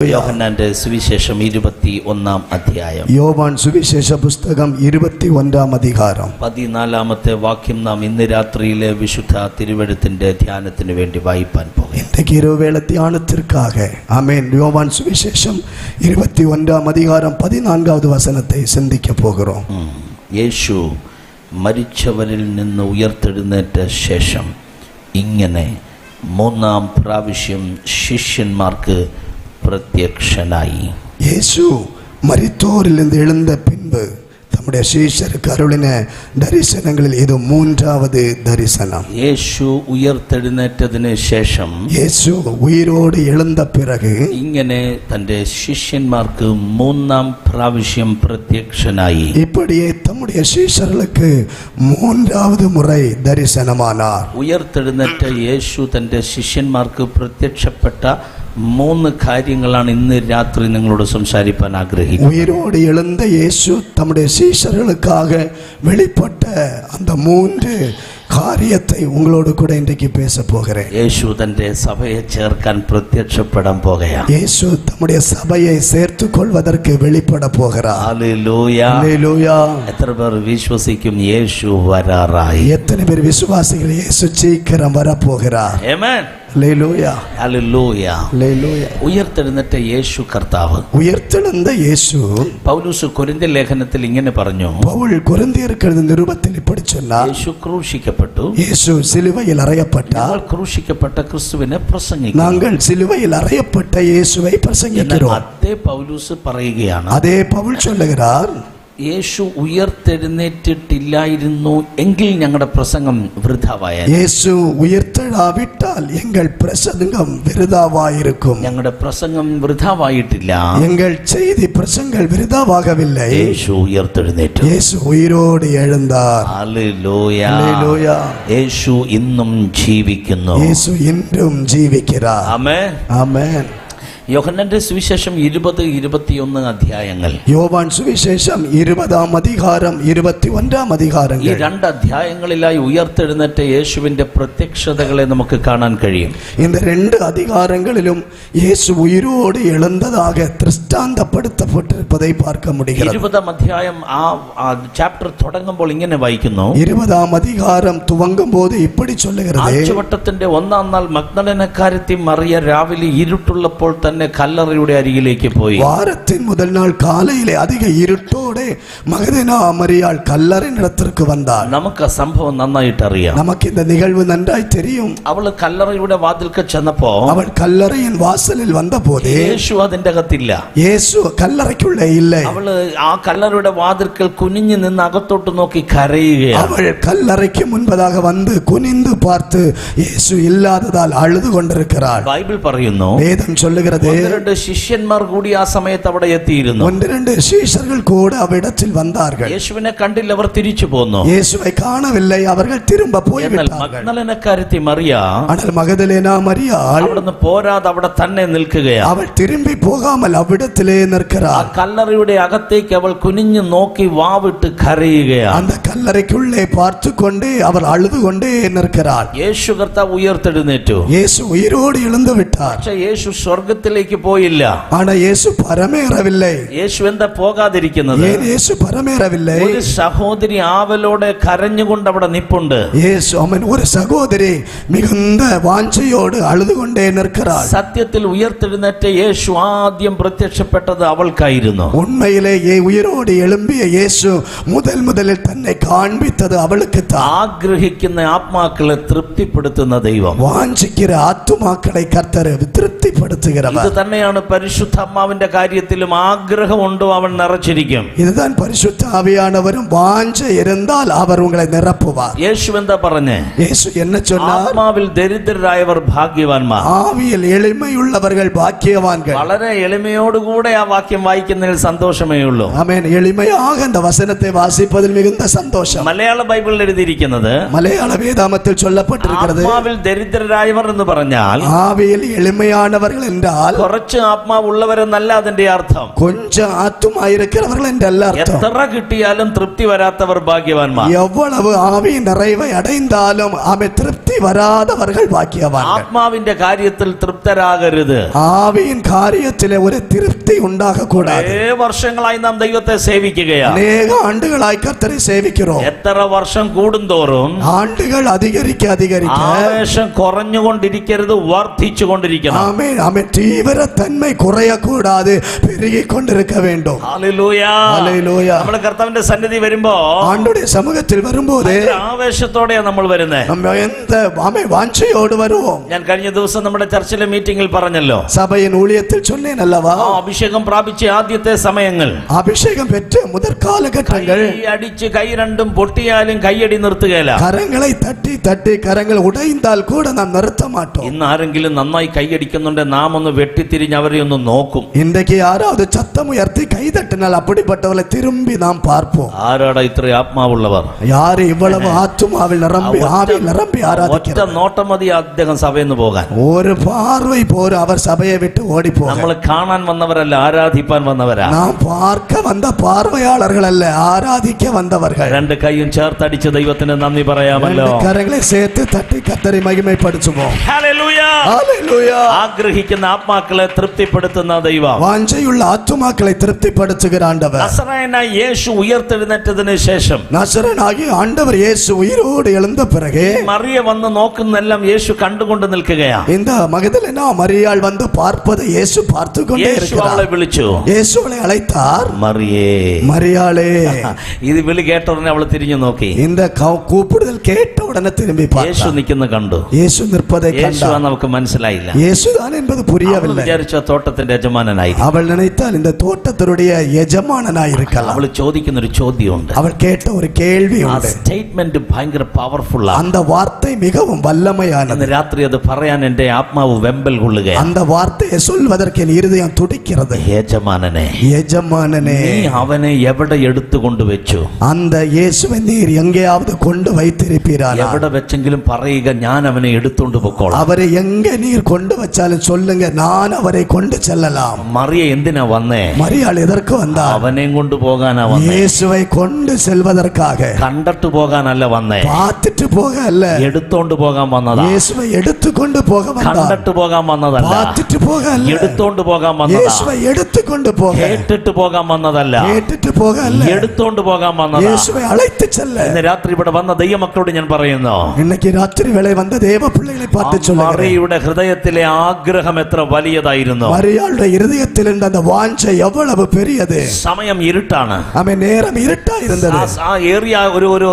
യോഹന്നാന്റെ സുവിശേഷം 21-ാം അധ്യായം. യോവാൻ സുവിശേഷ പുസ്തകം 21-ാം അധികാരം 14-ാമത്തെ വാക്യം നാം ഇന്ന് രാത്രിയിലെ വിശുദ്ധ തിരുവെഴുത്തിന്റെ ധ്യാനത്തിന് വേണ്ടി വായിപ്പാൻ പോകും. இன்றைக்கு இரவுவேளை தியானத்திற்காக ஆமென். யோவான் சுவிசேஷம் 21-ாம் அதிகாரம் 14வது வசனத்தை சிந்திக்க போகிறோம். യേശു മരിച്ചവരിൽ നിന്ന് ഉയർത്തെഴുന്നേറ്റ ശേഷം ഇങ്ങനെ മൂന്നാം പ്രാവശ്യം ശിഷ്യന്മാർക്ക് പ്രത്യക്ഷനായി. യേശു മരിത്തോരിൽ നിന്ന് എഴുന്ന പിൻപ് നമ്മുടെ ശിഷ്യർക്ക് അരുളിന ദർശനങ്ങളിൽ ഇത് മൂന്നാമത് ദർശനം. യേശു ഉയർത്തെഴുന്നേറ്റതിന് ശേഷം യേശു ഉയരോട് എഴുന്ന പിറകു ഇങ്ങനെ തന്റെ ശിഷ്യന്മാർക്ക് മൂന്നാം പ്രാവശ്യം പ്രത്യക്ഷനായി. இப்படியே தம்முடைய ശിഷ്യர்களுக்கு மூன்றாவது முறை தரிசனமானார். ഉയർത്തെഴുന്നേറ്റ യേശു തന്റെ ശിഷ്യന്മാർക്ക് പ്രത്യക്ഷപ്പെട്ട 3 കാര്യങ്ങളാണ് ഇന്ന് രാത്രി നിങ്ങളോട് സംസാരിക്കാൻ ആഗ്രഹിക്കുന്നത്. ഉയരോട് എഴുന്ന യേശു തമ്മുടെ ശിഷ്യர்களுக்காக வெளிப்பட்ட அந்த 3 കാര്യത്തെ ഉങ്ങളോട് കൂടെ ഇன்றைக்கு பேச போகிறேன். യേശു തന്റെ സഭയെ ചേർക്കാൻ പ്രത്യക്ഷപ്പെടാൻ പോകുകയാണ്. യേശു തമ്മുടെ സഭയെ ചേർത്തുக் கொள்வதற்கு வெளிப்பட போகிறார். Hallelujah, hallelujah. എത്ര പേർ വിശ്വസിക്കും യേശു വരാറായി? എത്ര പേർ വിശ്വാസികൾ യേശു ശീഘ്രം വരപ്പോகிறார்? ആമേൻ, ഹല്ലേലൂയ, ഹല്ലേലൂയ, ഹല്ലേലൂയ. ഉയർത്തെഴുന്നേറ്റ യേശു കർത്താവ്. ഉയർത്തെഴുന്ന യേശു പൗലോസ് കൊരിന്ത്യർ ലേഖനത്തിൽ ഇങ്ങനെ പറഞ്ഞു. പൗൽ കൊരിന്ത്യർക്ക് എഴുതിയ നിരുപത്തിൽ இப்படி சொன்னார். യേശു ക്രൂശിക്കപ്പെട്ടു. യേശു സിലുവയിൽ അറയപ്പെട്ടാർ. ഞങ്ങൾ ക്രൂശിക്കപ്പെട്ട ക്രിസ്തുവിനെ പ്രസംഗിക്കുന്നു. ഞങ്ങൾ സിലുവയിൽ അറയപ്പെട്ട യേശുവെ പ്രസംഗിக்கிறோம். അതേ പൗലോസ് പറയുകയാണ്, അതേ പൗൽ ചൊല്ലുகிறார், യേശു ഉയർത്തെഴുന്നേറ്റിട്ടില്ലായിരുന്നു എങ്കിൽ ഞങ്ങളുടെ പ്രസംഗം വൃഥാവായേനെ. യേശു ഉയർത്തെഴാവിട്ടാൽ എങ്ങൾ പ്രസംഗം വൃഥാവായിരിക്കും. ഞങ്ങളുടെ പ്രസംഗം വൃഥാവായിട്ടില്ല. എങ്ങൾ ചെയ്തി പ്രസംഗങ്ങൾ വൃഥാവാകവില്ലേ. യേശു ഉയർത്തെഴുന്നേറ്റു. യേശു ഉയരോട് എഴുந்தார். Hallelujah, hallelujah. യേശു ഇന്നും ജീവിക്കുന്നു. യേശു ഇന്നും ജീവിக்கிறார். ആമേൻ, ആമേൻ. യോഹന്നാന്റെ സുവിശേഷം 20-21 അധ്യായങ്ങൾ. യോവാൻ സുവിശേഷം 20-ാം അധികാരം 21-ാം അധികാരങ്ങൾ. ഈ 2 അധ്യായങ്ങളിലായി ഉയർത്തെഴുന്നേറ്റ യേശുവിന്റെ പ്രത്യക്ഷതകളെ നമുക്ക് കാണാൻ കഴിയും. இந்த 2 அதிகாரங்களிலும் இயேசு உயிரோடு எழுந்ததாக ദൃഷ്ടാന്തപ്പെടുത്തപ്പെട്ടിരിപ്പதை பார்க்க முடிகிறது. 20-ാം അധ്യായം ആ ചാപ്റ്റർ തുടങ്ങുമ്പോൾ ഇങ്ങനെ വായിക്കുന്നു. 20-ാം അധികാരം തുവങ്ങുമ്പോൾ இப்படி சொல்லுகிறது. ആഴ്ചവട്ടത്തിന്റെ 1-ാം നാൾ മഗ്ദലനക്കാരത്തി മറിയ രാവിലെ ഇരുട്ടുള്ളപ്പോൾ തന്നെ കല്ലറയുടെ അരികിലേക്ക് പോയി. വാരത്തിൻ முதல் நாள் കാലയിലെ അധിക ഇരുട്ടോടെ മഗ്ദലേന മറിയാൾ കല്ലറിനിടത്തിற்கு വந்தாൾ. നമുക്ക് ആ സംഭവം നന്നായിട്ട് അറിയാം. നമുക്ക് இந்த நிகழ்வு നന്നായി தெரியும். അവള് കല്ലറയുടെ വാതിൽക്ക് ചെന്നപ്പോ അവൾ കല്ലറയിൻ വാസലിൽ വന്നപ്പോൾ യേശു അതിന്റെ അകത്തില്ല. യേശു കല്ലറയ്ക്കുള്ളേ ഇല്ല. അവള് ആ കല്ലറയുടെ വാതിൽക്കൽ കുനിഞ്ഞു നിന്ന് അകത്തോട്ട് നോക്കി കരയുകയാണ്. അവൾ കല്ലറയ്ക്ക് മുൻപதாக வந்து കുനിந்து பார்த்து യേശു ഇല്ലാത്തതാൽ അഴുതു കൊണ്ടിരിக்கிறாள். ബൈബിൾ പറയുന്നു, വേദം ചൊല്ലുகிறது, 1-2 ശിഷ്യന്മാർ കൂടി ആ സമയത്ത് അവിടെ എത്തിയിരുന്നു. 1-2 ശിഷ്യர்கள் கூட അവിടത്തിൽ വந்தார்கள். യേശുവിനെ കണ്ടില്ല, അവർ തിരിച്ചു പോന്നു. യേശുவை காணவில்லை, அவர்கள் திரும்ப போய் விட்டார்கள். മഗ്ദലനക്കാരത്തി മറിയ ஆனால் മഗ്ദലേന മറിയാൾ അവിടുന്ന് പോരാതെ അവിടെ തന്നെ നിൽക്കുകയാണ്. അവൾ திரும்பி போகாமல் അവിടത്തിലേ ആ നിൽக்கிறாள். കല്ലറയുടെ അകത്തേക്ക് അവൾ കുനിഞ്ഞു നോക്കി വാവിട്ട് കരയുകയാണ്. அந்த கல்லறைக்குள்ளே பார்த்து கொண்டே அவர் அழுது கொண்டே நிற்கிறாள். യേശു കർത്താവ് ഉയർത്തെഴുന്നേറ്റു. യേശു ഉയരോട് எழுந்து விட்டார். പക്ഷെ യേശു സ്വർഗത്തിലേക്ക് പോയില്ല. ஆனா യേശു പരമേറவில்லை. യേശു എന്താ പോകാതിരിക്കുന്നത്? ஏன் യേശു പരമേറவில்லை? ഒരു സഹോദരി ആവലോടെ കരഞ്ഞുകൊണ്ട് അവിടെ നിപ്പുണ്ട്. യേശു അവൻ ഒരു സഹോദരി മികുந்த വാഞ്ചയോട് അഴുതുകൊണ്ടേ നിൽக்கிறாள். സത്യത്തിൽ ഉയർത്തെഴുന്നേറ്റ യേശു ആദ്യം പ്രത്യക്ഷപ്പെട്ടത് അവൾക്കായിരുന്നു. ഉണ്മയിലെ ഉയരോട് എളുമ്പിയ യേശു മുതലിൽ തന്നെ കാണിപ്പിച്ചത് അവൾക്ക് താൻ. ആഗ്രഹിക്കുന്ന ആത്മാക്കളെ തൃപ്തിപ്പെടുത്തുന്ന ദൈവം, വാഞ്ചിക്കുന്ന ആത്മാക്കളെ കർത്തർ തൃപ്തിപ്പെടുത്തുகிறவர். ഇത് തന്നെയാണ് പരിശുദ്ധാത്മാവിന്റെ കാര്യത്തിലും. ആഗ്രഹമുണ്ടോ അവൻ നിറച്ചിരിക്കും. இதுதான் பரிசுத்த ஆவியானவரும் வாஞ்ச இருந்தால் அவர் உங்களை நிரப்புவார். യേശു എന്താ പറഞ്ഞേ? യേശു என்ன சொன்னார்? ആത്മാവിൽ ദരിദ്രരായവർ ഭാഗ്യവാന്മാർ. ആവിയിൽ എളിമയുള്ളവர்கள் ഭാഗ്യവാன்கள். വളരെ എളിമയോടുകൂടെ ആ വാക്യം വായിക്കുന്നതിൽ സന്തോഷമേ ഉള്ളൂ. ആമേൻ. എളിമയാക இந்த വചനത്തെ വാസിപ്പതിൽ മികുந்த സന്തോഷം. മലയാള ബൈബിളിൽ എഴുതിയിരിക്കുന്നത്, മലയാള വേദാമത്തിൽ ചൊല്ലപ്പെട്ടിരിക്കുന്നത്, ആത്മാവിൽ ദരിദ്രരായവർ എന്ന് പറഞ്ഞാൽ ആവിയിൽ എളിമയാനവர்கள் என்றால் കുറച്ച് ആത്മാവുള്ളവരെന്നല്ല അതിന്റെ അർത്ഥം. கொஞ்சம் ஆத்துமாயிருக்கிறவர்கள் என்றல்ல அர்த்தம். എത്ര കിട്ടിയാലും തൃപ്തി വരാത്തവർ ഭാഗ്യവാന്മാർ. எவ்வளவு ஆவி நிறைவை அடைந்தாலும் அவன் திருப்தி திருப்தி வராதவர்கள் பாக்கியவான்கள். ആത്മാവിന്റെ കാര്യത്തിൽ തൃപ്തരാകരുത്. ആവിயின் കാര്യത്തിലെ ഒരു திருப்தி ഉണ്ടാക കൂടാതെ വർഷങ്ങളായി നാം ദൈവത്തെ സേവിക്കുകയാണ്. അനേക ആണ്ടുകളായി കർത്തരെ സേവിக்கிறோம். എത്ര വർഷം കൂടുന്തോറും ആണ്ടുകൾ അധികരിക്ക ആവേശം കുറഞ്ഞുകൊണ്ടിരിക്കരുത്, വർദ്ധിച്ചുകൊണ്ടിരിക്കണം. ആമേൻ ആമേൻ. തീവ്രതന്മ കുറയக்கூடாது, പെരുകിക്കൊണ്ടിരിക്ക வேண்டும். Hallelujah hallelujah. നമ്മൾ കർത്താവിന്റെ സന്നിധി വരുമ്പോ, ആണ്ടുടെ സമൂഹത്തിൽ വരുമ്പോൾ ആവേശത്തോടെയാണ് നമ്മൾ വരുന്നത്. നമ്മൾ എന്ത് ആമേൻ വാഞ്ചയോട് വരുவோம். ഞാൻ കഴിഞ്ഞ ദിവസം നമ്മുടെ ചർച്ചിലെ മീറ്റിംഗിൽ പറഞ്ഞല്ലോ, സഭയിൻ ഊഴിയത്തിൽ ചൊല്ലേനല്ലവാ, അഭിഷേകം പ്രാപിച്ച ആദ്യത്തെ സമയങ്ങൾ, അഭിഷേകം പെറ്റ മുതൽ കാലഘട്ടങ്ങൾ, അടിച്ച് കൈ രണ്ടും പൊട്ടിയാലും കൈയടി നിർത്തുകയില്ല. കരങ്ങളെ തട്ടി തട്ടി കരങ്ങൾ ഉടൈന്താൽ കൂടെ നാം നിർത്ത മാട്ടോം. ഇന്ന് ആരെങ്കിലും നന്നായി കൈയടിക്കുന്നുണ്ട്, നാം ഒന്ന് വെട്ടിത്തിരിഞ്ഞ് അവരെ ഒന്ന് നോക്കും. ഇന്നേക്ക് ആരാவது சத்தம் உயர்த்தி கை தட்டினால் அப்படிப்பட்டவர்களை திரும்பி நாம் பார்ப்போம். ആരാടാ ഇത്ര ആത്മാവുള്ളവർ? யார் இவ்வளவு ஆத்துமாவில் நிரம்பி ஆவியில் நிரம்பி ஆராதிக்கிறார்? ഒറ്റ നോട്ടം മതി അദ്ദേഹം സഭയിൽ നിന്ന് പോകാൻ. ഒരു பார்வை போற அவர் சபையை விட்டு ஓடி போக. നമ്മൾ കാണാൻ വന്നവരല്ല, ആരാധിപ്പാൻ വന്നവരാ. നാം பார்க்க വന്ന பார்வையாளர்கள் அல்ல, ആരാധിക്ക വന്നവர்கள். രണ്ട് കൈയും ചേർത്തടിച്ച് ദൈവത്തിന് നന്ദി പറയാമല്ലോ. കരങ്ങളെ ചേർത്ത് തട്ടി കർത്തരെ മഹിമപ്പെടുത്തുമോ. Hallelujah hallelujah. ആഗ്രഹിക്കുന്ന ആത്മാക്കളെ തൃപ്തിപ്പെടുത്തുന്ന ദൈവം, വാഞ്ചയുള്ള ആത്മാക്കളെ തൃപ്തിപ്പെടുത്തുന്ന ആണ്ടവർ. നസറേയനായ യേശു ഉയർത്തെഴുന്നേറ്റതിനു ശേഷം, നസറേയനായ ആണ്ടവർ യേശു ഉയരോടെ എഴുന്ന പിറകെ മറിയ വന്ന് നോക്കുന്നെല്ലാം യേശു കണ്ടുകൊണ്ട് നിൽക്കുകയാണ്. இந்த மகதலேனா மரியாள் வந்து பார்ப்பதை இயேசு பார்த்து கொண்டே இருக்கிறார். அவளை വിളിച്ചു, യേശു അവളെ അழைத்தார், മറിയേ മറിയാളേ. ഇത് വിളി കേട്ട ഉടനെ അവൾ തിരിഞ്ഞു നോക്കി. இந்த கூப்பிடுதல் கேட்ட உடனே திரும்பி பார்த்தார். യേശു നിൽക്കുന്ന കണ്ടു. യേശു നിற்பதை കണ്ടു. യേശു നമുക്ക് മനസ്സിലായില്ല. യേശുதான் என்பது புரியவில்லை. വിചാരിച്ച തോട്ടത്തിന്റെ യജമാനനായി. അവൾ நினைத்தால் இந்த தோட்டத்தினுடைய യജമാനനായി இருக்கலாம். അവൾ ചോദിക്കുന്ന ഒരു ചോദ്യമുണ്ട്. അവൾ കേട്ട ഒരു കേൾവിയുണ്ട്. സ്റ്റേറ്റ്മെന്റ് ഭയങ്കര പവർഫുൾ ആണ്. அந்த வார்த்தை மிகவும் வல்லமையானது. രാത്രി അത് പറയാൻ എൻ്റെ ആത്മാവ് വെമ്പൽ കൊള്ളുകയാണ്. அந்த வார்த்தையை சொல்வதற்கு என் இருதயம் துடிக்கிறது. യജമാനനെ യജമാനനെ, നീ അവനെ എവിടെ എടുത്തു കൊണ്ടുവച്ചു? அந்த இயேசுவை நீர் எங்கேயாவது கொண்டு வைத்திருப்பீரானா? എവിടെ വെച്ചെങ്കിലും പറയുക, ഞാൻ അവനെ എടുത്തുകൊണ്ട് പോയിക്കോളാം. അവരെ എங்கே நீர் கொண்டு வச்சாலும் சொல்லுங்க, நான் அவரை கொண்டு செல்லலாம். മറിയ എന്തിനാ വന്നേ? മറിയാൾ എதற்கு വന്നാ? അവനെയും കൊണ്ട് പോകാനാ വന്നേ. യേശുவை கொண்டு செல்வதற்காக. കണ്ടിട്ട് പോകാനല്ല വന്നേ, പാത്തിട്ട് പോകല്ല, എടുത്തോണ്ട് പോകാൻ വന്നതാ. യേശുவை എടുത്തുകൊണ്ട് പോകാൻ വന്നതാ. കണ്ടിട്ട് പോകാൻ വന്നതല്ല, പാത്തിട്ട് പോകല്ല, എടുത്തോണ്ട് പോകാൻ വന്നതാ. യേശുவை എടുത്തുകൊണ്ട് പോക, കേട്ടിട്ട് പോകാൻ വന്നതല്ല, കേട്ടിട്ട് പോകല്ല, എടുത്തോണ്ട് പോകാൻ വന്നതാ. യേശുவை അழைத்து செல்ல. ഇന്ന് രാത്രി ഇവിടെ വന്ന ദൈവമക്കളോട് ഞാൻ പറയുന്നു, ഇന്നേക്ക് രാത്രി വേള വന്ന ദൈവപിള്ളകളെ പാട്ട് ചൊല്ലുക. മറിയയുടെ ഹൃദയത്തിലെ ആഗ്രഹം എത്ര വലിയതായിരുന്നു. മറിയാളുടെ ഹൃദയത്തിൽ ഉണ്ടായ വാഞ്ച എவ்வளவு பெரியது. സമയം ഇരുട്ടാണ്. ആമേൻ. നേരം ഇരുട്ടായിരുന്നത്. ആ ഏരിയ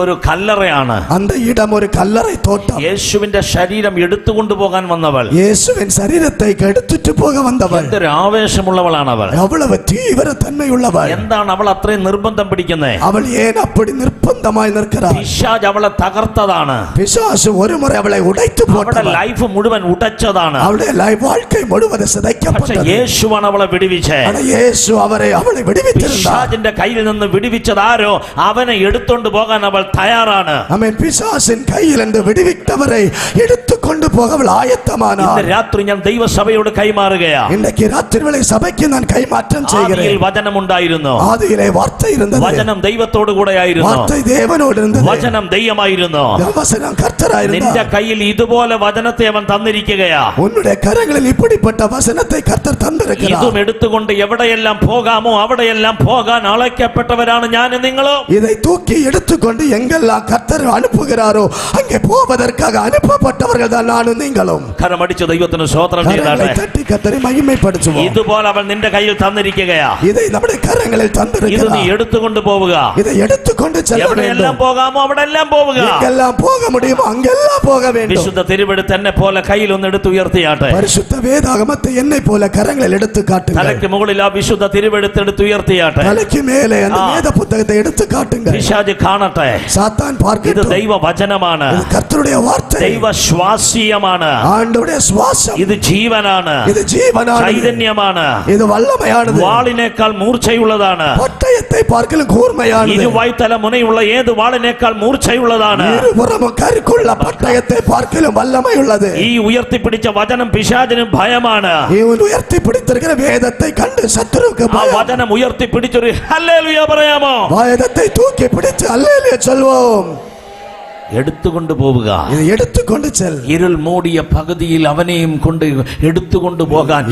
ഒരു കല്ലറയാണ്. அந்த இடம் ஒரு கல்லறை தோட்டம். യേശുവിന്റെ ശരീരം എടുത്തുകൊണ്ട് പോകാൻ വന്നവൾ, യേശുവിൻ ശരീരത്തെ എടുത്തിട്ട് പോകാൻ വന്നവൾ, എന്തൊരു ആവേശമുള്ളവളാണ് അവൾ. എவ்வளவு തീവ്രതന്മയുള്ളവൾ. എന്താണ് അവൾ അത്രയും നിർബന്ധം പിടിക്കുന്നത്? അവൾ ഏൻ അപ്പടി നിർബന്ധമായി നിൽക്കുകയാണ്. പിശാച് അവളെ തകർത്തതാണ്. പിശാച് ഒരു മുறை അവളെ ഉടച്ചു പോട്ടു. അവളുടെ ലൈഫ് മുഴുവൻ ഉടച്ചതാണ്. അവളുടെ ലൈഫ് வாழ்க்கை മുഴുവൻ സിതയ്ക്കപ്പെട്ടു. യേശുവാണ് അവളെ വിടുവിച്ചത്. യേശു അവളെ വിടുവിച്ചിരുന്നു. പിശാചിന്റെ കയ്യിൽ നിന്ന് വിടുവിച്ചത് ആരോ, അവനെ എടുത്തുകൊണ്ട് പോകാൻ അവൾ തയ്യാറാണ്. ആമേൻ. പിശാചിൻ കയ്യിൽ നിന്ന് വിടുവിച്ചവരെ എടുത്തുകൊണ്ട് പോകാൻ അവൾ ആയത്തമാണ്. ഇന്ന് രാത്രി ഞാൻ ദൈവസഭയോട് കൈമാറുകയാണ്. ഇന്നേക്ക് രാത്രി വേള സഭയ്ക്ക് ഞാൻ കൈമാറ്റം ചെയ്യുകയാണ്. ആദിയിൽ വചനം ഉണ്ടായിരുന്നു. ആദിയിലെ വാർത്ത ഇരുന്നത്. വചനം ദൈവത്തോട് കൂടെയായിരുന്നു. വാർത്ത ദേവനോട് ഇരുന്നത്. വചനം ദൈവമായിരുന്നു. വചനം കർത്തരായിരുന്നു. നിന്റെ കയ്യിൽ ഇതുപോലെ വചനത്തെ അവൻ തന്നിരിക്കുകയാ. ഉന്നുടെ കരങ്ങളിൽ ഇപ്പടിപ്പെട്ട വചനത്തെ കർത്തർ തന്നിരിക്കുകയാണ്. ഇതും എടുത്തുകൊണ്ട് എവിടെയെല്ലാം പോകാമോ അവിടെയെല്ലാം പോകാൻ അழைക്കപ്പെട്ടവരാണ് ഞാനും നിങ്ങളും. ഇதை தூக்கி எடுத்துக்கொண்டு எங்கெல்லாம் கர்த்தர் அனுப்புகிறாரோ அங்கே போவதற்காக அனுப்பப்பட்டவர்கள் தான் நானும் நீங்களும். കരമടിച്ച് ദൈവത്തിന് സ്തോത്രം ചെയ്യട്ടെ. തട്ടി കർത്തരെ മഹിമപ്പെടുത്തുക. ഇതുപോലെ അവൻ നിന്റെ കയ്യിൽ തന്നിരിക്കുകയാ. ഇதை നമ്മുടെ കരങ്ങളിൽ തന്നിരിക്കുന്നു. ഇത് നീ എടുത്തുകൊണ്ട് പോവുക. ഇത് എടുത്തുകൊണ്ട് ചെല്ലണം. എവിടെയെല്ലാം പോകാമോ അവിടെയെല്ലാം പോവുക. എങ്ങെല്ലാം പോക முடியுமோ അங்கെല്ലാം പോക வேண்டும். വിശുദ്ധ തിരുവെഴുത്ത് എന്നെ പോലെ കയ്യിൽ ഒന്ന് എടുത്ത് ഉയർത്തിയാട്ടെ. പരിശുദ്ധ വേദാഗമത്തെ എന്നെ പോലെ കരങ്ങളിൽ എടുത്ത് കാട്ടുക. തലയ്ക്ക് മുകളിൽ ആ വിശുദ്ധ തിരുവെഴുത്ത് എടുത്ത് ഉയർത്തിയാട്ടെ. തലയ്ക്ക് മേലെ ആ വേദ പുസ്തകത്തെ എടുത്ത് കാട്ടുക. പിശാച് കാണട്ടെ. സാത്താൻ പാർക്കട്ടെ. ഇത് ദൈവവചനമാണ്. ഇത് കർത്തരുടെ വാർത്ത. ദൈവശ്വാസീയമാണ്. ആണ്ടവരുടെ ശ്വാസം. ഇത് ജീവനാണ്. ഇത് ജീവനാണ്. ചൈതന്യമാണ്. ഇത് വല്ലമയാണ്. വാളിനേക്കാൾ മൂർച്ചയുള്ളതാണ്. പട്ടയത്തെ പാർക്കലും കൂർമ്മയാണ്. ഇരുവായ്ത്തല മുനയുള്ള ഏത് വാളിനേക്കാൾ മൂർച്ചയുള്ളതാണ്. ഇരുപുറമും കരുക്കുള്ള പട്ടയത്തെ പാർക്കലും വല്ലമയുള്ളത്. ഈ ഉയർത്തിപ്പിടിച്ച വചനം പിശാചിനും ഭയമാണ്. ഈ ഉയർത്തിപ്പിടിച്ചിരിക്കുന്ന വേദത്തെ കണ്ട് ശത്രുക്ക് ഭയം. ആ വചനം ഉയർത്തിപ്പിടിച്ചൊരു ഹല്ലേലൂയ പറയാമോ? വേദത്തെ തൂക്കി പിടിച്ച് ഹല്ലേലൂയ ചൊല്ലുவோம். എടുത്തുകൊണ്ട് പോവുക. ഇത് എടുത്തുകൊണ്ട് ചെൽ. ഇരുൾ മൂടിയ പകുതിയിൽ അവനെയും കൊണ്ട് എടുത്തുകൊണ്ട് പോകാൻ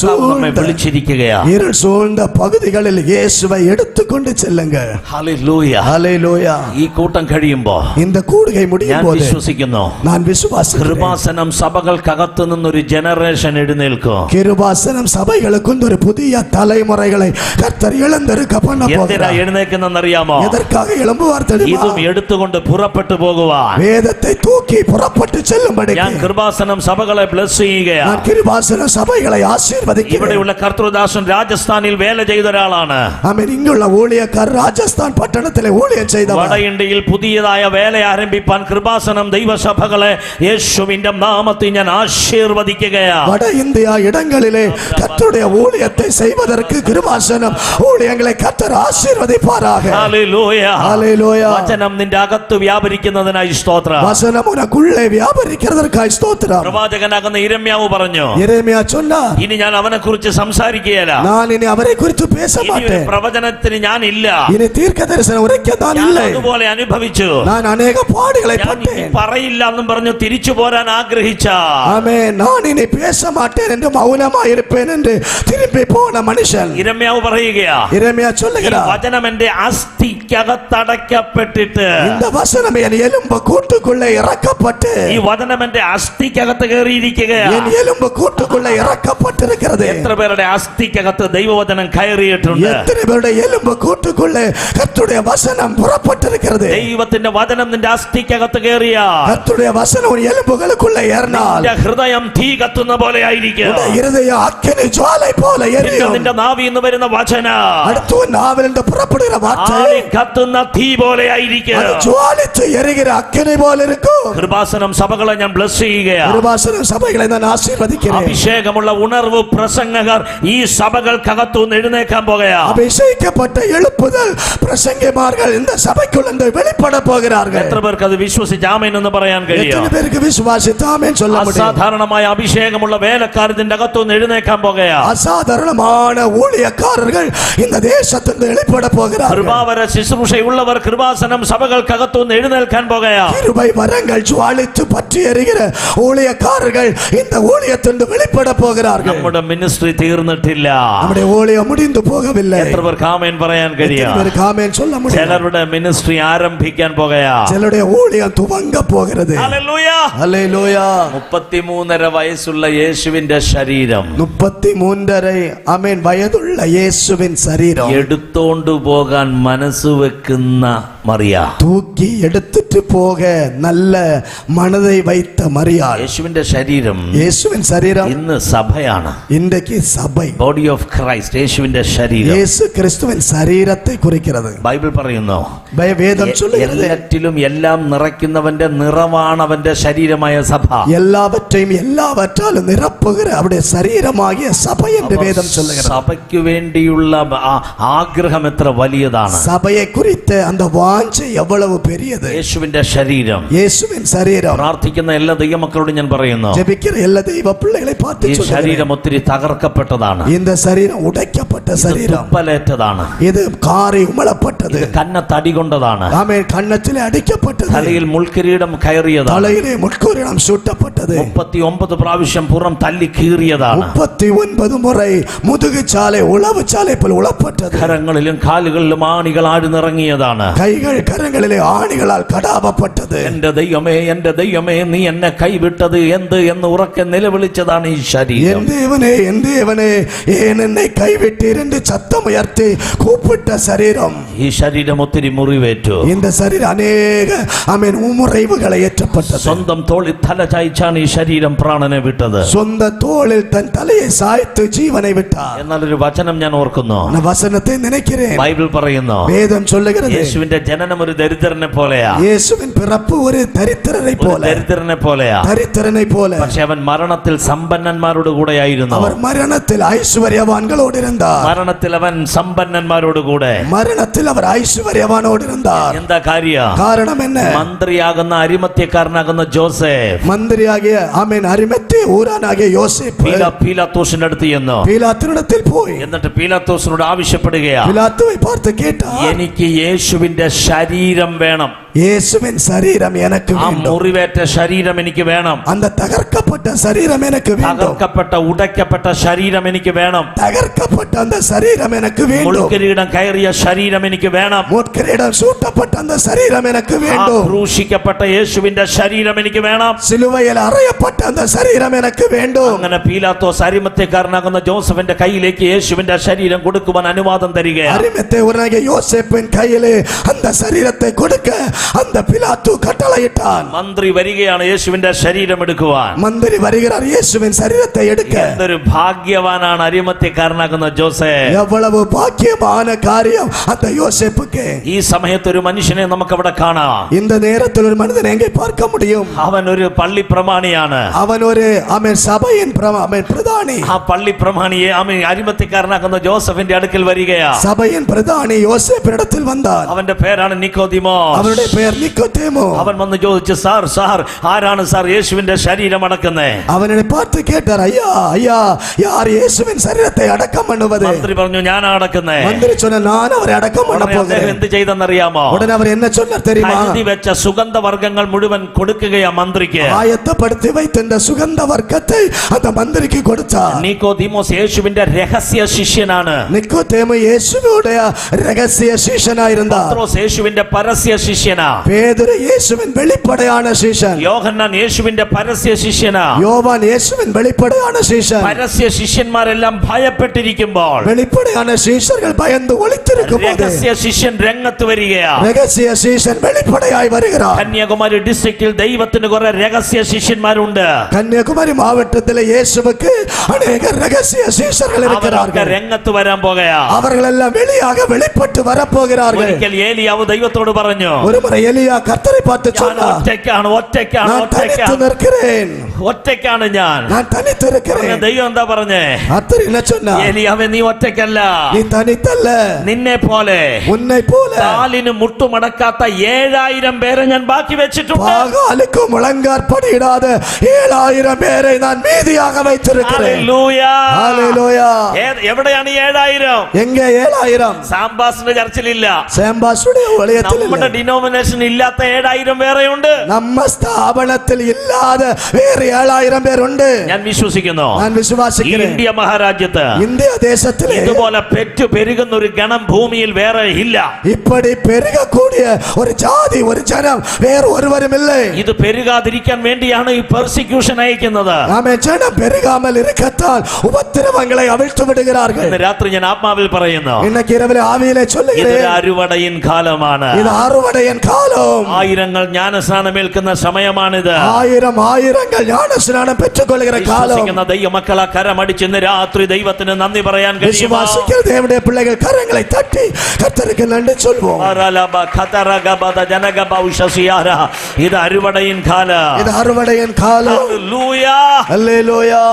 നമ്മെ വിളിച്ചിരിക്കുകയാ. ഇരുൾ സൂழ்ந்த പകുതികളിൽ യേശുவை എടുത്തുകൊണ്ട് ചെല്ലുங்க. Hallelujah, hallelujah. ഈ കൂട്ടം കഴിയുമ്പോൾ, இந்த கூடுகை முடியும் போது, വിശ്വസിക്കുന്നു, ഞാൻ വിശ്വാസിക്കുന്നു, കൃപാസനം സഭകൾക്കകത്തു നിന്നൊരു ജനറേഷൻ എഴുന്നേൽക്കും. കൃപാസനം സഭകൾക്കും ഒരു പുതിയ തലമുറകളെ കർത്തർ എഴുന്നേൽക്ക பண்ண போகிறார். എന്തിനാ എഴുന്നേൽക്കുന്നറിയാമോ? എதற்காக எழும்புவார் தெரியுமா? ഇതും എടുത്തുകൊണ്ട് പുറപ്പെട്ടു പോകുവാൻ, വേദത്തെ തൂക്കി പുറപ്പെട്ടു ചെല്ലുമ്പടി ഞാൻ കൃപാസനം സഭകളെ ബ്ലെസ് ചെയ്യുകയാണ്. ഞാൻ കൃപാസനം സഭകളെ ആശീർവദിക്കുകയാണ്. ഇവിടെയുള്ള കർത്തൃദാസൻ രാജസ്ഥാനിൽ വേല ചെയ്ത ഒരാളാണ്. ആമേൻ. ഇങ്ങുള്ള ഊഴിയക്കാർ രാജസ്ഥാൻ പട്ടണത്തിലെ ഊഴിയം ചെയ്തവർ. വട ഇന്ത്യയിൽ പുതിയതായ വേല ആരംഭിപ്പാൻ കൃപാസനം ദൈവസഭകളെ യേശുവിന്റെ നാമത്തിൽ ഞാൻ ആശീർവദിക്കുകയാണ്. വട ഇന്ത്യ ഇടങ്ങളിലെ കർത്തരുടെ ഊഴിയത്തെ செய்வதற்கு കൃപാസനം ഊഴിയങ്ങളെ കർത്തർ ആശീർവദിപ്പാരാக. Hallelujah, hallelujah. വചനം നിന്റെ അകത്ത് വ്യാപരിക്കുന്നതിനായി സ്തോത്രം. വചനം ഉനക്കുള്ളേ വ്യാപരിക്കുന്നതിനായി സ്തോത്രം. പ്രവാചകനാകുന്ന യിരെമ്യാവ് പറഞ്ഞു, യെരേമിയ சொன்னார், ഇനി ഞാൻ അവനെ കുറിച്ച് സംസാരിക്കുകയില്ല. ഞാൻ ഇനി അവരെ കുറിച്ച് പേശ മാട്ടേൻ. പ്രവചനത്തിന് ഞാൻ ഇല്ല. ഇനി ദീർഘദർശനം ഉറയ്ക്കാൻ ഞാൻ ഇല്ല. അതുപോലെ അനുഭവിച്ചു. ഞാൻ അനേക പാടുകളെ പട്ടേൻ. പറയില്ല എന്നും പറഞ്ഞു തിരിച്ചു പോരാൻ ആഗ്രഹിച്ച, ആമേൻ, ഞാൻ ഇനി പേശ മാട്ടേൻ എന്ന് മൗനമായി ഇരുപ്പേൻ എന്ന് തിരുമ്പി പോന്ന മനുഷ്യൻ യിരെമ്യാവ് പറയുകയാ. യെരേമിയ சொல்லுகிறார், വചനം എന്റെ അസ്ഥിക്കകത്തടക്കപ്പെട്ടിട്ട്, இந்த வசனம் என் எலும்பு கூட்டுக்குள்ளே இறக்கப்பட்டு, ഈ വചനം എന്റെ അസ്ഥിക്കകത്ത് കയറിയിരിക്കുകയാ. என் எலும்பு கூட்டுக்குள்ளே இறக்கப்பட்டிருக்கிறது. എത്ര പേരുടെ അസ്ഥിക്കകത്ത് ദൈവവചനം കയറിയിട്ടുണ്ട്? எத்தனை பேருடைய எலும்பு கூட்டுக்குள்ளே கர்த்தருடைய வசனம் புறப்பட்டிருக்கிறது. ദൈവത്തിന്റെ വചനം നിന്റെ അസ്ഥിക്കകത്ത് കയറിയാ, கர்த்தருடைய வசனம் உன் எலும்புகளுக்குள்ளே ஏறினால் നിന്റെ ഹൃദയം തീ കത്തുന്ന പോലെ ആയിരിക്കും. உன் இருதயம் அக்கினி ஜுவாலை போல எரியும். നിന്റെ നാവിൽ നിന്ന് വരുന്ന വചനം அடுத்து உன் நாவிலிருந்து புறப்படுகிற வார்த்தை ആളി കത്തുന്ന തീ പോലെ ആയിരിക്കും. அது ஜுவாலித்து எரிகிற அக்கினி போல இருக்கும். കൃപാസനം സഭകളെ ഞാൻ ബ്ലസ് ചെയ്യുകയാണ്. കൃപാസനം സഭകളെ ഞാൻ ആശീർവദിക്കുന്നു. അഭിഷേകമുള്ള ഉണർവ് പ്രസംഗകർ ഈ സഭകൾക്കകത്തുനിന്ന് എഴുന്നേക്കാൻ പോകുകയാണ്. അഭിഷേകപ്പെട്ട എഴുപ്പുതൽ പ്രസംഗിമാர்கள் இந்த சபைக்குள்ள வெளிப்பட போகிறார்கள். എത്ര പേർക്ക് അത് വിശ്വസിച്ച് ആമേൻ എന്ന് പറയാൻ കഴിയും? എത്ര പേർക്ക് വിശ്വാസിച്ച് ആമേൻ சொல்ல முடியும்? അസാധാരണമായ അഭിഷേകമുള്ള വേലക്കാർ ഇതിന്റെ അകത്തുനിന്ന് എഴുന്നേക്കാൻ പോകുകയാണ്. അസാധാരണமான ஊழியக்காரர்கள் இந்த தேசத்திலிருந்து வெளிப்பட போகிறார்கள். കൃപാവര ശുശ്രൂഷയുള്ളവർ കൃപാസനം സഭകൾക്കകത്തുനിന്ന് എഴുന്നേൽക്കാൻ പോകുകയാണ്. கிருபை வரங்கள் ஜுவாலித்து பற்றி எரிகிற ஊழியக்காரர்கள் இந்த ஊழியத்திலிருந்து வெளிப்பட போகிறார்கள். നമ്മുടെ മിനിസ്ട്രി തീർന്നിട്ടില്ല. നമ്മുടെ ஊழியம் முடிந்து போகவில்லை. എത്ര പേർക്ക് ആമേൻ പറയാൻ കഴിയും? എത്ര പേർക്ക് ആമേൻ சொல்ல முடியும்? ചിലരുടെ മിനിസ്ട്രി ആരംഭിക്കാൻ പോകുകയാണ്. ചിലരുടെ ஊழியம் துவங்க போகிறது. Hallelujah, hallelujah. 33.5 വയസ്സുള്ള യേശുവിന്റെ ശരീരം, 33.5 ആമേൻ വയതുള്ള യേശുവിൻ ശരീരം എടുത്തോണ്ട് പോകാൻ മനസ്സ് വെക്കുന്ന മറിയ, തൂക്കി എടുത്തിട്ട് പോക നല്ല മനதை வைத்த മറിയാൾ. യേശുവിന്റെ ശരീരം, യേശുവിൻ ശരീരം ഇന്ന് സഭയാണ്. ഇന്നേക്ക് സഭை, ബോഡി ഓഫ് ക്രൈസ്റ്റ്, യേശുവിന്റെ ശരീരം. യേശു ക്രിസ്തുവിൻ ശരീരത്തെ കുറിക്കുന്നത് ബൈബിൾ പറയുന്നു. വേദം ചൊല്ലുகிறது, എല്ലാറ്റിലും എല്ലാം നിറയ്ക്കുന്നവന്റെ നിറമാണ് അവന്റെ ശരീരമായ സഭ. എല്ലാവற்றையும் எல்லாவற்றாலும் நிரப்புகிற அவருடைய ശരീരമാകിയ സഭ என்று വേദം ചൊല്ലുகிறது. സഭയ്ക്ക് വേണ്ടിയുള്ള ആഗ്രഹം എത്ര വലിയതാണ്. സഭയെ കുറിച്ച് அந்த വാഞ്ചை എவ்வளவு பெரியது. യേശുവിന്റെ ശരീരം, യേശുവിൻ ശരീരം. പ്രാർത്ഥിക്കുന്ന എല്ലാ ദൈവമക്കളോടും ഞാൻ പറയുന്നു, ജപിക്കുന്ന എല്ലാ ദൈവ പിള്ളകളെ பார்த்து ഈ ശരീരം ഒത്തിരി തകർക്കപ്പെട്ടതാണ്. இந்த ശരീരം ഉടയ്ക്കപ്പെട്ട ശരീരം, തുപ്പലേറ്റതാണ്. ഇത് കാറി ഉമളപ്പെട്ടത്, കന്ന തടി കൊണ്ടതാണ്. ആമേൻ, കണ്ണത്തിലെ അടിക്കപ്പെട്ടത്, തലയിൽ മുൾക്കിരീടം കയറിയതാണ്. തലയിലെ മുൾക്കിരീടം ചുട്ടപ്പെട്ടത്, 39 പ്രാവശ്യം പുറം തല്ലി കീറിയതാണ്. 39 മുறை മുതുകുചാലെ ഉളവുചാലെ പോലെ ഉളപ്പെട്ടത്, കരങ്ങളിലും കാലുകളിലും ആണികൾ ആഴ്ന്നിറങ്ങിയതാണ്. കൈകൾ കരങ്ങളിലെ ആണികളാൽ കടാവപ്പെട്ടത്. എന്റെ ദൈവമേ, എന്റെ ദൈവമേ, നീ എന്നെ കൈവിട്ടത് എന്ത് എന്ന് ഉറക്കെ നിലവിളിച്ചതാണ് ഈ ശരീരം. എൻ ദേവനേ, എൻ ദേവനേ, ഏൻ എന്നെ കൈവിട്ടീർ എന്ന് ശബ്ദമുയർത്തി കൂപ്പിട്ട ശരീരം. ഈ ശരീരം ഒത്തിരി മുറിവേറ്റു. இந்த ശരീരം അനേക ആമേൻ മുറിവുകളെ ഏറ്റപ്പെട്ടത്. സ്വന്തം തോളിൽ തല ചായ്ച്ചാണ് ഈ ശരീരം പ്രാണനെ വിട്ടത്. സ്വന്തം തോളിൽ തൻ തലയെ സായ്ത്ത് ജീവനെ വിട്ടാർ. എന്നാൽ ഒരു വചനം ഞാൻ ഓർക്കുന്നു, വചനത്തെ നിனைக்கிறேன். ബൈബിൾ പറയുന്നു, വേദം ചൊല്ലുகிறது, യേശുവിന്റെ ജനനം ഒരു ദരിദ്രനെ പോലെയാ. യേശുവിൻ പിറപ്പ് ഒരു ദരിദ്രനെ പോലെ, ദരിദ്രനെ പോലെയാ. ദരിദ്രനെ പോലെ. പക്ഷെ അവൻ മരണത്തിൽ സമ്പന്നന്മാരോട് കൂടെയായിരുന്നു. അവർ മരണത്തിൽ ഐശ്വര്യവാൻകളോട് ഇരുന്നാർ. മരണത്തിൽ അവൻ സമ്പന്നന്മാരോട് കൂടെ. മരണത്തിൽ അവർ அவர் ஐஸ்வர்யவானோடு இருந்தார். എന്താ കാര്യം? കാരണം என்ன? മന്ത്രിയാകുന്ന അരിമത്യക്കാരനാകുന്ന ജോസഫ്, മന്ത്രിയാകിയ ആമേൻ അരിമത്തെ ഊരാനാകിയ യോസേപ്പ് പീലാത്തോസിന്റെ അടുത്ത് ചെന്നു. പീലാത്തിനിടത്തിൽ പോയി. എന്നിട്ട് പീലാത്തോസിനോട് ആവശ്യപ്പെടുകയാ, പീലാത്തോയെ பார்த்து கேட்டார், എനിക്ക് യേശുവിന്റെ ശരീരം വേണം. இயேசுவின் சரீரம் எனக்கு ആ வேண்டும். മുറിവേറ്റ ശരീരം എനിക്ക് വേണം. அந்த தகர்க்கப்பட்ட சரீரம் எனக்கு வேண்டும். തകർക്കപ്പെട്ട ഉടയ്ക്കപ്പെട്ട ശരീരം എനിക്ക് വേണം. தகர்க்கப்பட்ட அந்த சரீரம் எனக்கு வேண்டும். മുൾക്കിരീടം കയറിയ ശരീരം എനിക്ക് വേണം. முட்கிரீடம் சூட்டப்பட்ட அந்த சரீரம் எனக்கு வேண்டும். ക്രൂശിക്കപ്പെട്ട യേശുവിന്റെ ശരീരം എനിക്ക് വേണം. சிலுவையில் அறையப்பட்ட அந்த சரீரம் எனக்கு வேண்டும். അങ്ങനെ പീലാത്തോസ് അരിമത്യക്കാരനാകുന്ന ജോസഫിന്റെ കയ്യിലേക്ക് യേശുവിന്റെ ശരീരം കൊടുക്കുവാൻ അനുവാദം തരികയാണ്. அரிமத்தை ஊரானாகிய யோசேப்பின் கையிலே அந்த சரீரத்தை கொடுக்க அந்த பிலாத்து கட்டளையிட்டான். മന്ത്രി വരികയാണ് യേശുവിന്റെ ശരീരം എടുക്കുവാൻ. மந்திரி வருகிறார் இயேசுவின் சரீரத்தை எடுக்க. എന്തൊരു ഭാഗ്യവാനാണ് അരിമത്യക്കാരനാകുന്ന ജോസഫ്. எவ்வளவு பாக்கியமான காரியம் அந்த யோசேப்புக்கு. ഈ സമയത്ത് ഒരു മനുഷ്യനെ നമുക്ക് അവിടെ കാണാം. இந்த நேரத்தில் ஒரு மனிதனை எங்கே பார்க்க முடியும்? അവൻ ഒരു പള്ളി പ്രമാണിയാണ്. அவன் ஒரு அவன் சபையின் பிரதானி. ആ പള്ളി പ്രമാണിയെ അവൻ അരിമത്യക്കാരനാകുന്ന ജോസഫിന്റെ അടുക്കൽ വരികയാ. சபையின் பிரதானி யோசேப்பினிடத்தில் வந்தான். അവന്റെ പേരാണ് നിക്കോദിമോസ്. அவனுடைய பெயர் நிக்கோதேமு. അവൻ വന്ന് ചോദിച്ചു, സാർ ആരാണ് സാർ യേശുവിന്റെ ശരീരം അടക്കുന്നേ? அவனை பார்த்து கேட்டார், ஐயா ஐயா யார் இயேசுவின் சரீரத்தை அடக்கம் பண்ணுவது? മന്ത്രി പറഞ്ഞു, ഞാൻ അടക്കുന്നേ. மந்திரி சொன்ன, நான் அவரை அடக்கம் பண்ண போகிறேன். എന്ത് ചെയ്തെന്നറിയാമോ? உடனே அவர் என்ன சொன்னார் தெரியுமா? കരുതി വെച്ച സുഗന്ധവർഗ്ഗങ്ങൾ മുഴുവൻ കൊടുക്കുകയാ മന്ത്രിക്ക്. ஆயத்தப்படுத்தி வைத்த இந்த சுகந்த வர்க்கத்தை அந்த மந்திரிக்கு கொடுத்தார். നിക്കോദിമോസ് യേശുവിന്റെ രഹസ്യ ശിഷ്യനാണ്. நிக்கோதேமு இயேசுவுடைய ரகசிய சீஷனா இருந்தார். പത്രോസ് യേശുവിന്റെ പരസ്യ ശിഷ്യനാ. பேதுரு இயேசுவின் வெளிப்படையான சீஷன். യോഹന്നാൻ യേശുവിന്റെ പരസ്യ ശിഷ്യനാ. யோவான் இயேசுவின் வெளிப்படையான சீஷன். പരസ്യ ശിഷ്യന്മാരെല്ലാം ഭയപ്പെട്ടിരിക്കുമ്പോൾ வெளிப்படையான சீஷர்கள் பயந்து ஒளித்திருக்கும்போது രഹസ്യ ശിഷ്യൻ രംഗത്ത് വരികയാ. ரகசிய சீஷன் வெளிப்படையாய் வருகிறார். കന്യാകുമാരി ഡിസ്ട്രിക്റ്റിൽ ദൈവത്തിന് കുറെ രഹസ്യ ശിഷ്യന്മാരുണ്ട്. கன்னியாகுமரி மாவட்டத்தில் இயேசுவுக்கு அநேக ரகசிய சீஷர்கள் അവരൊക്കെ இருக்கிறார்கள். രംഗത്ത് വരാൻ പോകയാ. அவர்கள் எல்லாம் வெளியாக வெளிப்பட்டு வரப்போகிறார்கள். ഒരിക്കൽ ഏലിയാവ് ദൈവത്തോട് പറഞ്ഞു, ஒருமுறை எலியா கர்த்தரை பார்த்து சொன்னார், நான் தனித்து நிற்கிறேன். ഒറ്റയ്ക്കാണ് ഞാൻ. நான் தனித்து இருக்கிறேன். ദൈവം എന്താ പറഞ്ഞേ? கர்த்தர் என்ன சொன்னார்? ഏലിയാവേ, നീ ഒറ്റയ്ക്കല്ല. நீ தனித்தல்ல, നിന്നെ പോലെ உன்னை போல കാലിന് മുട്ടുമടക്കാത്ത 7000 പേരെ ഞാൻ ബാക്കി വെച്ചിട്ടുണ്ട്. பாகாலுக்கு முழங்காற்படியிடாத 7000 பேரை நான் மீதியாக வைத்திருக்கிறேன். ഹല്ലേലൂയ. ஹalleluya. എവിടെയാണ് 7000? எங்க 7000? സാംബാസിന്റെ ചർച്ചിലില്ല. சேம்பாசுடைய ஊழியத்தில் നമ്മുടെ இல்லை. ഡിനോമിനേഷൻ ഇല്ലാത്ത 7000 വേറെയുണ്ട്. நம்ம ஸ்தாபனத்தில் இல்லாத வேறு 7000 பேர் உண்டு. ഞാൻ വിശ്വസിക്കുന്നു. நான் விசுவாசிக்கிறேன். ഇന്ത്യ മഹാരാജ്യത്ത് இந்திய தேசத்திலே ഇതുപോലെ പെറ്റു പെരുകുന്ന ഒരു ഗണം ഭൂമിയിൽ വേറെ ഇല്ല. இப்படி பெருகக்கூடிய ஒரு ஜாதி ஒரு ஜனம் வேறு ஒருவரும் இல்லை. ഇത് പെരുകാതിരിക്കാൻ വേണ്ടിയാണ് ഈ പെർസിക്യൂഷൻ അയക്കുന്നത്. நாம ஜனம் பெருகாமல் இருக்கத்தால் உபத்திரவங்களை அவிழ்த்து விடுகிறார்கள். ഇന്ന് രാത്രി ഞാൻ ആത്മാവിൽ പറയുന്നു, இன்னைக்கு இரவிலே ஆவியிலே ഇതൊരു சொல்லுகிறேன், അരുവടയിൻ കാലമാണ്. இது அறுவடையின் காலம். ആയിരങ്ങൾ ജ്ഞാനസ്നാനമേൽക്കുന്ന സമയമാണിത്. ஆயிரங்கள் ஞான ஸ்நானம் பெற்றுக்கொள்கிற காலம். വിശ്വസിക്കുന്ന ദൈവമക്കളെ കരമടിച്ച് ഇന്ന് രാത്രി ദൈവത്തിന് നന്ദി പറയാൻ കഴിയുമോ? விசுவாசிக்கிற தேவனுடைய பிள்ளைகள் கரங்களை தட்டி கர்த்தருக்கு நன்றி சொல்வோம். ഇത് അരുവടയിൻ കാലം. இது அறுவடையின் காலம். ഹല്ലേലൂയ. அல்லேலூயா.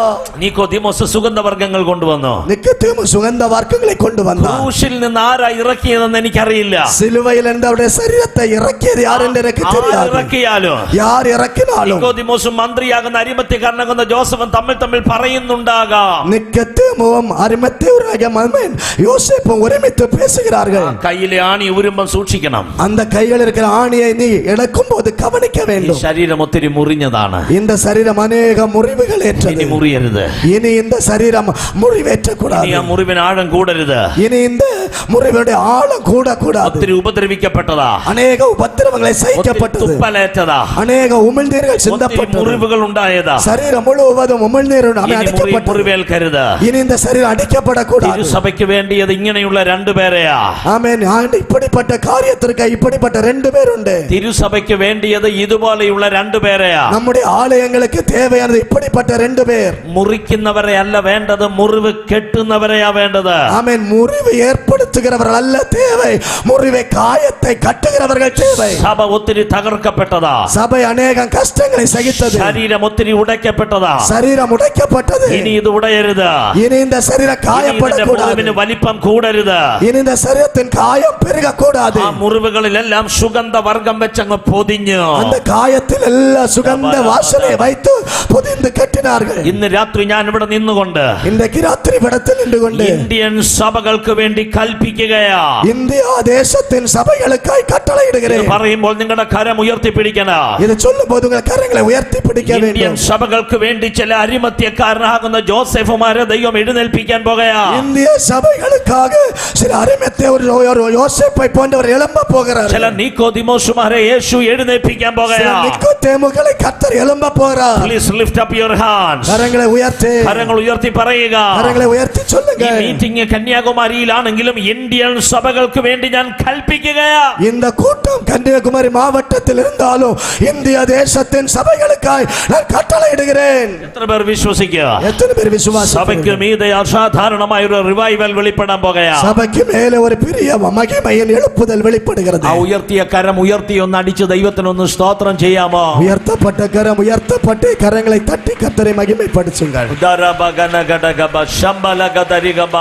നിക്കോദിമോസ് സുഗന്ധവർഗ്ഗങ്ങൾ കൊണ്ടുവന്നു. நிக்கதேமு சுகந்த வர்க்கங்களை கொண்டு வந்தான். ക്രൂശിൽ നിന്ന് ആരാ ഇറക്കിയതെന്ന് എനിക്കറിയില്ല. சிலுவையில் இருந்து அவருடைய சரீரத்தை இறக்கியது யார் என்று எனக்கு தெரியாது. ഇറക്കിയാലും யார் இறக்கினாலும் നിക്കോദിമോസും മന്ത്രിയാകുന്ന അരിമത്യക്കാരനാകുന്ന ജോസഫും തമ്മിൽ പറയുന്നുണ്ടാകാം. நிக்கதேமுவும் அரிமத்தேயுமாகிய மகன் யோசேப்பும் ஒருமித்து பேசுகிறார்கள். കയ്യിലെ ആണി ഉരുമ്പം സൂക്ഷിക്കണം. அந்த கையில் இருக்கிற ஆணியை நீ எடுக்கும் போது கவனிக்க ഈ வேண்டும். ശരീരം ഒത്തിരി മുറിഞ്ഞതാണ്. இந்த சரீரம் அநேக முறிவுகள் ഇനി ஏற்றது. മുറിയരുത്. இனி இந்த சரீரம் முறிவேற்றக்கூடாது. ഇനി ആ മുറിവിന് ആഴം കൂടരുത്. இனி இந்த முறிவுடைய ஆழம் கூடக்கூடாது. ഒത്തിരി ഉപദ്രവിക്കപ്പെട്ടതാ. அநேக உபத்திரவங்களை ഒത്തിരി சகிக்கப்பட்டது. തുപ്പലേറ്റതാ. அநேக உமிழ்நீர்கள் ഒത്തിരി சிந்தப்பட்டது. മുറിവുകൾ ഉണ്ടായതാ. சரீரம் முழுவதும் உமிழ்நீரோடு ഇനി அடிக்கப்பட்டது. മുറിവേൽക്കരുത്. இனி இந்த சரீரம் அடிக்கப்படக்கூடாது. തിരുസഭയ്ക്ക് വേണ്ടിയത് ഇങ്ങനെയുള്ള രണ്ടുപേരെയാ. ஆமென். இப்படிப்பட்ட காரியத்திற்கு இப்படிப்பட்ட 2 பேர் உண்டு. തിരുസഭയ്ക്ക് വേണ്ടിയത് ഇതുപോലെയുള്ള രണ്ടുപേരെയാ. நம்முடைய ஆலயங்களுக்கு தேவையானது இப்படிப்பட்ட 2 பேர். മുറിക്കുന്നവരെ അല്ല വേണ്ടത്, മുറിവ് കെട്ടുന്നവരെയാ വേണ്ടത്. ஆமென். முறிவு ஏற்படுத்த குணப்படுத்துகிறவர்கள் அல்ல தேவை, முறிவை காயத்தை கட்டுகிறவர்கள் தேவை. സഭ ഒത്തിരി തകർക്കപ്പെട്ടതാ, சபை அநேகம் கஷ்டங்களை சகித்தது, ശരീരം ഒത്തിരി ഉടയ്ക്കപ്പെട്ടതാ. சரீரம் உடைக்கப்பட்டது. ഇനി ഇത് ഉടയരുത്, இனி இந்த சரீரம் காயப்படக்கூடாது, വലിപ്പം കൂടരുത്, இனி இந்த சரீரத்தின் காயம் பெருகக்கூடாது. ആ മുറിവുകളിലെല്ലാം സുഗന്ധവർഗം വെച്ചങ്ങ് പൊതിഞ്ഞു, அந்த காயத்தில் எல்லாம் சுகந்த வாசனை வைத்து பொதிந்து கட்டினார்கள். ഇന്ന് രാത്രി ഞാൻ ഇവിടെ നിന്നുകൊണ്ട് இன்றைக்கு ராத்திரி படத்தில் நின்று கொண்டு ഇന്ത്യൻ സഭകൾക്ക് വേണ്ടി കൽപ്പിക്കുകയാ. இந்தியா தேசத்தின் சபைகளுக்காய் கட்டளையிடுகிறேன். പറയുമ്പോൾ നിങ്ങളുടെ കരം ഉയർത്തിപ്പിടിക്കണം. இது சொல்லும்போது உங்கள் കരங்களை ഉയർത്തി പിടിക്കാൻ வேண்டும். ഇന്ത്യൻ സഭകൾക്ക് വേണ്ടി ചില അരിമത്യക്കാരനാകുന്ന ജോസഫുമാരെ ദൈവം എഴുന്നേൽപ്പിക്കാൻ പോകുകയാ. இந்திய சபைகளுக்காக சில அரிமத்திய ஒரு யோசேப்பை போன்றவர் எழும்ப போகிறார். ചില നിക്കോദിമോസുമാരെ യേശു എഴുന്നേൽപ്പിക്കാൻ പോകുകയാ. നിക്കോദേമുകളെ കർത്തർ எழும்ப പോகிறார். Please lift up your hands. കരങ്ങളെ ഉയർത്തി, കരങ്ങൾ ഉയർത്തി പറയുക. കരങ്ങളെ ഉയർത്തി ചൊല്ലുക. ഈ മീറ്റിംഗ് കന്യാകുമാരിയിലാണെങ്കിലും ഇന്ത്യൻ സഭകൾക്ക് വേണ്ടി ഞാൻ കൽപ്പിക്കുകയാ. இந்த கூட்டம் கன்னியாகுமரி மாவட்டத்தில் இருந்தாலும் இந்திய தேசத்தின் சபைகளுக்காய் நான் கட்டளையிடுகிறேன். എത്ര പേർ വിശ്വസിക്കുക? எத்தனை பேர் விசுவாசி? സഭയ്ക്ക് മീതെ അസാധാരണമായ ഒരു റിവൈവൽ വെളിപ്പെടാൻ പോകുകയാ. സഭയ്ക്ക് മേലെ ഒരു பெரிய മഹിമയിൻ എഴുപ്പുതൽ വെളിപ്പെടുகிறது. ആ ഉയർത്തിയ കരം ഉയർത്തി ഒന്ന് അടിച്ച് ദൈവത്തിനൊന്ന് സ്തോത്രം ചെയ്യാമോ? ഉയർത്തപ്പെട്ട കരം ഉയർത്തപ്പെട്ട കരങ്ങളെ തട്ടി കർത്തരെ മഹിമപ്പെടുത്തുங்கள். ദരബഗനഗടഗബ ശംബലഗദരിഗബ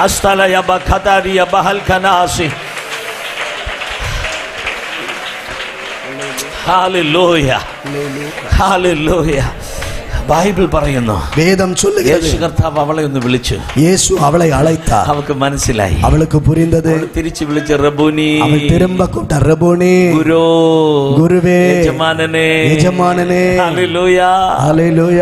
അസ്തലയബ ഖദരിയബ ഹൽകനാസി. Hallelujah, hallelujah. ബൈബിൾ പറയുന്നു, വേദം ചൊല്ലുகிறது, യേശു കർത്താവ് അവളെ ഒന്ന് വിളിച്ചു. യേശു അവളെ അழைத்தார். അവൾക്ക് മനസ്സിലായി, അവൾക്ക് പുരിന്തത്. തിരിച്ചു വിളിച്ച റബ്ബൂനി, അവൾ തിരുம்ப കൂട്ട റബ്ബൂനി, ഗുരു, ഗുരുവേ, യജമാനനേ, യജമാനനേ. Hallelujah, hallelujah.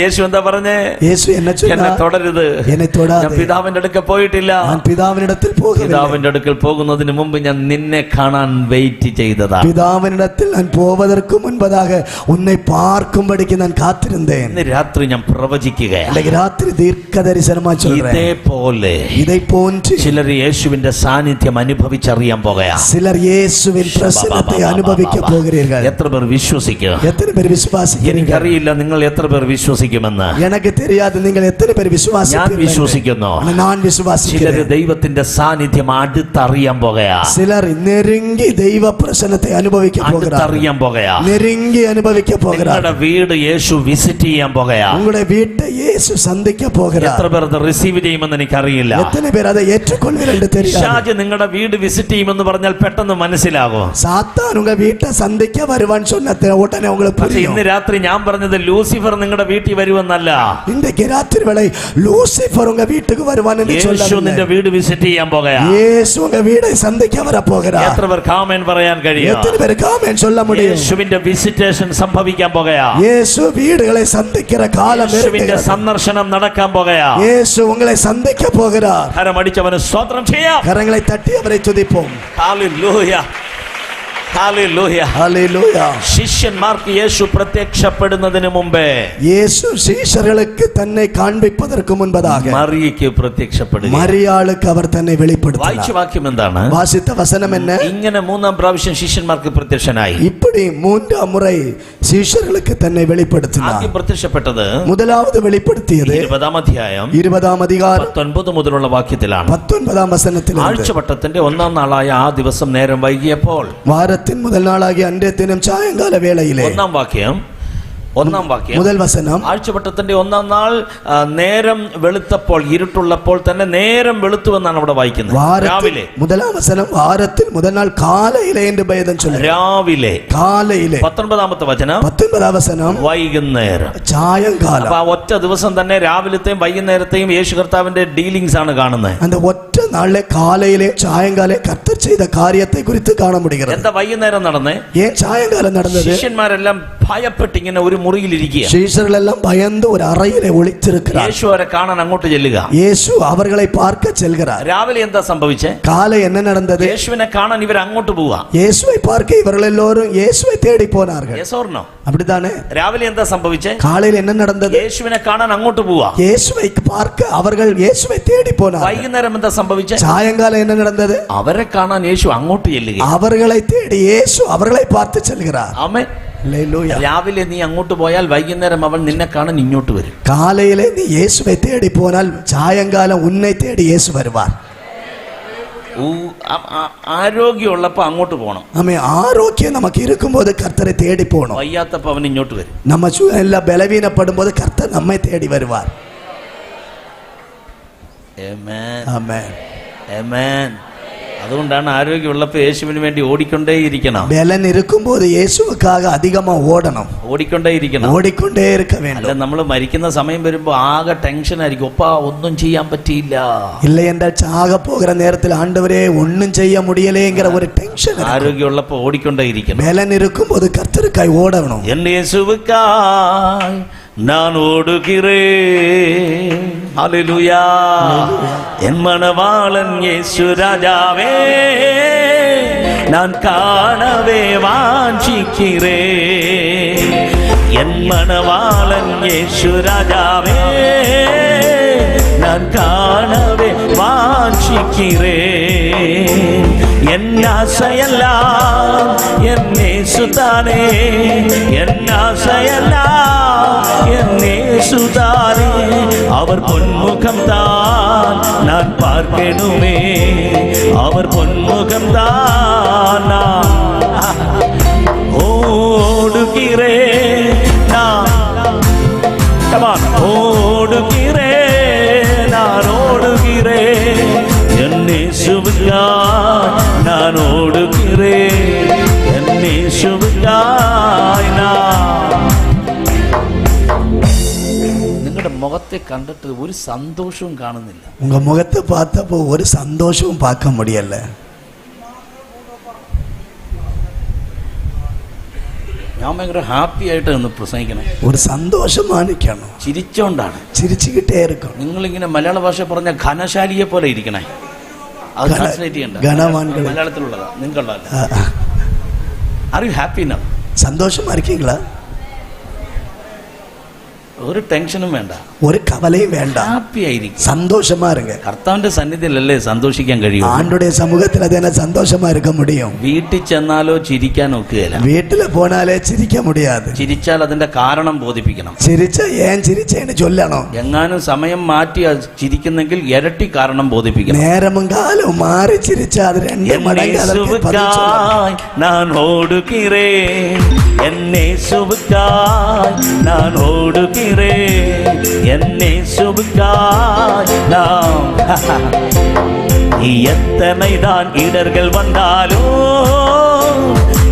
യേശു എന്താ പറഞ്ഞേ? യേശു എന്നെ തൊടരുത്, എന്നെ തൊടാതെ. ഞാൻ പിതാവിന്റെ അടുക്കൽ പോയിട്ടില്ല, ഞാൻ പിതാവിനിടത്തിൽ പോകുന്നില്ല. പിതാവിന്റെ അടുക്കൽ പോകുന്നതിന് മുമ്പ് ഞാൻ നിന്നെ കാണാൻ വെയിറ്റ് ചെയ്തതാ. പിതാവിനിടത്തിൽ ഞാൻ പോവதற்கு മുൻപதாக ഉന്നെ പാർക്കുംപടിക്ക് ഞാൻ കാത്തിരുന്നു. ഇന്ന് രാത്രി ഞാൻ പ്രവചിക്കുകയാണ്, രാത്രി ദീർഘദർശനമായി ചൊല്ലുകയാണ്. ഇതേപോലെ ഇതേ പോன்று ചിലർ യേശുവിന്റെ സാന്നിധ്യം അനുഭവിച്ചറിയാൻ പോകുകയാണ്. ചിലർ യേശുവിൻ പ്രസന്നത്തെ അനുഭവിക്കാൻ പോകുകയാണ്. എത്ര പേർ വിശ്വസിക്കുക? എത്ര പേർ വിശ്വസിക്കും? എനിക്കറിയില്ല നിങ്ങൾ എത്ര പേർ വിശ്വസിക്കുമെന്ന്. എനിക്ക് தெரியாது നിങ്ങൾ എത്ര പേർ വിശ്വസിക്കും. ഞാൻ വിശ്വസിക്കുന്നു. ഞാൻ വിശ്വസിക്കുന്നു. ചിലർ ദൈവത്തിന്റെ സാന്നിധ്യം അടുത്തറിയാൻ പോകുകയാണ്. ചിലർ നെരുങ്ങി ദൈവ പ്രസന്നത്തെ അനുഭവിക്കാൻ പോകുകയാണ്. അടുത്തറിയാൻ പോകുകയാണ്. നെരുങ്ങി അനുഭവിക്കാൻ പോകുകയാണ്. നിങ്ങളുടെ വീട് യേശു വിസിറ്റ് ചെയ്യാൻ പോകുകയാണ്. നിങ്ങളുടെ വീട്ടை യേശു സന്ധിക്കാൻ പോകുകയാണ്. എത്ര പേർ അത് റിസീവ് ചെയ്യുമെന്ന് എനിക്കറിയില്ല. എത്ര പേർ അത് ഏറ്റുകൊള്ളുമെന്ന് தெரியாது. പിശാച് നിങ്ങളുടെ വീട് വിസിറ്റ് ചെയ്യുമെന്ന് പറഞ്ഞാൽ പെട്ടെന്ന് മനസ്സിലാകും. സാത്താൻ നിങ്ങളുടെ വീട്ടை സന്ധിക്കാൻ വരുവാൻ சொன்னது ഉടനെ உங்களுக்கு புரியும். ഇന്ന് രാത്രി ഞാൻ പറഞ്ഞത് ലൂസിഫർ നിങ്ങളുടെ വീട്ടിൽ വരുമെന്നല്ല. ഇന്നത്തെ രാത്രി വേളை ലൂസിഫർ ഉங்க വീട്ടിലേക്ക് വരുവാൻ എന്ന് சொல்லல. യേശു നിന്റെ വീട് വിസിറ്റ് ചെയ്യാൻ പോകുകയാണ്. യേശു ഉங்க വീടை സന്ധിക്കാൻ വര പോകുകയാണ്. എത്ര പേർ ആമേൻ പറയാൻ കഴിയും? എത്ര പേർ ആമേൻ சொல்ல முடியும்? യേശുവിന്റെ വിസിറ്റേഷൻ സംഭവിക്കാൻ പോകുകയാണ്. യേശു വീടുകളെ സന്ധിக்கிற കാലം യേശുവിന്റെ സന്ദർശനം നടക്കാൻ പോകുകയാണ്. യേശു ഉങ്ങളെ സന്ധിക്കാൻ പോകുകയാണ്. കരമടിച്ചവന് സ്തോത്രം ചെയ്യാം. കരങ്ങളെ തട്ടി അവരെ തുതിപ്പോം. Hallelujah, hallelujah, hallelujah. ശിഷ്യന്മാർക്ക് യേശു പ്രത്യക്ഷപ്പെടുന്നതിന് മുമ്പേ യേശു ശിഷ്യர்களுக்கு തന്നെ കാണിപ്പதற்கு മുൻപதாக മറിയയ്ക്ക് പ്രത്യക്ഷപ്പെടുക. മറിയാൾക്ക് അവർ തന്നെ വെളിപ്പെടുത്തി. വായിച്ച വാക്യം എന്താണ്? വാസിത്ത വസനം என்ன? ഇങ്ങനെ മൂന്നാം പ്രാവശ്യം ശിഷ്യന്മാർക്ക് പ്രത്യക്ഷനായി. இப்படி மூன்றாம் முறை ശിഷ്യர்களுக்கு തന്നെ വെളിപ്പെടുത്തിனார். ആദ്യം പ്രത്യക്ഷപ്പെട്ടത് முதலாவது வெளிப்படுத்தியது 20-ാം അധ്യായം 20-ാം അധികാരം 19 മുതലുള്ള വാക്യത്തിലാണ്. 19-ാം വസനത്തിൽ ആഴ്ചവട്ടത്തിന്റെ ഒന്നാം നാളായ ആ ദിവസം നേരം വൈകിയപ്പോൾ, വാരത്തിൻ മുതൽ നാളാകിയ അന്റെ ദിനം സായങ്കാല വേളയിലെ, ഒന്നാം വാക്യം മുതൽ വസനം, ആഴ്ചവട്ടത്തിന്റെ ഒന്നാം നാൾ നേരം വെളുത്തപ്പോൾ, ഇരുട്ടുള്ളപ്പോൾ തന്നെ നേരം വെളുത്തു എന്നാണ് അവിടെ വായിക്കുന്നത്. രാവിലെ. മുതലാം വസനം വാരത്തിൽ മുതൽ നാൾ കാലയിലെ എന്ന് ഭേദം ചൊല്ലുന്നു. രാവിലെ, കാലയിലെ. 19-ാമത്തെ വചനം 19-ാം വസനം വൈകുന്നേരം, സായങ്കാലം. അപ്പൊ ആ ഒറ്റ ദിവസം തന്നെ രാവിലത്തെയും വൈകുന്നേരത്തെയും യേശു കർത്താവിന്റെ ഡീലിംഗ്സ് ആണ് കാണുന്നത്. அந்த ഒറ്റ നാളിലെ കാലയിലെ സായങ്കാലെ കർത്തർ ചെയ്ത കാര്യത്തെ കുറിച്ച് കാണാൻ முடிகிறது. എന്താ വൈകുന്നേരം നടന്നേ? സായങ്കാലം നടന്നത്? ശിഷ്യന്മാരെല്ലാം ഭയപ്പെട്ട് ഇങ്ങനെ ഒരു മുറിയിലിരിക്കുക. ശിഷ്യരെല്ലാം ഭയந்து ഒരു അറയിലെ ഒളിച്ചിരിക്കുകയാണ്. യേശു അവരെ കാണാൻ അങ്ങോട്ട് ചെല്ലുക. യേശു അവர்களை பார்க்க செல்கிறார். രാവിലെ എന്താ സംഭവിച്ചേ? കാലേ என்ன നടന്നത്? യേശുവിനെ കാണാൻ ഇവർ അങ്ങോട്ട് പോവാ. യേശുவை பார்க்க இவர்கள் எல்லோரும் இயேசுவை தேடி போனார்கள். Yes or no? அப்படிதானே? രാവിലെ എന്താ സംഭവിച്ചേ? കാലയിൽ என்ன നടന്നത്? യേശുവിനെ കാണാൻ അങ്ങോട്ട് പോവാ. യേശുவை பார்க்க അവர்கள் യേശുவை தேடி போனார்கள். വൈകുന്നേരം എന്താ സംഭവിച്ചേ? സായങ്കാലം என்ன നടന്നത്? അവരെ കാണാൻ യേശു അങ്ങോട്ട് ചെല്ലുക. അവர்களை தேடி യേശു അവர்களை பார்த்து செல்கிறார். ആമേൻ. രാവിലെ നീ അങ്ങോട്ട് പോയാൽ വൈകുന്നേരം അവൻ നിന്നെ കാണാൻ ഇങ്ങോട്ട് വരും. കാലയിലെ നീ യേശുവെ തേടി പോയാൽ സായങ്കാലം ഉന്നെ തേടി യേശു വരുവാർ. ആരോഗ്യമുള്ളപ്പോ അങ്ങോട്ട് പോകണം. ആമേൻ. ആരോഗ്യം നമുക്ക് ഇരിക്കുമ്പോൾ കർത്തരെ തേടി പോകണം. വയ്യാത്തപ്പോ അവൻ ഇങ്ങോട്ട് വരും. നമ്മ എല്ലാം ബലവീനപ്പെടുമ്പോൾ കർത്തർ നമ്മെ തേടി വരുവാർ. ആമേൻ. ആമേൻ. ആമേൻ. അതുകൊണ്ടാണ് ആരോഗ്യമുള്ളപ്പോ യേശുവിന് വേണ്ടി ഓടിക്കൊണ്ടേയിരിക്കണം. ബലൻ ഇരിക്കുമ്പോൾ യേശുവുക്കാக அதிகமா ഓടണം. ഓടിക്കൊണ്ടേയിരിക്കണം. ഓടിക്കൊണ്ടേ இருக்க வேண்டும். അല്ല, നമ്മൾ മരിക്കുന്ന സമയം വരുമ്പോ ആകെ ടെൻഷൻ ആയിരിക്കും. ഒപ്പാ ഒന്നും ചെയ്യാൻ പറ്റിയില്ല. ഇല്ല എന്നാൽ ചാക പോകുന്ന നേരത്തിൽ ആണ്ടവരെ ഒന്നും ചെയ്യാൻ முடியலேங்கற ഒരു ടെൻഷൻ. ആരോഗ്യമുള്ളപ്പോ ഓടിക്കൊണ്ടേയിരിക്കണം. ബലൻ ഇരിക്കുമ്പോൾ കർത്തർക്കായി ഓടണം. എന്റെ യേശുവുക്കായി நான் ஓடுகிறேன். ஹல்லேலூயா. என் மணவாளன் இயேசு ராஜாவே நான் காணவே வாஞ்சிக்கிறேன். என் மணவாளன் இயேசு ராஜாவே நான் காணவே வாஞ்சிக்கிறேன். என் ஆசையெல்லாம் என் இயேசுதானே, என் ஆசையெல்லாம் என் இயேசுதானே. அவர் பொன்முகம் தான் நான் பார்க்கணுமே, அவர் பொன்முகம் தான் நான் ஓடுகிறேன். நான் ஓடுகிறேன், நான் ஓடுகிறேன். என் இயேசுவுக்காய் நான் ஓடுகிறேன், என் இயேசுவுக்காய் நான். നിങ്ങളുടെ മുഖത്തെ കണ്ടിട്ട് ഒരു സന്തോഷവും കാണുന്നില്ല. ഉങ്ക മുഖത്തെ பார்த்தப்போ ഒരു സന്തോഷവും பார்க்க முடியல. ഞാൻ ഭയങ്കര ഹാപ്പി ആയിട്ട് നിന്ന് പ്രസംഗിക്കണം. ഒരു സന്തോഷമാണിക്കണം. ചിരിച്ചോണ്ടാണ്. ചിരിച്ചുകിട്ടേ ഇരിക്കണം. നിങ്ങളിങ്ങനെ മലയാള ഭാഷ പറഞ്ഞ ഘനശാലിയെ പോലെ ഇരിക്കണേ. അത് ട്രാൻസ്ലേറ്റ് ചെയ്യണ്ട. മലയാളത്തിലുള്ളതാ, നിങ്ങളുള്ളതല്ല. Are you happy now? സന്തോഷമാ இருக்கீங்களா? ഒരു ടെൻഷനും വേണ്ട, ഒരു കവലയും വേണ്ട. ഹാപ്പി ആയിരിക്കും, സന്തോഷമാ இருங்க. കർത്താവിന്റെ സന്നിധിയിലല്ലേ സന്തോഷിക്കാൻ കഴിയും. ആണ്ടുடைய சமூகத்தில் അതേ സന്തോഷமா இருக்க முடியும். വീട്ടിൽ ചെന്നാലോ ചിരിക്കാൻ ഒക്കുകയില്ല. വീട്ടില് പോണാലേ ചിരിക്കാൻ முடியாது. ചിരിച്ചാൽ അതിന്റെ കാരണം ബോധിപ്പിക്കണം. ചിരിച്ച ഏൻ ചിരിച്ചേന്ന് ചൊല്ലണം. എങ്ങാനും സമയം മാറ്റി ചിരിക്കുന്നെങ്കിൽ ഇരട്ടി കാരണം ബോധിപ്പിക്കണം. നേരമും കാലവും മാറി ചിരിച്ച അത് രണ്ട് മടങ്ങ് ഞാൻ ഓടുகிறேன், എന്നെ സുബുക്കായ് ഞാൻ ഓടുகிறேன், എന്നെ സുബുക്കായ് നാം. எத்தனைதான் இடர்கள் வந்தாலும்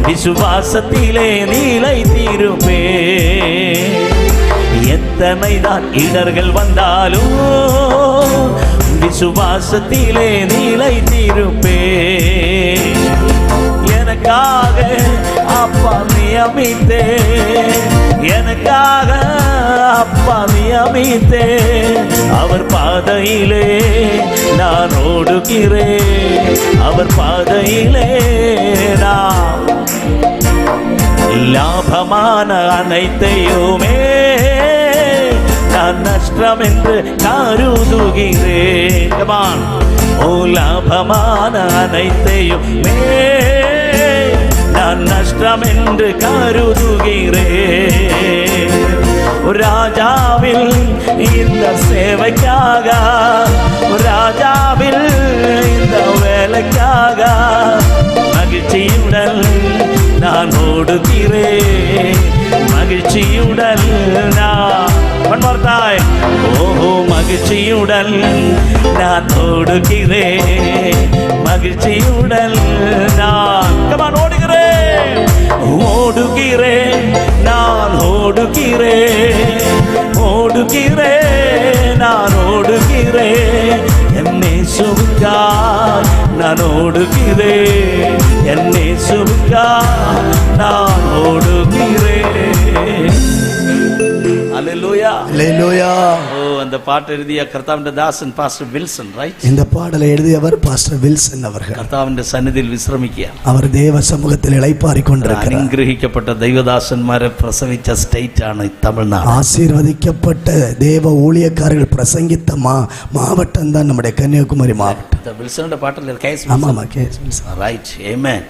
விசுவாசத்திலே நிலைத்திருப்பேன். எத்தனைதான் இடர்கள் வந்தாலும் விசுவாசத்திலே நிலைத்திருப்பேன். எனக்காக அப்பா நியமித்தே, எனக்காக அப்பா நியமித்தே. அவர் பாதையிலே நான் ஓடுகிறேன், அவர் பாதையிலே நான். லாபமான அனைத்தையுமே நான் நஷ்டம் என்று கருதுகிறேன். ஓ லாபமான அனைத்தையுமே நான் நஷ்டம் என்று கருதுகிறேன். ராஜாவில் இந்த சேவைக்காக, ராஜாவில் இந்த வேலைக்காக மகிழ்ச்சியுடன் நான் ஓடுகிறேன், மகிழ்ச்சியுடன் நான். ஒன்மோர்தாய். ஓஹோ, மகிழ்ச்சியுடன் நான் ஓடுகிறேன், மகிழ்ச்சியுடன் நான். கமான், ஓடுகிறேன், ஓடுகிறேன், நான் ஓடுகிறேன், ஓடுகிறேன், நான் ஓடுகிறேன். என்னை சுபுக்காய் நான் ஓடுகிறேன், என்னை சுபுக்காய் நான் ஓடுகிறேன். ஹல்லேலூயா, ஹல்லேலூயா. ஓ, அந்த பாட்டு எழுதிய கர்த்தாவிന്റെ தாசன் பாஸ்டர் வில்சன், ரைட்? இந்த பாடலை எழுதியவர் பாஸ்டர் வில்சன் அவர்கள். കർത്താവിന്റെ സന്നിധിയിൽ വിശ്രമിക്കുകയാണ്. അവർ ദേവ സമൂഹത്തിൽ ഇളയിപ്പാറിക്കൊണ്ടിരിക്കുകയാണ്. അനുഗ്രഹിക്കപ്പെട്ട ദൈവദാസന്മാരെ പ്രസവിച്ച സ്റ്റേറ്റ് ആണ് തമിഴ്നാട്. ആശീർവദിക്കപ്പെട്ട ദേവ ഊഴിയക്കാരകൾ പ്രസംഗിത്ത മാവട്ടം தான் നമ്മുടെ കന്യാകുമാരി മാവട്ടം. വിൽസന്റെ പാട്ടല്ലേ? ആമാ, കേസ് വിൽസൺ. റൈറ്റ്, ആമേൻ.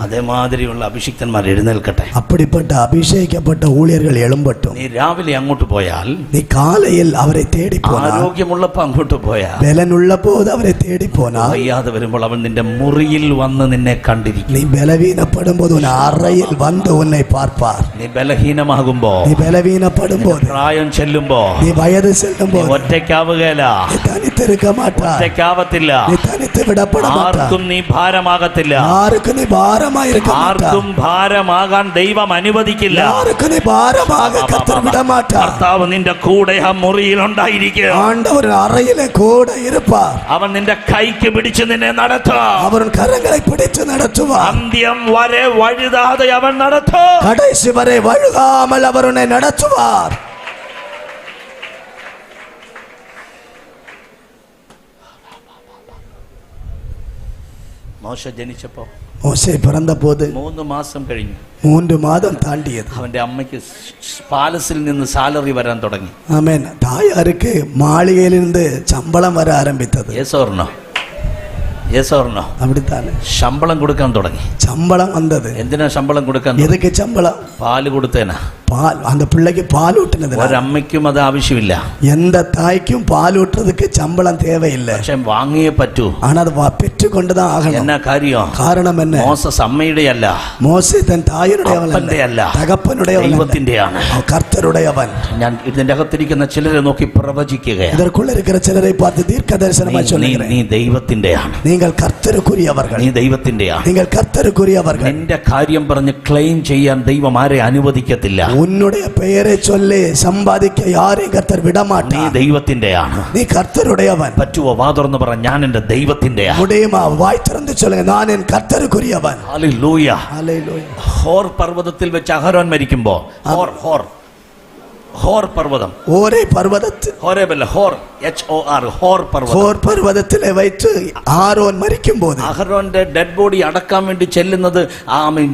അതേമാതിരിയുള്ള അഭിഷിക്തന്മാർ എഴുന്നേൽക്കട്ടെ. அப்படிப்பட்ட அபிஷேகிக்கப்பட்ட ஊழியர்கள் எழும்பட்டும். നീ രാവിലെ അങ്ങോട്ട് പോയാൽ, நீ காலையில் அவரை தேடி போனால், ആരോഗ്യമുള്ളപ്പോ അങ്ങോട്ട് പോയാൽ, ബലനുള്ള போது അവരെ தேடி போனால், വയ്യാതെ വരുമ്പോൾ അവൻ നിന്റെ മുറിയിൽ വന്ന് നിന്നെ കണ്ടിരിക്കും. நீ பலவீனப்படும் போது உன் அறையில் வந்து உன்னை பார்ப்பார். നീ ബലഹീനമാകുമ്പോ, நீ பலவீனப்படும் போது, പ്രായം ചെല്ലുമ്പോ, நீ വയது செல்லும் போது ഒറ്റയ്ക്കാവുകയില്ല, நீ തനിത്തിருக்க மாட்டார். ഒറ്റയ്ക്കാവത്തില്ല, நீ തനിத்து விடப்பட மாட்டார். ആർക്കും നീ ഭാരമാകത്തില്ല, யாருக்கும் நீ பாரமா இருக்க மாட்டார். ആർക്കും ഭാരമാകാൻ ദൈവം അനുവദിക്കില്ല. யாருக்கும் நீ பாரமாக கர்த்தர் விட மாட்டார். കർത്താവ് നിന്റെ കൂടെ ആ മുറിയിൽ ഉണ്ടായിരിക്കും. ஆண்டவர் அறையிலே கூட இருப்பார். അവൻ നിന്റെ കൈക്ക് പിടിച്ച് നിന്നെ നടത്തും. அவர் கரங்களை பிடித்து நடத்துவார். അന്ത്യം വരെ വഴുതാതെ അവൻ നടത്തും. கடைசி வரை வழுகாமல் அவர் உன்னை நடத்துவார். മോശ ജനിച്ചപ്പോ, மோசே பிறந்த போது 3 മാസം കഴിഞ്ഞു. 3 மாதம் தாண்டியது. അവന്റെ അമ്മയ്ക്ക് പാലസിൽ നിന്ന് സാലറി വരാൻ തുടങ്ങി. ஆமென். தாயாருக்கு மாளிகையிலிருந்து சம்பளம் வர ஆரம்பித்தது. Yes or no? Yes or no? அப்படித்தானே ശമ്പളം കൊടുക്കാൻ തുടങ്ങി. சம்பளம் வந்தது. എന്തിനാ ശമ്പളം കൊടുക്കാൻ? எதுக்கு சம்பளம்? പാല് കൊടുത്തേനാ. பால், அந்த பிள்ளைக்கு பால் ஊட்டினது. ഒരമ്മയ്ക്കും അത് ആവശ്യമില്ല. எந்த தாய்க்கும் பால் ஊட்டுறதுக்கு சம்பளம் தேவையில்லை. പക്ഷെ വാങ്ങിയേ പറ്റൂ. ஆனா அது பெற்றுக்கொண்டுதான் ஆகணும். എന്നാ കാര്യം? காரணம் என்ன? മോസസ് അമ്മയുടെ അല്ല, மோசே தன் தாயினுடையவன் അപ്പന്റെ അല്ല, தகப்பனுடையவன், ദൈവത്തിന്റെയാണ്. கர்த்தருடையவன். ഞാൻ ഇതിന്റെ അകത്തിരിക്കുന്ന ചിലരെ നോക്കി പ്രവചിക്കുകയാണ്. இதற்குள்ள இருக்கிற சிலரை பார்த்து தீர்க்க தரிசனமாய் சொல்லுகிறேன். നീ ദൈവത്തിന്റെയാണ്. நீங்கள் கர்த்தருக்குரியவர்கள். നീ ദൈവത്തിന്റെയാണ്. நீங்கள் கர்த்தருக்குரியவர்கள். നിന്റെ കാര്യം പറഞ്ഞ് ക്ലെയിം ചെയ്യാൻ ദൈവം ആരെ അനുവദിക്കത്തില്ല. உன்னுடைய பெயரை சொல்லி சம்பாதிக்க யாரையும் கர்த்தர் விட നീ மாட்டார். ദൈവത്തിന്റെയാണ്. நீ கர்த்தருடையவன். പറ്റുവോ? വാ തുറന്ന് പറ, ഞാൻ എന്റെ ദൈവത്തിന്റെയാണ്. முடியுமா? வாய் திறந்து சொல்லுங்க, நான் என் கர்த்தருக்குரியவன். ഹല്ലേലൂയ. ஹல்லேலூயா. ഹോർ പർവ്വതത്തിൽ വെച്ച് അഹരോൻ മരിക്കുമ്പോ, ഹോർ പർവ്വതം, ஓரே பர்வதத்தில், ഹോരേബല്ല, ഹോർ HOR, ഹോർ പർവ്വതം. ஹோர் பர்வதத்திலே வைத்து ஆரோன் மரிக்கும் போது അഹരോന്റെ ഡെഡ് ബോഡി അടക്കാൻ വേണ്ടി ചെല്ലുന്നത്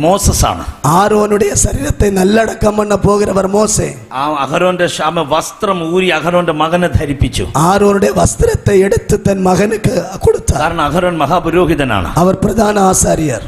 മോസസ് ആണ്. ஆரோனுடைய சரீரத்தை நல்லடக்கம் பண்ண போகிறவர் மோசே. ആ അഹരോന്റെ വസ്ത്രം ഊരി അഹരോന്റെ മകനെ ധരിപ്പിച്ചു. ஆரோனுடைய வஸ்திரத்தை எடுத்து தன் மகனுக்கு கொடுத்தார். കാരണം അഹരോൻ മഹാപുരോഹിതനാണ്. அவர் பிரதான ஆசாரியர்.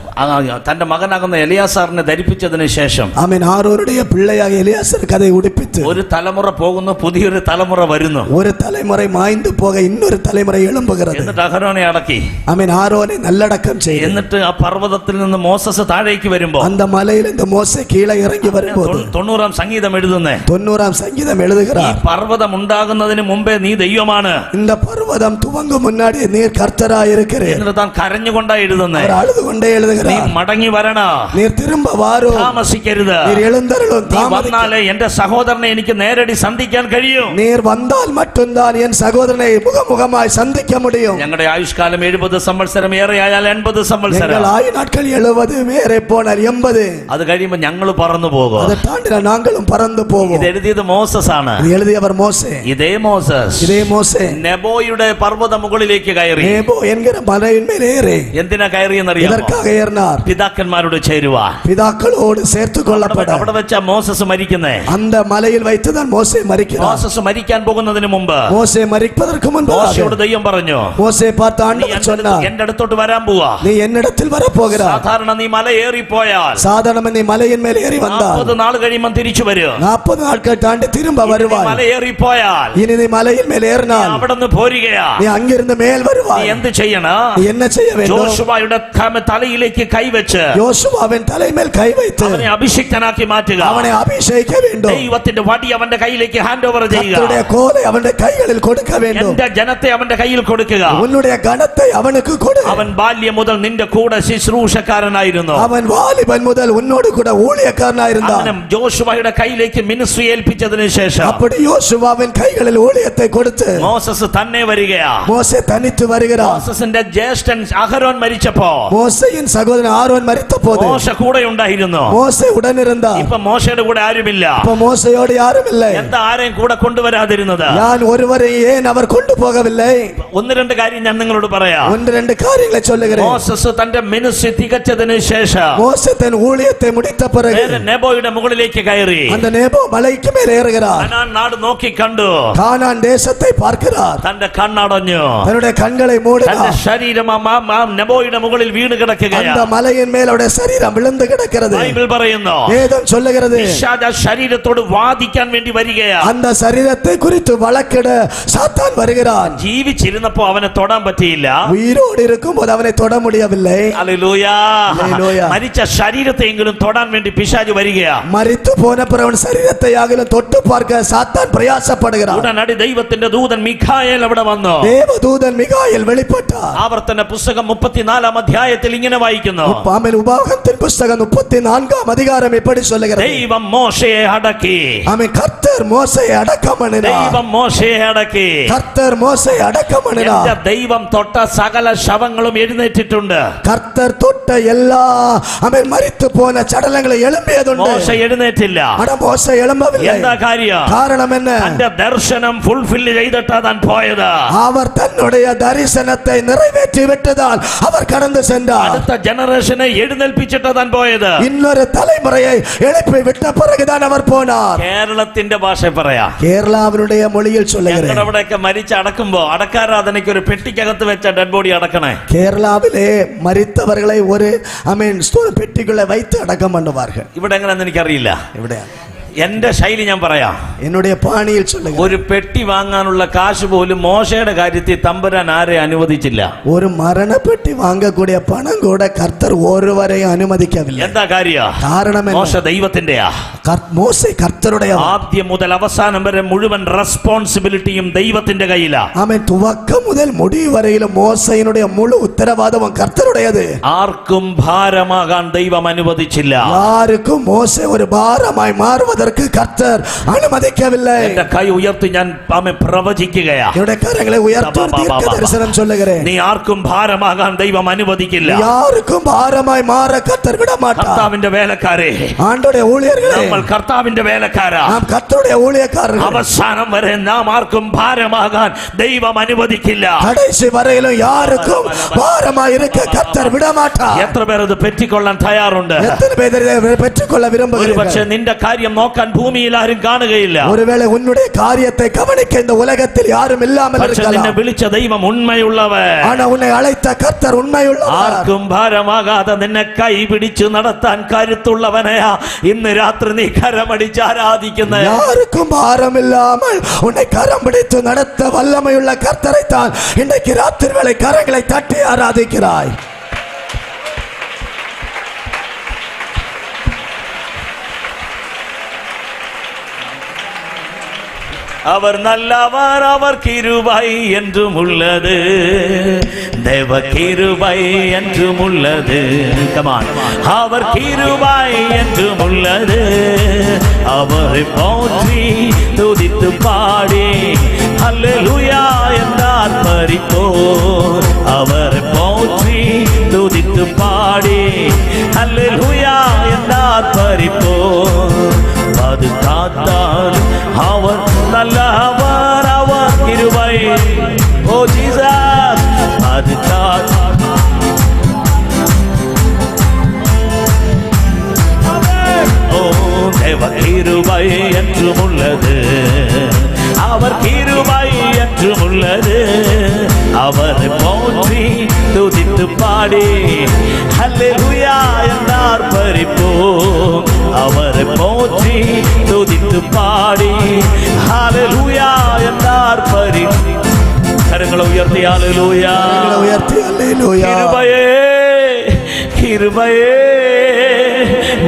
തന്റെ മകനാകുന്ന എലിയാസാറിനെ ധരിപ്പിച്ചതിന് ശേഷം ஆமென். ஆரோனுடைய பிள்ளையாக எலியாசருக்கு அதை உடுப்பித்து, ഒരു തലമുറ പോകുന്നു, പുതിയൊരു തലമുറ വരുന്നു. ஒரு தலைமுறை மாய்ந்து போக இன்னொரு தலைமுறை எழும்புகிறது. എന്നിട്ട് അഹരോനെ അടക്കി. ஆமென். ஆரோனை நல்லடக்கம் செய்து, എന്നിട്ട് ആ പർവ്വതത്തിൽ നിന്ന് മോസസ് താഴേക്ക് വരുമ്പോ, அந்த மலையில் இந்த மோசே கீழே இறங்கி வரும்போது 90-ാം സംഗീതം എഴുതുന്നേ, 90ஆம் சங்கீதம் ഈ எழுதுகிறார். പർവ്വതം ഉണ്ടാകുന്നതിന് മുമ്പേ നീ ദൈവമാണ്. இந்த பர்வதம் துவங்கும் முன்னாடி நீர் கர்த்தராய் இருக்கிறீர். എന്നിട്ട് താൻ കരഞ്ഞുകൊണ്ടാ എഴുതുന്നേ. அவர் அழுது கொண்டே നീ எழுதுகிறார், മടങ്ങി വരണ, நீர் திரும்ப வாரும், താമസിക്കരുത്. நீர் எழுந்தருளும், നീ വന്നാലേ എന്റെ സഹോദരനെ എനിക്ക് നേരടി സന്ധിക്കാൻ കഴിയും. நீர் வந்தால் மட்டும்தான் என் சகோதரனை முகமுகமாய் சந்திக்க முடியும். ഞങ്ങളുടെ ആയുഷ്കാലം 70 സംവത്സരം, ഏറെ ആയാൽ 80 സംവത്സരം. எங்கள் ஆயு நாட்கள் 70, மேலே போனார் 80. അത് കഴിയുമ്പോ ഞങ്ങൾ പറന്നു പോകും. அதை தாண்டின நாங்களும் பறந்து போவோம். ഇത് എഴുതിയത് മോസസ് ആണ്. இது எழுதியவர் மோசே. ഇതേ മോസസ് இதே மோசே നെബോയുടെ പർവ്വത മുകളിലേക്ക് കയറി. நேபோ என்கிற மலையின் மேல் ஏறி. എന്തിനാ കയറിയെന്നറിയാമോ? இதற்காக ஏறினார். പിതാക്കന്മാരോട് ചേരുവാൻ. பிதாக்களோடு சேர்த்து கொள்ளப்பட. അവിടെ വെച്ച മോസസ് മരിക്കുന്നേ. அந்த மலையில் வைத்துதான் மோசே மரிக்கிறார். മോസസ് മരിക്കാൻ പോകുന്നതിന് മുമ്പ് மோசே மரிப்பதற்கு முன்பு മോശയോട് ദൈവം പറഞ്ഞു, மோசே பார்த்து ஆண்டவர் சொன்னார், എന്റെ അടുത്തോട്ട് വരാൻ പോവാ. நீ என்னிடத்தில் வர போகிறாய். സാധാരണ നീ മല ഏറിപ്പോയാൽ சாதாரண நீ மலையின் மேல் ஏறி வந்தால் 40 നാൾ കഴിയുമ്പോൾ തിരിച്ചു വരും. 40 நாட்கள் தாண்டி திரும்ப வருவாய். മല ഏറിപ്പോയാൽ இனி நீ மலையின் மேல் ஏறினால் അവിടെ നിന്ന് പോരുകയാ. நீ அங்கிருந்து மேல் നീ வருவாய். എന്ത് ചെയ്യണം? நீ என்ன செய்ய வேண்டும்? ജോഷുവയുടെ തലയിലേക്ക് കൈവച്ച് யோசுவாவின் தலை மேல் கை வைத்து അവനെ അഭിഷിക്തനാക്കി മാറ്റുക. அவனை அபிஷேகிக்க வேண்டும். ദൈവത്തിന്റെ വടി അവന്റെ കയ്യിലേക്ക് ഹാൻഡ് ഓവർ ചെയ്യുക. கர்த்தருடைய கோலை அவனுடைய கைகளில் கொடுக்க வேண்டும். എന്റെ ജനത്തെ അവന്റെ കയ്യിൽ കൊടുക്കുക. உன்னுடைய கணத்தை அவனுக்கு கொடு. അവൻ ബാല്യം മുതൽ നിന്റെ കൂടെ ശുശ്രൂഷക്കാരനായിരുന്നു. அவன் வாலிபன் முதல் உன்னோடு கூட ஊழியக்காரனாயிருந்தான். അവനും ജോഷുവയുടെ കയ്യിലേക്ക് മിനിസ്ട്രി ഏൽപ്പിച്ചതിന് ശേഷം அப்படி யோசுவாவின் கைகளில் ஊழியத்தை கொடுத்து മോസസ് തന്നെ വരികയാ. மோசே தனித்து வருகிறார். മോസസിന്റെ ജ്യേഷ്ഠൻ അഹരോൻ മരിച്ചപ്പോ மோசேயின் சகோதரன் ஆரோன் மரித்த போது മോശ കൂടെ ഉണ്ടായിരുന്നു. மோசே உடன் இருந்தார். ഇപ്പൊ മോശയുടെ കൂടെ ആരുമില്ല. அப்ப மோசையோடு എന്നോട് ആരുമില്ല. എന്താ ആരെയും കൂടെ കൊണ്ടുവരാതിരുന്നത്? ഞാൻ ഒരുവരെ ഏൻ അവർ കൊണ്ടുപോകവിல்லை? ഒന്ന് രണ്ട് കാര്യം ഞാൻ നിങ്ങളോട് പറയാം. ഒന്ന് രണ്ട് കാര്യങ്ങളെ ചൊല്ലുகிறேன். മോസസ് തന്റെ മിനിസ്ട്രി തികച്ചതിനു ശേഷം മോശെ തൻ ഊழியத்தை முடித்த பிறகு നെബോയുടെ മുകളിലേക്ക് കയറി. அந்த நேபோ மலைக்கு மேல் ஏறுகிறார். കനാൻ നാട് നോക്കി കണ്ടു. கானான் தேசத்தை பார்க்கிறார். തന്റെ കണ്ണടഞ്ഞു. தன்னுடைய கண்களை மூடினார். തന്റെ ശരീരം നെബോയുടെ മുകളിൽ വീണ് കിടക്കുകയാണ്. அந்த மலையின் மேல் அவருடைய சரீரம் விழுந்து கிடக்கிறது. ബൈബിൾ പറയുന്നു, வேதம் சொல்லுகிறது, പിശാച് ശരീരത്തോട് വാദിക്കാൻ വേണ്ടി വരികയാണ്. அந்த சரீரத்தை குறித்து வழக்கிட சாத்தான் வருகிறான். ജീവിച്ചിരുന്നപ്പോ അവനെ തൊടാൻ പറ്റിയില്ല. உயிரோடு இருக்கும்போது அவனை தொட முடியவில்லை. ഹല്ലേലൂയ. ഹല്ലേലൂയ. മരിച്ച ശരീരത്തെയെങ്കിലും തൊടാൻ വേണ്ടി പിശാച് വരികയാണ്. மரித்து போன பிறகு அவன் சரீரத்தை ஆகிலும் தொட்டு பார்க்க சாத்தான் பிரயாசப்படுகிறான். ഉടനടി ദൈവത്തിന്റെ ദൂതൻ മിഖായേൽ അവിടെ വന്നു. தேவதூதன் மிகாയേൽ வெளிப்பட்டார். ആവർത്തന പുസ്തകം 34 അധ്യായത്തിൽ ഇങ്ങനെ വായിക്കുന്നു. உபாகமத்தின் புத்தகம் 34 அதிகாரம் இப்படி சொல்லுகிறது, ദൈവം മോശയെ അടക്കി. ஆமென். கர்த்தர் மோசேயை அடக்கம் பண்ணினார். ദൈവം മോശയെ അടക്കി. கர்த்தர் மோசேயை அடக்கம் பண்ணினார். എന്റെ ദൈവം തൊട്ട സകല ശവങ്ങളും എഴുന്നേറ്റിട്ടുണ്ട്. கர்த்தர் தொட்ட எல்லா ஆமென் மரித்து போன சடலங்களை எழும்பியதுண்டு. മോശ എഴുന്നേറ്റില്ല. ஆனா மோசே எழும்பவில்லை. എന്താ കാര്യം? காரணம் என்ன? തന്റെ ദർശനം ഫുൾഫിൽ ചെയ്തിട്ടാ താൻ പോയത്. அவர் தன்னுடைய தரிசனத்தை நிறைவேற்றி விட்டதால் அவர் கடந்து சென்றார். അടുത്ത ജനറേഷനെ എഴുന്നേൽപ്പിച്ചിട്ടാ താൻ പോയത്. இன்னொரு தலைமுறையை எழுப்பி விட்ட பிறகுதான் அவர் போனார். കേരളത്തിന്റെ ഭാഷ പറയാ. കേരളാവിനുடைய മൊഴിയിൽ சொல்லுகிறேன், ഞങ്ങളുടെ അവിടെയൊക്കെ മരിച്ച് അടക്കുമ്പോ അടക്കാരാധനയ്ക്ക് ഒരു പെട്ടിക്കകത്ത് വെച്ച ഡെഡ് ബോഡി അടക്കണേ. കേരളാവിലെ മരിത്തവர்களை ഒരു ആമേൻ പെട്ടിക്കുള്ള வைத்து അടക്കം பண்ணுவார்கள். ഇവിടെ എങ്ങനെയാണെന്ന് എനിക്കറിയില്ല. ഇവിടെ എന്റെ ശൈലി ഞാൻ പറയാം. என்னுடைய பாணியில் சொல்லுகிறேன், ഒരു പെട്ടി വാങ്ങാനുള്ള കാശ് പോലും മോശയുടെ കാര്യത്തിൽ തമ്പുരാൻ ആരെ അനുവദിച്ചില്ല. ഒരു മരണപ്പെട്ടി വാങ്ങக்கூடிய പണം കൂടെ കർത്തർ ഒരുവരെയും അനുവദിക്കവില്ല. എന്താ കാര്യം? കാരണം മോശ ദൈവത്തിന്റെയാ. മോശെ കർത്തരുடைய. ആദ്യം മുതൽ അവസാനം വരെ മുഴുവൻ റെസ്പോൺസിബിലിറ്റിയും ദൈവത്തിന്റെ കയ്യിലാ. ആമേൻ. തുവക്കം മുതൽ മുടി വരെയിലും മോശയുടെ മുഴു ഉത്തരവാദിത്വം കർത്തരുടേത്. ആർക്കും ഭാരമാകാൻ ദൈവം അനുവദിച്ചില്ല. ആർക്കും മോശെ ഒരു ഭാരമായി മാറുവதற்கு கர்த்தர் அனுமதிக்கவில்லை. എന്റെ കൈ ഉയർത്തി ഞാൻ പ്രവചിക്കുകയാ. என்னுடைய கரங்களை உயர்த்தி தீர்க்க தரிசனம் சொல்லுகிறேன், നീ ആർക്കും ഭാരമാകാൻ ദൈവം അനുവദിക്കില്ല. யாருக்கும் பாரமாய் மாற கர்த்தர் விட மாட்டார். കർത്താവിന്റെ വേലക്കാരെ, ஆண்டவருடைய ஊழியர்களே, നമ്മൾ കർത്താവിന്റെ വേലക്കാരാ. நாம் கர்த்தருடைய ஊழியக்காரர்கள். അവസാനം വരെ നാം ആർക്കും ഭാരമാകാൻ ദൈവം അനുവദിക്കില്ല. கடைசி வரையிலும் யாருக்கும் பாரமாய் இருக்க கர்த்தர் விட மாட்டார். എത്ര പേർ ഇത് പെറ്റിക്കൊള്ളാൻ തയ്യാറുണ്ട്? எத்தனை பேர் இதை பெற்றுக்கொள்ள விரும்புகிறீர்கள்? പക്ഷെ നിന്റെ കാര്യം നോക്കാൻ ഭൂമിയിൽ ആരും കാണുകയില്ല. ஒருவேளை உன்னுடைய காரியத்தை கவனிக்க இந்த உலகத்தில் யாரும் இல்லாமல் പക്ഷെ നിന്നെ இருக்கலாம். വിളിച്ച ദൈവം ഉണ്മയുള്ളവൻ. ஆனா உன்னை அழைத்த கர்த்தர் உண்மையுள்ளவர். ആർക്കും ഭാരമാകാതെ നിന്നെ കൈ പിടിച്ചു നടത്താൻ കരുത്തുള്ളവനെയാ ഇന്ന് രാത്രി നീ കരമടിച്ച് ആരാധിക്കുന്ന. யாருக்கும் பாரம் இல்லாமல் உன்னை கரம் பிடித்து நடத்த வல்லமையுள்ள கர்த்தரை தான் இன்றைக்கு ராத்திரி வேளை கரங்களை தட்டி ஆராதிக்கிறாய். அவர் நல்லவர், அவர் கிருபை என்றும் உள்ளது, தேவ கிருபை என்றும் உள்ளது. கமான். அவர் கிருபை என்றும் உள்ளது, அவரை போற்றி துதித்து பாடி அல்லேலூயா என்றார் பரிபோர். அவரை போற்றி துதித்து பாடி அல்லேலூயா என்றார் பரிபோர். அது காத்தால் அவர் நல்லவர், அவர் கிருபை. ஓ ஜீசஸ், அது ஓ தேவ கிருபை என்றும் உள்ளது, அவர் கிருபை என்றும் உள்ளது. அவரை போற்றி துதித்து பாடி அல்லேலூயா என்றார் பரிபோம். அவரை போற்றி துதித்து பாடி ஹல்லேலூயா என்றார் பரி. கரங்களை உயர்த்தி ஹல்லேலூயா உயர்த்தி அல்லேலூயா. கிருபையே கிருபையே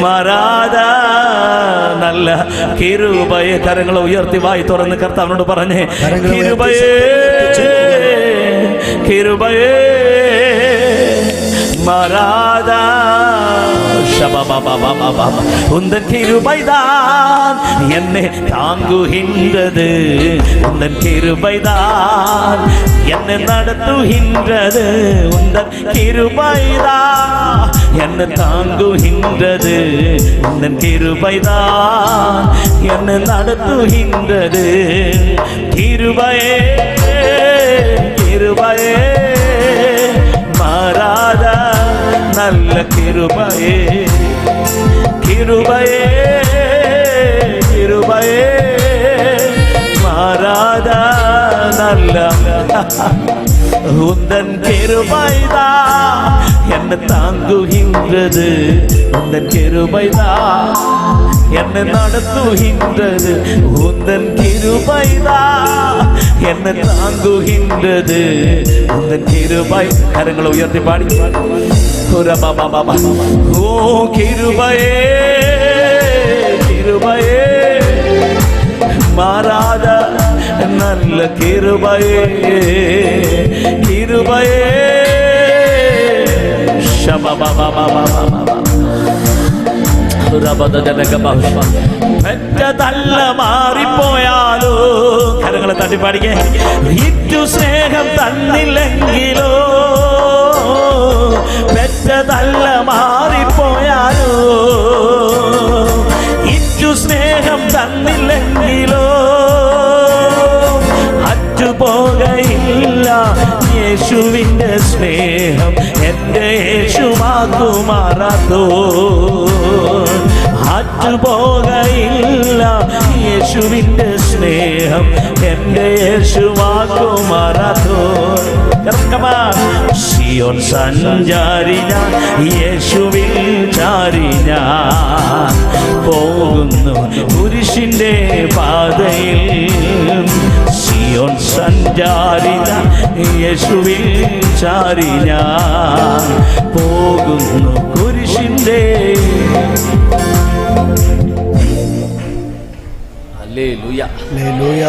മാറാതാ നല്ല കിരുബയെ. കരങ്ങളെ ഉയർത്തി വായി തുറന്ന് കർത്താവിനോട് പറഞ്ഞേ, കിരുബയേ കിരുബയേ മാറാതാ உந்தன் கிருபைதான் என்னை தாங்குகின்றது, உந்தன் கிருபைதான் என்னை நடத்துகின்றது, உந்தன் கிருபைதான் என்னை தாங்குகின்றது, உந்தன் கிருபைதான் என்னை நடத்துகின்றது. கிருபையே கிருபையே மாறாத நல்ல கிருபையே, கிருபையே கிருபையே மாறாத நல்ல உந்தன் கிருபைதான் என்னை தாங்குகின்றது, உந்தன் கிருபைதான் என்னை நடத்துகின்றது, உந்தன் கிருபைதான் என்னை தாங்குகின்றது, உந்தன் கிருபை. கரங்களை உயர்த்தி பாடி ஓ கிருபையே கிருபையே மாறாத நல்ல கிருபையே, கிருபையே പെറ്റതല്ല മാറിപ്പോയാലോ, കരങ്ങളെ തട്ടി പാടിക്കേ. ഇറ്റു സ്നേഹം തന്നില്ലെങ്കിലോ, പെറ്റതല്ല മാറിപ്പോയാലോ, ഇറ്റു സ്നേഹം തന്നില്ലെങ്കിലോ അറ്റുപോകയില്ല യേശുവിൻ്റെ സ്നേഹം എൻ്റെ യേശുമാകുമാറാത്തോ, അറ്റുപോകയില്ല യേശുവിൻ്റെ സ്നേഹം എൻ്റെ യേശുമാകുമാറാത്തോ. സിയോൻ സഞ്ചാരി ഞാൻ, യേശുവിൽ ചാരി ഞാൻ പോകുന്നു കുരിശിൻ്റെ പാതയിൽ. സിയോൻ സഞ്ചാരി ഞാൻ, യേശുവിൽ ചാരി ഞാൻ പോകുന്നു കുരിശിൻ്റെ. Hallelujah hallelujah.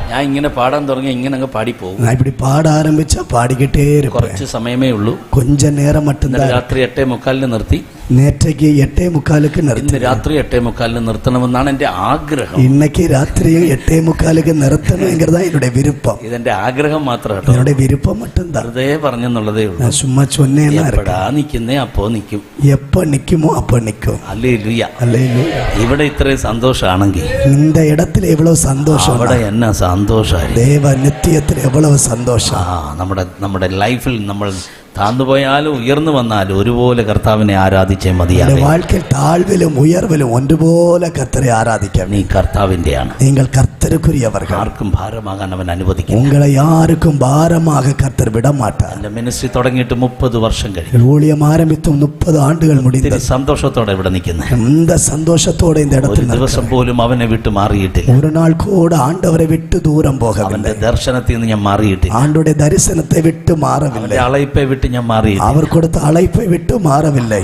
ഞാൻ ഇങ്ങനെ പാടാൻ തുടങ്ങി ഇങ്ങനെ അങ്ങ് പാടിപ്പോകും. நான் இப்படி பாட ஆரம்பிச்சா பாடிக்கிட்டே இருப்பேன். കുറച്ച് സമയമേ ഉള്ളൂ. கொஞ்ச நேரம் மட்டும்தான். രാത്രി 8:45 നിർത്തി. நேற்றைக்கு 8:45 ഇന്ന് നിർത്തി. രാത്രി 8:45 നിർത്തണമെന്നാണ് എൻ്റെ ആഗ്രഹം. இன்னைக்கு ராத்திரியும் 8:45 நிறுத்தணுங்கிறதா என்னுடைய விருப்பம். ഇതെന്റെ ആഗ്രഹം മാത്രം കേട്ടോ, என்னுடைய விருப்பம் மட்டும்தான். വെറുതെ പറഞ്ഞെന്നുള്ളതേ ഉള്ളൂ. நான் சும்மா சொன்னேன்னா എപ്പോഴാ നിൽക്കുന്നേ അപ്പോ നിൽക്കും, எப்ப நிக்குமோ அப்ப நிக்கும். ഹല്ലേലൂയ. அல்லேலூயா. ഇവിടെ ഇത്രയും സന്തോഷമാണെങ്കിൽ இந்த இடத்துல எவ்வளவு சந்தோஷம், അവിടെ എന്നാ സന്തോഷമായിരിക്കും. தேவ நித்தியத்தில் எவ்வளவு சந்தோஷம். നമ്മുടെ ലൈഫിൽ നമ്മൾ താഴ്ന്നുപോയാലും ഉയർന്നു വന്നാലും ഒരുപോലെ കർത്താവിനെ ആരാധിച്ചേ മതിയാകും. வாழ்க்கை தாழ்விலும் உயர்விலும் ஒன்றுപോലെ கர்த்தரை ஆராதிக்க. നീ കർത്താവിന്റെയാണ്, நீங்கள் கர்த்தருக்குரியவர்கள். ആർക്കും ഭാരമാകാൻ അവൻ അനുവദിക്കും. உங்களை யாருக்கும் பாரமாக கர்த்தர் விட மாட்டார். എന്റെ മിനിസ്ട്രി തുടങ്ങിയിട്ട് 30 വർഷം കഴിഞ്ഞു. ஊழியம் ஆரம்பித்து 30 ஆண்டுகள் முடிந்தது. സന്തോഷത്തോടെ ഇവിടെ നിൽക്കുന്നത്. இந்த சந்தோஷத்தோட இந்த ഒരു இடத்துல ദിവസം പോലും അവനെ വിട്ട് മാറിയിട്ടില്ല. ஒரு நாள் கூட ஆண்டவரை விட்டு தூரம் போகவில்லை. അവന്റെ ദർശനത്തിൽ നിന്ന് ഞാൻ മാറിയിട്ടില്ല. ஆண்டவருடைய தரிசனத்தை விட்டு மாறவில்லை. അവന്റെ അളയിപ്പെ വിട്ട് ഞാൻ മാറിയിട്ടില്ല. அவர் கொடுத்த அழைப்பை விட்டு மாறவில்லை.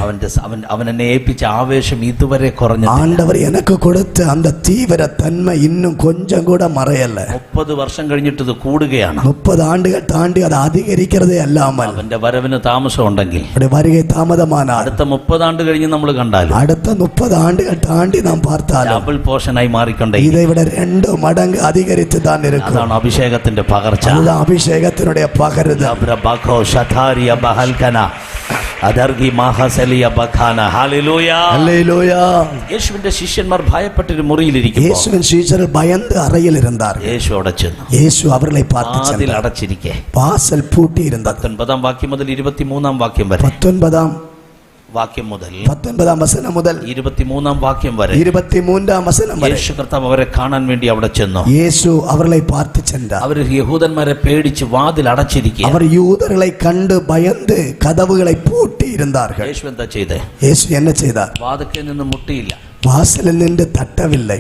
അവൻ എന്നെ ഏൽപ്പിച്ച ആവേശം ഇതുവരെ കുറഞ്ഞിട്ടില്ല. ஆண்டவர் எனக்கு கொடுத்த அந்த தீவிர தன்மை இன்னும் கொஞ்சம் கூட மறையல. 30 വർഷം കഴിഞ്ഞിട്ട് ഇത് കൂടുകയാണ്. 30 ஆண்டுகள் தாண்டி அது அதிகரிக்கிறதே அல்லாமல் അവന്റെ വരവിന് താമസം ഉണ്ടെങ്കിൽ வருகை தாமதமானால் അടുത്ത 30 ആണ്ട് കഴിഞ്ഞ് നമ്മൾ കണ്ടാലും அடுத்த 30 ஆண்டுகள் தாண்டி நாம் பார்த்தாலும் ഡബിൾ പോർഷനായി മാറിക്കൊണ്ടേ இதை விட 2 மடங்கு அதிகரித்து தான் இருக்கும். അതാണ് അഭിഷേകത്തിന്റെ പകർച്ച. அதுதான் அபிஷேகத்தினுடைய பகருதல். യേശുവിന്റെ ശിഷ്യന്മാർ ഭയപ്പെട്ടൊരു മുറിയിലിരിക്കും. இயேசுவின் சீஷர்கள் பயந்து அறையில் இருந்தார்கள். യേശു അവിടെ ചെന്നു. இயேசு அவர்களை பார்த்து അതിൽ അടച്ചിരിക്കെ வாசல் பூட்டி இருந்தது. 19 വാക്യം മുതൽ 23 വാക്യം വരെ, 19 വാക്യം മുതൽ 19 വചനം മുതൽ 23 വാക്യം വരെ 23 വചനം വരെ യേശു കർത്താവ് അവരെ കാണാൻ വേണ്ടി അവിടെ ചെന്നു. இயேசு அவர்களை பார்த்து சென்றார். അവർ യഹൂദന്മാരെ പേടിച്ച് വാതിൽ അടച്ചിരിക്കുക. அவர் யூதர்களை கண்டு பயந்து கதவுகளை பூட்டி இருந்தார்கள். യേശു എന്താ ചെയ്തേ? இயேசு என்ன செய்தார்? വാതിൽക്കൽ നിന്ന് മുട്ടിയില്ല. வாசலில் நின்று தட்டவில்லை.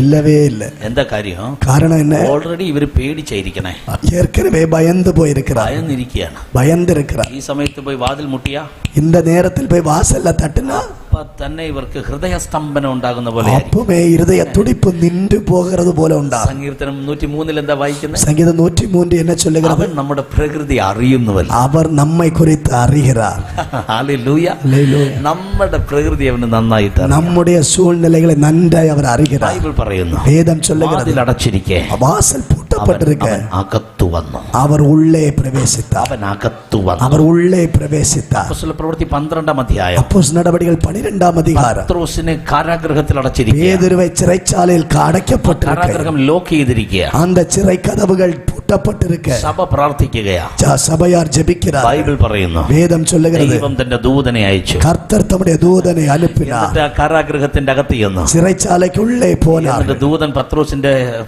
இல்லவே இல்லை. എന്താ കാര്യം? காரணம் என்ன? ഓൾറെഡി ഇവര് പേടിച്ചായിരിക്കണേ, ஏற்கனவே பயந்து போயிருக்கிறார், ഭയന്നിരിക്കുകയാണ്. பயந்து இருக்கிறார். ഈ സമയത്ത് പോയി വാതിൽ മുട്ടിയാ, இந்த நேரத்தில் போய் வாசல்ல தட்டுனா അപ്പൊ തന്നെ ഇവർക്ക് ഹൃദയസ്തംഭനം ഉണ്ടാകുന്ന പോലെ അപ്പമേ ഹൃദയ തുടിപ്പ് നിന്നു പോകുന്നത് പോലെ ഉണ്ടാകും. സങ്കീർത്തനം 103 എന്താ വായിക്കുന്നത്? സംഗീതം 103 என்ன சொல்லுகிறது? അവൻ നമ്മുടെ പ്രകൃതി അറിയുന്നവൻ. അവർ നമ്മை குறித்து அறிகிறார். ഹല്ലേലൂയ. നമ്മുടെ പ്രകൃതി അവന് നന്നായിട്ട് நம்முடைய சூழ்நிலைகளை நன்றாய் அவர் அறிகிறார். ബൈബിൾ പറയുന്നു, വേദം சொல்லுகிறது, വാതിൽ അടച്ചിരിക്കെ വാസൽ പൂട്ടപ്പെട്ടിരിക്കെ അകത്തു വന്നു. അവർ ഉള്ളേ പ്രവേശിത്താർ. അവൻ അകത്തു വന്നു. അവർ ഉള്ളേ പ്രവേശിത്താർ. അപ്പോസ്തല പ്രവൃത്തി 12-ാം അധ്യായം. അപ്പോസ്തല നടപടികൾ 12-ാം അധികാരം. പത്രോസിനെ കാരാഗൃഹത്തിൽ അടച്ചിരിക്കുക. പേതുരുവെ ചിറച്ചാലയിൽ അടയ്ക്കപ്പെട്ടിരിക്കുക. കാരാഗൃഹം ലോക്ക് ചെയ്തിരിക്കുക. அந்த சிறை கதவுகள் பூட்டப்பட்டிருக்க സഭ പ്രാർത്ഥിക്കുകയാ. സഭയാർ ജപിக்கிறார். ബൈബിൾ പറയുന്നു, വേദം சொல்லுகிறது, ദൈവം തന്റെ ദൂതനെ അയച്ചു. കർത്തർ തമ്മുടെ ദൂതനെ അനുപ്പിനാർ. എന്നിട്ട് ആ കാരാഗൃഹത്തിന്റെ അകത്ത് ചെന്നു. சிறைச்சாலைக்குள்ளே போனார். എന്നിട്ട് ദൂതൻ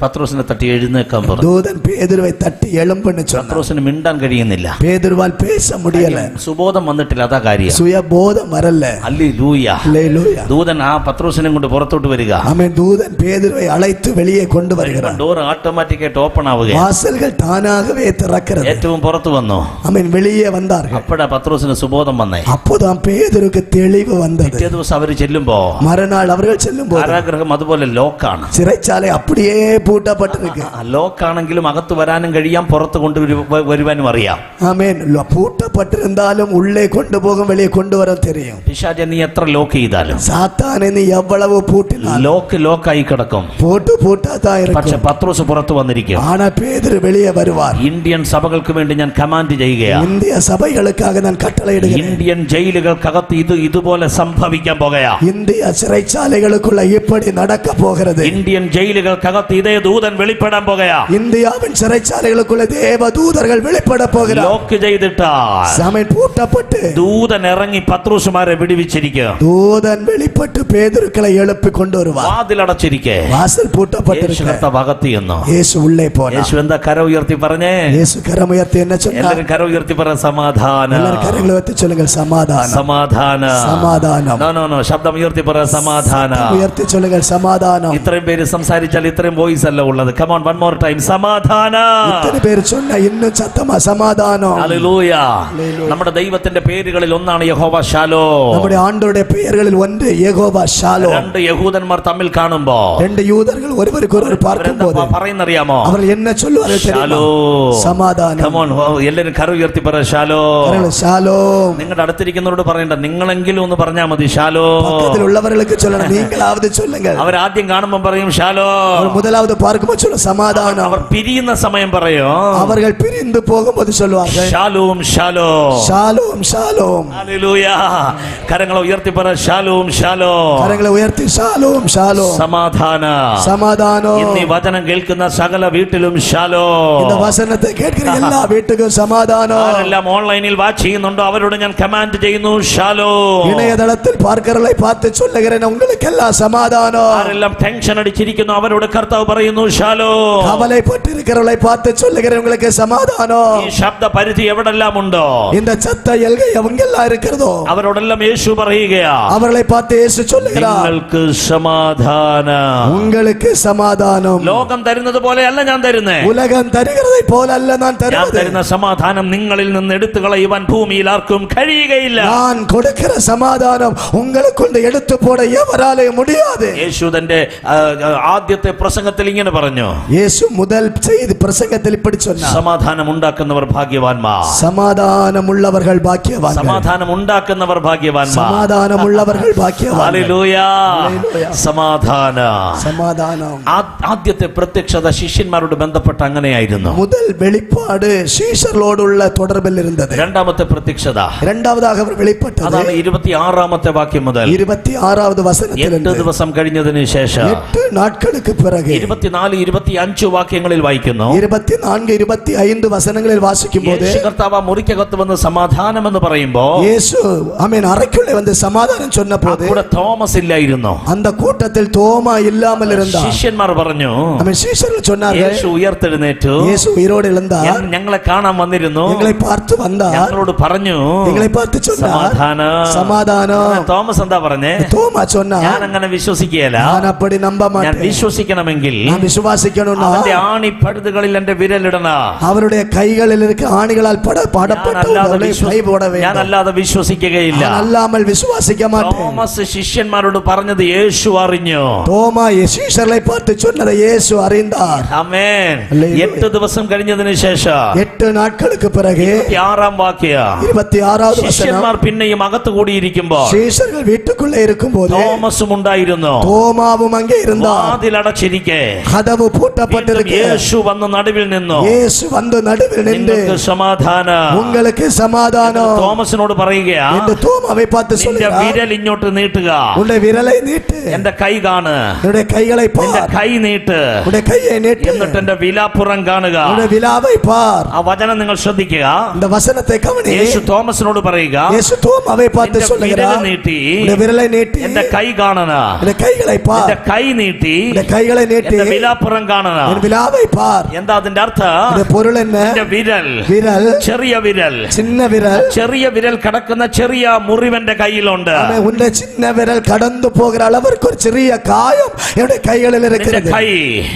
പത്രോസിനെ തട്ടി എഴുന്നേക്കാൻ പറഞ്ഞു. ദൂതൻ പേതുരുവെ തട്ടി എളുമ്പെന്ന് சொன்னார். പത്രോസിന് മിണ്ടാൻ കഴിയുന്നില്ല. പേതുരുവാൽ പേശ முடியல. സുബോധം വന്നിട്ടില്ല, അതാ കാര്യം. സുയബോധം വരല്ല. ഹല്ലേലൂയ. ഹല്ലേലൂയ. ദൂതൻ ആ പത്രോസിനെ കൊണ്ട് പുറത്തോട്ട് വരിക. ആമേൻ. ദൂതൻ പേതുരുവെ അழைத்து வெளியே கொண்டு வருகிறார். ഡോർ ഓട്ടോമാറ്റിക്കായിട്ട് ഓപ്പൺ ആവുകയാണ്. വാസലുകൾ താനാകவே திறக்கிறது. ഏറ്റവും പുറത്തു വന്നു. ആമേൻ. வெளியே வந்தார்கள். അപ്പോഴാ പത്രോസിന് സുബോധം വന്നേ. அப்போதான் പേതുരുക്ക് തെളിവ് വന്നത്. പിറ്റേ ദിവസം അവർ ചെല്ലുമ്പോ, മറുനാൾ അവர்கள் ചെല്ലുമ്പോൾ കാരാഗൃഹം അതുപോലെ ലോക്കാണ്. சிறைச்சாலை அப்படியே பூட்டப்பட்டிருக்கு. ലോക്കാണെങ്കിലും അകത്ത് വരാനും കഴിയാം, പുറത്ത് കൊണ്ടുവരുവാനും അറിയാം. ആമേൻ. പൂട്ടപ്പെട്ടിരുന്നാലും ഉള്ളേ കൊണ്ടുപോകും, വെളിയെ കൊണ്ടുവരാൻ தெரியும். പിശാചേ, നീ എത്ര ലോക്ക് ചെയ്താലും, സാത്താനെ നീ എவ்வளவு പൂട്ടിനാലും ലോക്കായി കിടക്കും. പൂട്ടാതാ இருக்கும். പക്ഷെ പത്രോസ് പുറത്ത് വന്നിരിക്കും. ആന പേതുരു വെളിയെ വരുവാർ. ഇന്ത്യൻ സഭകൾക്ക് വേണ്ടി ഞാൻ കമാൻഡ് ചെയ്യുകയാണ്. ഇന്ത്യ സഭകൾക്കാக ഞാൻ കട്ടളയിടുകയാണ്. ഇന്ത്യൻ ജയിലുകൾക്കകത്ത് ഇതുപോലെ സംഭവിക്കാൻ പോകുകയാ. ഇന്ത്യ சிறைச்சாலைகளுக்குள்ள இப்படி நடக்க போகிறது. ഇന്ത്യൻ ജയിലുകൾക്കകത്ത് ഇതേ ദൂതൻ വെളിപ്പെടാൻ പോകുകയാ. ഇന്ത്യവിൻ சிறைச்சாலைகளுக்குள்ள ദേവദൂതர்கள் വെളിപ്പെടാൻ പോകുകയാണ്. ലോക്ക് ചെയ്തിട്ടാ സമയം പൂട്ടപ്പെട്ട് ദൂതൻ ഇറങ്ങി പത്രോസുമാരെ വിടുവിച്ചിരിക്കുക. ദൂതൻ വെളിപ്പെട്ട് പേതുരുക്കളെ എളുപ്പി കൊണ്ടുവരുവാ. വാതിലടച്ചിരിക്കെ, വാസൽ പൂട്ടപ്പെട്ടിരിക്കെ ഭാഗത്ത് ചെന്നു. യേശു ഉള്ളേ പോനാ. യേശു എന്താ കര ഉയർത്തി പറഞ്ഞേ? യേശു കരമുയർത്തി എന്നെ ചൊന്നാർ. എല്ലാവരും കര ഉയർത്തി പറ, സമാധാനം. എല്ലാവരും കരങ്ങൾ ഉയർത്തി ചൊല്ലുங்கள், സമാധാനം. സമാധാനം. സമാധാനം. നോ ശബ്ദം ഉയർത്തി പറ, സമാധാനം. ഉയർത്തി ചൊല്ലുங்கள், സമാധാനം. ഇത്രയും പേര് സംസാരിച്ചാൽ ഇത്രയും വോയിസ് അല്ല ഉള്ളത്. Come on, one more time, സമാധാനം. ഇത്ര പേര് ചൊന്ന ഇന്നും സത്തമാ, സമാധാനം. ഹല്ലേലൂയ. നമ്മുടെ ദൈവത്തിന്റെ പേരുകളിൽ ഒന്നാണ് യഹോവ ഷാലോം. നമ്മുടെ ആണ്ടവരുടെ പേരുകളിൽ ഒന്ന് യഹോവ ഷാലോം. രണ്ട് യഹൂദന്മാർ തമ്മിൽ കാണുമ്പോ, രണ്ട് യൂതர்கள் ഒരുവരുക്കൊരുവർ പാർക്കുമ്പോൾ പറയുന്നറിയാമോ? അവർ എന്നെ ചൊല്ലുവാർ സമാധാനം. കം ഓൺ, എല്ലാവരും കര ഉയർത്തി പറ, ഷാലോം. ഷാലോം. നിങ്ങളുടെ അടുത്തിരിക്കുന്നവരോട് പറയണ്ട, നിങ്ങളെങ്കിലും ഒന്ന് പറഞ്ഞാൽ മതി, ഷാലോം. പക്കത്തിലുള്ളവർക്ക് ചൊല്ലണം, നീങ്ങളാവത് ചൊല്ലുங்கள். അവർ ആദ്യം കാണുമ്പോൾ പറയും ഷാലോം. മുതലാവത് പാർക്കുമ്പോൾ ചൊല്ല സമാധാനം. അവർ പിരിയുന്ന സമയം പറയും, അവർ പിരിந்து പോകുമ്പോൾ ചൊല്ലുവാர்கள் ഷാലോം ഷാലോം ഷാലോം ഷാലോം. ഹല്ലേലൂയ. കരങ്ങളെ ഉയർത്തി പറ, ഷാലോം ഷാലോം. കരങ്ങളെ ഉയർത്തി ഷാലോം ഷാലോം. സമാധാനം. സമാധാനം. ഇന്ന് വചനം കേൾക്കുന്ന സകല വീട്ടിലും ഷാലോം. இந்த വചനത്തെ കേൾക്കുന്ന എല്ലാ വീട്ടിലും സമാധാനം. ആരെല്ലാം ഓൺലൈനിൽ വാച്ച് ചെയ്യുന്നുണ്ടോ അവരോട് ഞാൻ കമാൻഡ് ചെയ്യുന്നു, ഷാലോം. ഇണയതളത്തിൽ പാർക്കറളെ പാത്ത് ചൊല്ലുகிறேன், உங்களுக்கு எல்லாம் സമാധാനം. ആരെല്ലാം ടെൻഷൻ അടിച്ചിരിക്കുന്നു അവരോട് കർത്താവ് പറയുന്നു, ഷാലോം. കവലപ്പെട്ടിരിக்கிறவளை பார்த்து சொல்லுகிறேன், உங்களுக்கு സമാധാനം. ഈ ശബ്ദ പരിധി എവിടെല്ലാം ഉണ്ടോ, இந்த சத்த எல்கை எங்கெல்லாம் இருக்கிறதோ അവരോടെല്ലാം യേശു പറയുകയാ, அவர்களை பார்த்து இயேசு சொல்லுகிறார், നിങ്ങൾക്ക് സമാധാനം. உங்களுக்கு സമാധാനം. ലോകം തരുന്നത് പോലെയല്ല ഞാൻ തരുന്നേ. ഉലകം തരുகிறதை പോലല്ല ഞാൻ തരുന്നത്. തരുന്ന സമാധാനം നിങ്ങളിൽ നിന്ന് എടുത്തു കളയുവാൻ ഭൂമിയിൽ ആർക്കും കഴിയുകയില്ല. ഞാൻ കൊടുக்கிற സമാധാനം ഉங்களுக்குள்ள എടുത്തു പോட എവരാലെയും முடியாது. യേശു തന്റെ ആദ്യത്തെ പ്രസംഗത്തിൽ ഇങ്ങനെ പറഞ്ഞു, യേശു മുതൽ ചെയ്ത് പ്രസംഗത്തിൽ இப்படி சொன்னார், സമാധാനം ഉണ്ടാക്കുന്നവർ ഭാഗ്യവാന്മാർ. സമാധാനമുള്ളവർ ഭാഗ്യവാന്മാർ. സമാധാനം ഉണ്ടാക്കുന്നവർ ഭാഗ്യവാന്മാർ. സമാധാനമുള്ളവർ ഭാഗ്യവാന്മാർ. ഹല്ലേലൂയ. സമാധാനം. സമാധാനം. ആദ്യത്തെ പ്രത്യക്ഷത ശിഷ്യന്മാരോട് ബന്ധപ്പെട്ട അങ്ങനെയായിരുന്നു. മുതൽ വെളിപ്പാട് ശിഷ്യരോടുള്ള തുടർബിൽ ഇരുന്നത്. രണ്ടാമത്തെ പ്രത്യക്ഷത, രണ്ടാമதாக അവർ വെളിപ്പെട്ടത് അതാണ് 26ാമത്തെ വാക്യം മുതൽ 26வது വചനത്തിൽ 8 ദിവസം കഴിഞ്ഞതിന് ശേഷം 8 നാட்களுக்கு பிறகு 24, 25 വാക്യങ്ങളിൽ വായിക്കുന്നു. 24, 25 വചനങ്ങളിൽ വാസിക്കുമ്പോൾ കർത്താവ് മുറിക്കകത്ത് വന്ന് സമാധാനം എന്ന് പറയുമ്പോ യേശു ആമേൻ അറയ്ക്കുള്ളിൽ വന്ന് സമാധാനം சொன்னபோது അവിടെ തോമസ് ഇല്ലായിരുന്നു. அந்த கூட்டத்தில் தோமா இல்லாமல் இருந்தார். ശിഷ്യന്മാർ പറഞ്ഞു, ആമേൻ ശിഷ്യர்கள் சொன்னார்கள், യേശു ഉയർത്തെഴുന്നേറ്റു, യേശു ഉയരോടെ എഴുந்தார், ഞങ്ങളെ കാണാൻ വന്നിരുന്നു, ഞങ്ങളെ பார்த்து வந்தார், ഞങ്ങളോട് പറഞ്ഞു, ഞങ്ങളെ பார்த்து சொன்னார் സമാധാനം. തോമസ് എന്താ പറഞ്ഞേ? തോമാ சொன்னார், ഞാൻ അങ്ങനെ വിശ്വസിക്കുകയില്ല, ഞാൻ அப்படி நம்ப ഞാൻ மாட்டேன், വിശ്വസിക്കണമെങ്കിൽ ഞാൻ വിശ്വസിക്കണമെന്ന് അവന്റെ ആണിപ്പഴുതുകളിൽ എന്റെ വിരലിടണ. അവരുടെ കൈകളിൽ இருக்க ആണികളാൽ ഞാൻ അല്ലാതെ വിശ്വസിക്കുകയില്ല. അല്ലാமல் വിശ്വസിக்க மாட்டேன். തോമസ് ശിഷ്യന്മാരോട് പറഞ്ഞത് യേശു അറിഞ്ഞു. തോമാ ശിഷ്യരെ பார்த்து சொன்னதை இயேசு அறிந்தார். ആമേൻ. 8 ദിവസം കഴിഞ്ഞതിന് ശേഷം 8 നാட்களுக்கு பிறகு 26 വാക്യം 26வது വചനം ശിഷ്യന്മാർ പിന്നെയും അകത്ത് കൂടിയിരിക്കുമ്പോൾ ശിഷ്യர்கள் വീട്ടുக்குள்ளே இருக்கும்போது തോമസും ഉണ്ടായിരുന്നു. തോമാവും അங்கே இருந்தார். വാതിൽ അടച്ചിരിക്കെ കതവ് പൂട്ടപ്പെട്ടിരിക്കെ യേശു വന്ന് നടുവിൽ നിന്നു. യേശു വന്ന് നടുവിൽ നിன்று സമാധാനം, உங்களுக்கு சமாதானம் തോമസിനോട് പറയുകയാ. என்று തോമാவை பார்த்து சொல்கிறார், വിരൽ ഇങ്ങോട്ട് നീട്ടുക, உன்னுடைய വിരலை നീട്ട്, എന്റെ കൈ കാണ്, உன்னுடைய கைகளை பார், എന്റെ കൈ നീട്ട്, உன்னுடைய கையை நீட்டு, എന്നിട്ട് എന്റെ വിലാപ്പുറം കാണുക. உன்னுடைய വിലാவை பார். ആ വചനം നിങ്ങൾ ശ്രദ്ധിക്കുക. இந்த വചനത്തെ கவனி. യേശു തോമസിനോട് പറയുക, യേശു തോമാவை பார்த்து சொல்கிறார், നീട്ടി உன்னுடைய വിരலை നീട്ടി, എന്റെ കൈ കാണണ, உன்னுடைய கைகளை பார், എന്റെ കൈ നീട്ടി, உன்னுடைய கைகளை നീട്ടി, എന്റെ വിലാപ്പുറം കാണണ. உன் വിലാவை பார். എന്താ അതിന്റെ അർത്ഥം? ഇതിന്റെ പൊരുൾ என்ன? എന്റെ വിരൽ, വിരൽ, ചെറിയ വിരൽ, ചിന്ന വിരൽ, ചെറിയ വിരൽ കിടക്കുന്ന ചെറിയ മുറിവെന്റെ കയ്യിലുണ്ട്. ഉന്റെ ചിന്ന വിരൽ കടന്നു പോകുന്ന அளவிற்கு ഒരു ചെറിയ കായം എന്റെ കൈകളിൽ ഇരിക്കുന്നത്. കൈ,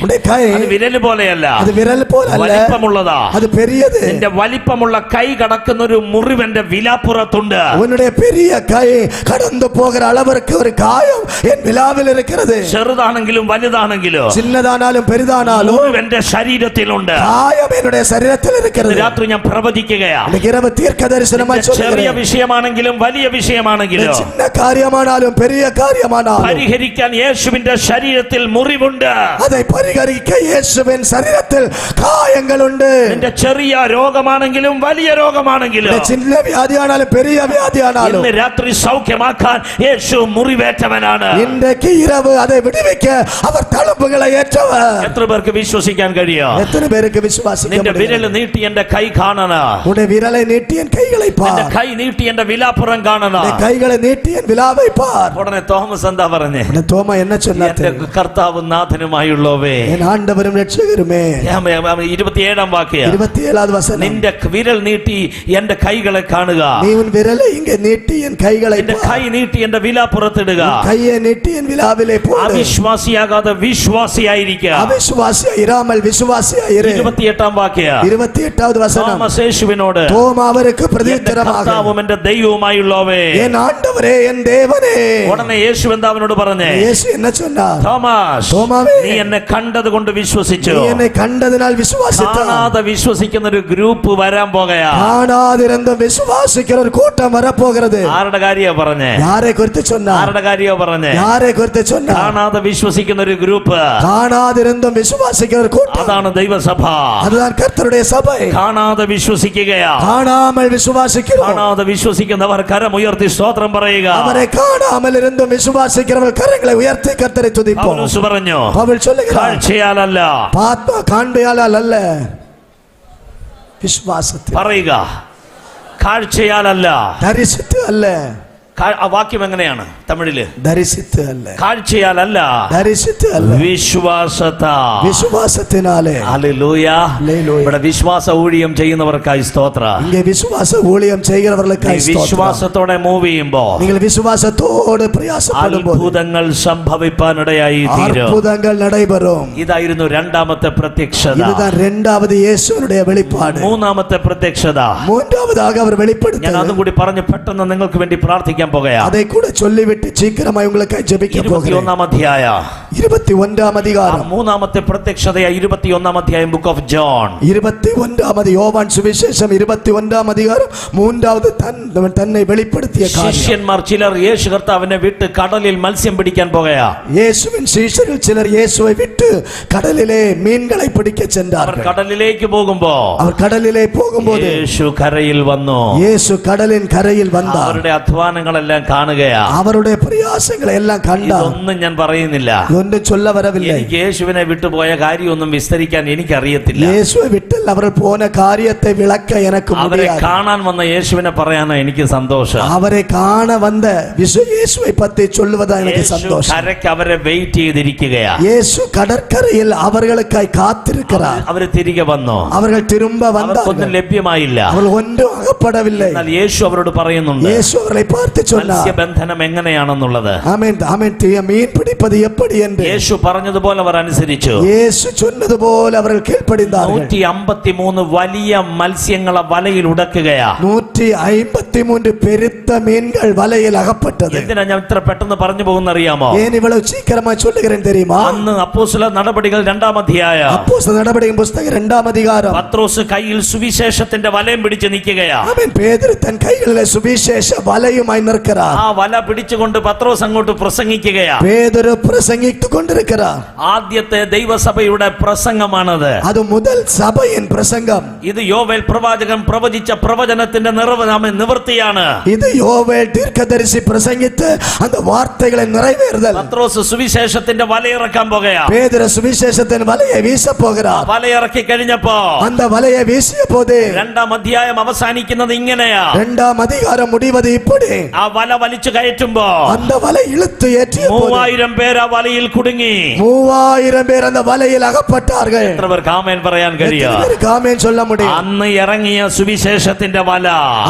ഉന്റെ കൈ അത് വിരൽ പോലെയല്ല, അത് വിരൽ പോലെയല്ല, വലിപ്പമുള്ളതാ, അത് പെരിയത്. നിന്റെ വലിപ്പമുള്ള കൈ കടക്കുന്ന ഒരു മുറിവെന്റെ വിലാപ്പുറത്തുണ്ട്. ഉன்னுடைய பெரிய கை கடந்து போகிற அளவிற்கு ஒரு காயம் என் விலாவில் இருக்கிறது. ചെറുതാണെങ്കിലും വലുതാണെങ്കിലും, சின்னதானாலும் பெரிதானாலும் എന്റെ ശരീരത്തിലുണ്ട്. காயம் என்னுடைய சரீரத்தில் இருக்கிறது. രാത്രി ഞാൻ പ്രവചിക്കുകയാണ്. இரவு தீர்க்கதரிசனமாய் சொல்கிறேன். ചെറിയ വിഷയമാണെങ്കിലും വലിയ വിഷയമാണെങ്കിലും, சின்ன காரியமானாலும் பெரிய காரியமானாலும் പരിഹരിക്കാൻ യേശുവിന്റെ ശരീരത്തിൽ മുറിവുണ്ട്. அதை பரிகரிக்க இயேசுவின் சரீரத்தில் காயங்கள் உண்டு. നിന്റെ ചെറിയ രോഗമാണെങ്കിലും വലിയ രോഗമാണെങ്കിലും, சின்ன வியாதியானாலும் பெரிய வியாதியானாலும், ഇന്ന് രാത്രി സൗഖ്യമാക്കാൻ യേശു മുറിവേറ്റവനാണ്. இன்றைக்கு இரவு அதை விடுவிக்க அவர் തളമ്പുകളെ ഏറ്റവർ. എത്ര പേർക്ക് വിശ്വസിക്കാൻ കഴിയും? எத்தனை பேருக்கு விசுவாசிக்க നിന്റെ முடியும்? വിരൽ നീട്ടി എന്റെ കൈ കാണണ, உன்னுடைய விரலை நீட்டி என் கைகளை എന്റെ பார், കൈ നീട്ടി എന്റെ വിലാപ്പുറം കാണണ. உன்னுடைய கைகளை நீட்டி என் விலாவை பார். ഉടനെ തോമസ് എന്താ പറഞ്ഞേ? உன்னை തോമ என்ன சொன்னார்? എന്റെ കർത്താവും നാഥനുമായുള്ളവേ, என் ആண்டവരും രക്ഷകരുമേ. 27 വാക്യം, 27வது വചനം, നിന്റെ വിരൽ നീട്ടി എന്റെ കൈകളെ കാണുക, நீ உன் விரலை இங்கே நீட்டி என் கைகளை എന്റെ பார், കൈ നീട്ടി എന്റെ വിലാപ്പുറത്തിടുക. கையை நீட்டி என் விலாவிலே போடு. അവിശ്വാസിയാകാതെ വിശ്വാസിയായിരിക്കുക. അവിശ്വാസിയാ ഇരാമൽ വിശ്വാസിയായിരു. 28 വാക്യം, 28வது വചനം, തോമസ് യേശുവിനോട്, തോമ അവർക്ക് എന്റെ പ്രത്യുത്തരமாக, കർത്താവും എന്റെ ദൈവവുമായുള്ളവേ, என் ஆண்டவரே என் தேவனே. ഉടനെ യേശു എന്താ അവനോട് പറഞ്ഞേ? യേശു என்ன சொன்னார்? തോമസ്, തോമാവേ, നീ എന്നെ കണ്ടത് കൊണ്ട് വിശ്വസിച്ചു. നീ എന്നെ കണ്ടതിനാൽ വിശ്വസിത്താൽ. കാണാതെ വിശ്വസിക്കുന്ന ഒരു ഗ്രൂപ്പ് വരാൻ പോകയാ. കാണാതിരുന്ന വിശ്വാസിക്കുന്ന ഒരു കൂട്ടം വരപ്പോகிறது. ആരുടെ കാര്യ പറഞ്ഞേ? யாரை குறித்து சொன்னார்? ആരുടെ കാര്യ പറഞ്ഞേ? யாரை குறித்து சொன்னார்? കാണാതെ വിശ്വസിക്കുന്ന ഒരു ഗ്രൂപ്പ്, കാണാതിരുന്ന വിശ്വാസിക്കുന്ന ഒരു കൂട്ടം, അതാണ് ദൈവസഭ. அதுதான் கர்த்தருடைய சபை. കാണാതെ വിശ്വസിക്കുകയാ. കാണാமல் വിശ്വാസിக்கிறோம். കാണാതെ വിശ്വസിക്കുന്നവർ കരമുയർത്തി സ്തോത്രം പറയുക. അവരെ കാണാமல் ഇരുന്നും വിശ്വാസിக்கிறവർ കരങ്ങളെ ഉയർത്തി കർത്തരെ തുതിപ്പോ. പൗലോസ് പറഞ്ഞു, പൗൽ சொல்லுகிறார், കാഴ്ചയാലല്ല, കാണുകയാലല്ല, വിശ്വാസത്തിൽ പറയുക, കാഴ്ചയാലല്ല, ദർശിത്ത് അല്ല. ആ വാക്യം എങ്ങനെയാണ് തമിഴില്? ദർശിത്ത് അല്ല, കാഴ്ചയാലല്ല, ദർശിത്ത് അല്ല, വിശ്വാസത്താ, വിശ്വാസത്തിനാലെ. ഹല്ലേലൂയ. ഇവിടെ വിശ്വാസ ഊഴിയം ചെയ്യുന്നവർക്കായി സ്തോത്രം. ഇങ്ങ വിശ്വാസ ഊഴിയം ചെയ്യുന്നവർക്കായി സ്തോത്രം. വിശ്വാസത്തോടെ മൂവ് ചെയ്യുമ്പോ നിങ്ങൾ വിശ്വാസത്തോടെ പ്രയാസപ്പെടുമ്പോൾ അത്ഭുതങ്ങൾ സംഭവിപ്പാനിടയായി തീരും. അത്ഭുതങ്ങൾ നடைபெறும். ഇതായിരുന്നു രണ്ടാമത്തെ പ്രത്യക്ഷത. இதுதான் இரண்டாவது இயேசுவினுடைய வெளிப்பாடு. മൂന്നാമത്തെ പ്രത്യക്ഷത, மூன்றாவதாக அவர் வெளிப்படுத்தினார். ഞാൻ അതും കൂടി പറഞ്ഞ് പെട്ടെന്ന് നിങ്ങൾക്ക് വേണ്ടി പ്രാർത്ഥിക്കാൻ പോകയാ. அதை கூட சொல்லிவிட்டு சீக்கிரமாய் உங்களுக்காய் ஜெபிக்க போகிறேன். 21 അധ്യായം, 21 அதிகாரம், മൂന്നാമത്തെ പ്രത്യക്ഷതയാ 21 അധ്യായം, ബുക്ക് ഓഫ് ജോൺ. 21 யோவான் சுவிசேஷம் 21 அதிகாரம், மூன்றாவது தன்னை வெளிப்படுத்திய காரியம். ശിഷ്യന്മാർ ചിലർ യേശു കർത്താവിനെ വിട്ട് കടലിൽ മത്സ്യം പിടിക്കാൻ പോകയാ. இயேசுவின் சீஷர்கள் சிலர் இயேசுவை விட்டு கடலிலே மீன்களை பிடிக்க അവർ சென்றார்கள். കടലിലേക്ക് പോകുമ്പോ, அவர் கடலிலே போகும்போது യേശു കരയിൽ വന്നു. இயேசு கடலின் கரையில் வந்தார். അവരുടെ അധ്വാനങ്ങളെല്ലാം കാണുകയാ. அவருடைய பிரயாசங்களை எல்லாம் கண்டார். ഇതൊന്നും ഞാൻ പറയുന്നില്ല. ഒന്നും சொல்ல வரவில்லை. എനിക്ക് യേശുവിനെ വിട്ടുപോയ കാര്യമൊന്നും വിസ്തരിക്കാൻ എനിക്കറിയത്തില്ല. இயேசுவை விட்டு அவர் போன காரியத்தை விளக்க எனக்கு അവരെ முடியாது. കാണാൻ വന്ന യേശുവിനെ പറയാനാ എനിക്ക് സന്തോഷം. அவரை காண வந்த இயேசுவை பற்றி சொல்லுவதா எனக்கு യേശു சந்தோஷம். കരയ്ക്ക് അവരെ വെയിറ്റ് ചെയ്തിരിക്കുകയാ. இயேசு கடற்கரையில் அவர்களுக்காய் காத்திருக்கிறார். അവര് തിരികെ വന്നു. அவர்கள் திரும்ப അവർക്കൊന്നും வந்தார்கள். ലഭ്യമായില്ല. அவர்கள் ஒன்றும் அகப்படவில்லை. എന്നാൽ യേശു അവരോട് പറയുന്നുണ്ട്, இயேசு அவர்களை பார்த்து சொன்னார், മത്സ്യബന്ധനം എങ്ങനെയാണെന്നുള്ളത്. ஆமென் ஆமென், மீன் பிடிப்பது எப்படி என்று கீழ்ப்படிந்து യേശു പറഞ്ഞതുപോലെ അവർ അനുസരിച്ചു. இயேசு சொன்னது போல அவர்கள் கீழ்ப்படிந்தார்கள். 153 വലിയ മത്സ്യങ്ങളെ വലയിൽ ഉടക്കുകയാ. 153 பெருத்த மீன்கள் வலையில் அகப்பட்டது. എന്തിനാ ഞാൻ ഇത്ര പെട്ടെന്ന് പറഞ്ഞു പോകുന്ന അറിയാമോ? ஏன் இவ்வளவு சீக்கிரமா சொல்லுகிறேன் தெரியுமா? അന്ന് അപ്പോസ്തല നടപടികൾ 2-ാം അധ്യായം, அப்போஸ்தല நடபடிகள் புத்தகம் 2-ാം அதிகாரம். പത്രോസ് കയ്യിൽ സുവിശേഷത്തിന്റെ വലയം പിടിച്ച് നിൽക്കുകയാ. அவன் பேதுரு தன் கைகளிலே சுவிசேஷ வலையுமாய் நிற்கிறார். ആ വല പിടിച്ചുകൊണ്ട് പത്രോസ് അങ്ങോട്ട് പ്രസംഗിക്കുകയാ. பேதுரு பிரசங்கித்துக் கொண்டிருக்கிறார். ആദ്യത്തെ ദൈവസഭയുടെ പ്രസംഗമാണത്. அது முதல் சபையின் பிரசங்கம். ഇത് യോവേൽ പ്രവാചകൻ പ്രവചിച്ച പ്രവചനത്തിന്റെ നിവൃത്തിയാണ്. இது யோவேல் தீர்க்கதரிசி பிரசங்கித்த அந்த வார்த்தைகளின் நிறைவேறுதல். പത്രോസ് സുവിശേഷത്തിന്റെ വലയിറക്കാൻ പോകുകയാ. பேதுரு சுவிசேஷத்தின் வலையை வீச போகிறார். വലയിറക്കി കഴിഞ്ഞപ്പോ அந்த வலையை வீசிய போது 2-ാം അധ്യായം അവസാനിക്കുന്നത് ഇങ്ങനെയാ. 2-ാം அதிகாரம் முடிவது இப்படி. ആ വല വലിച്ചു കയറ്റുമ്പോ அந்த வலை இழுத்து ஏற்றிய போது 3000 പേർ ആ വലയിൽ കുടുങ്ങി. 3000 பேர் அந்த வலையில் அகப்பட்டார்கள். എത്ര പേർക്ക് ആമേൻ പറയാൻ കഴിയും? எத்தனை பேருக்கு ஆமென் சொல்ல முடியும்? അന്ന് ഇറങ്ങിയ സുവിശേഷത്തിന്റെ വല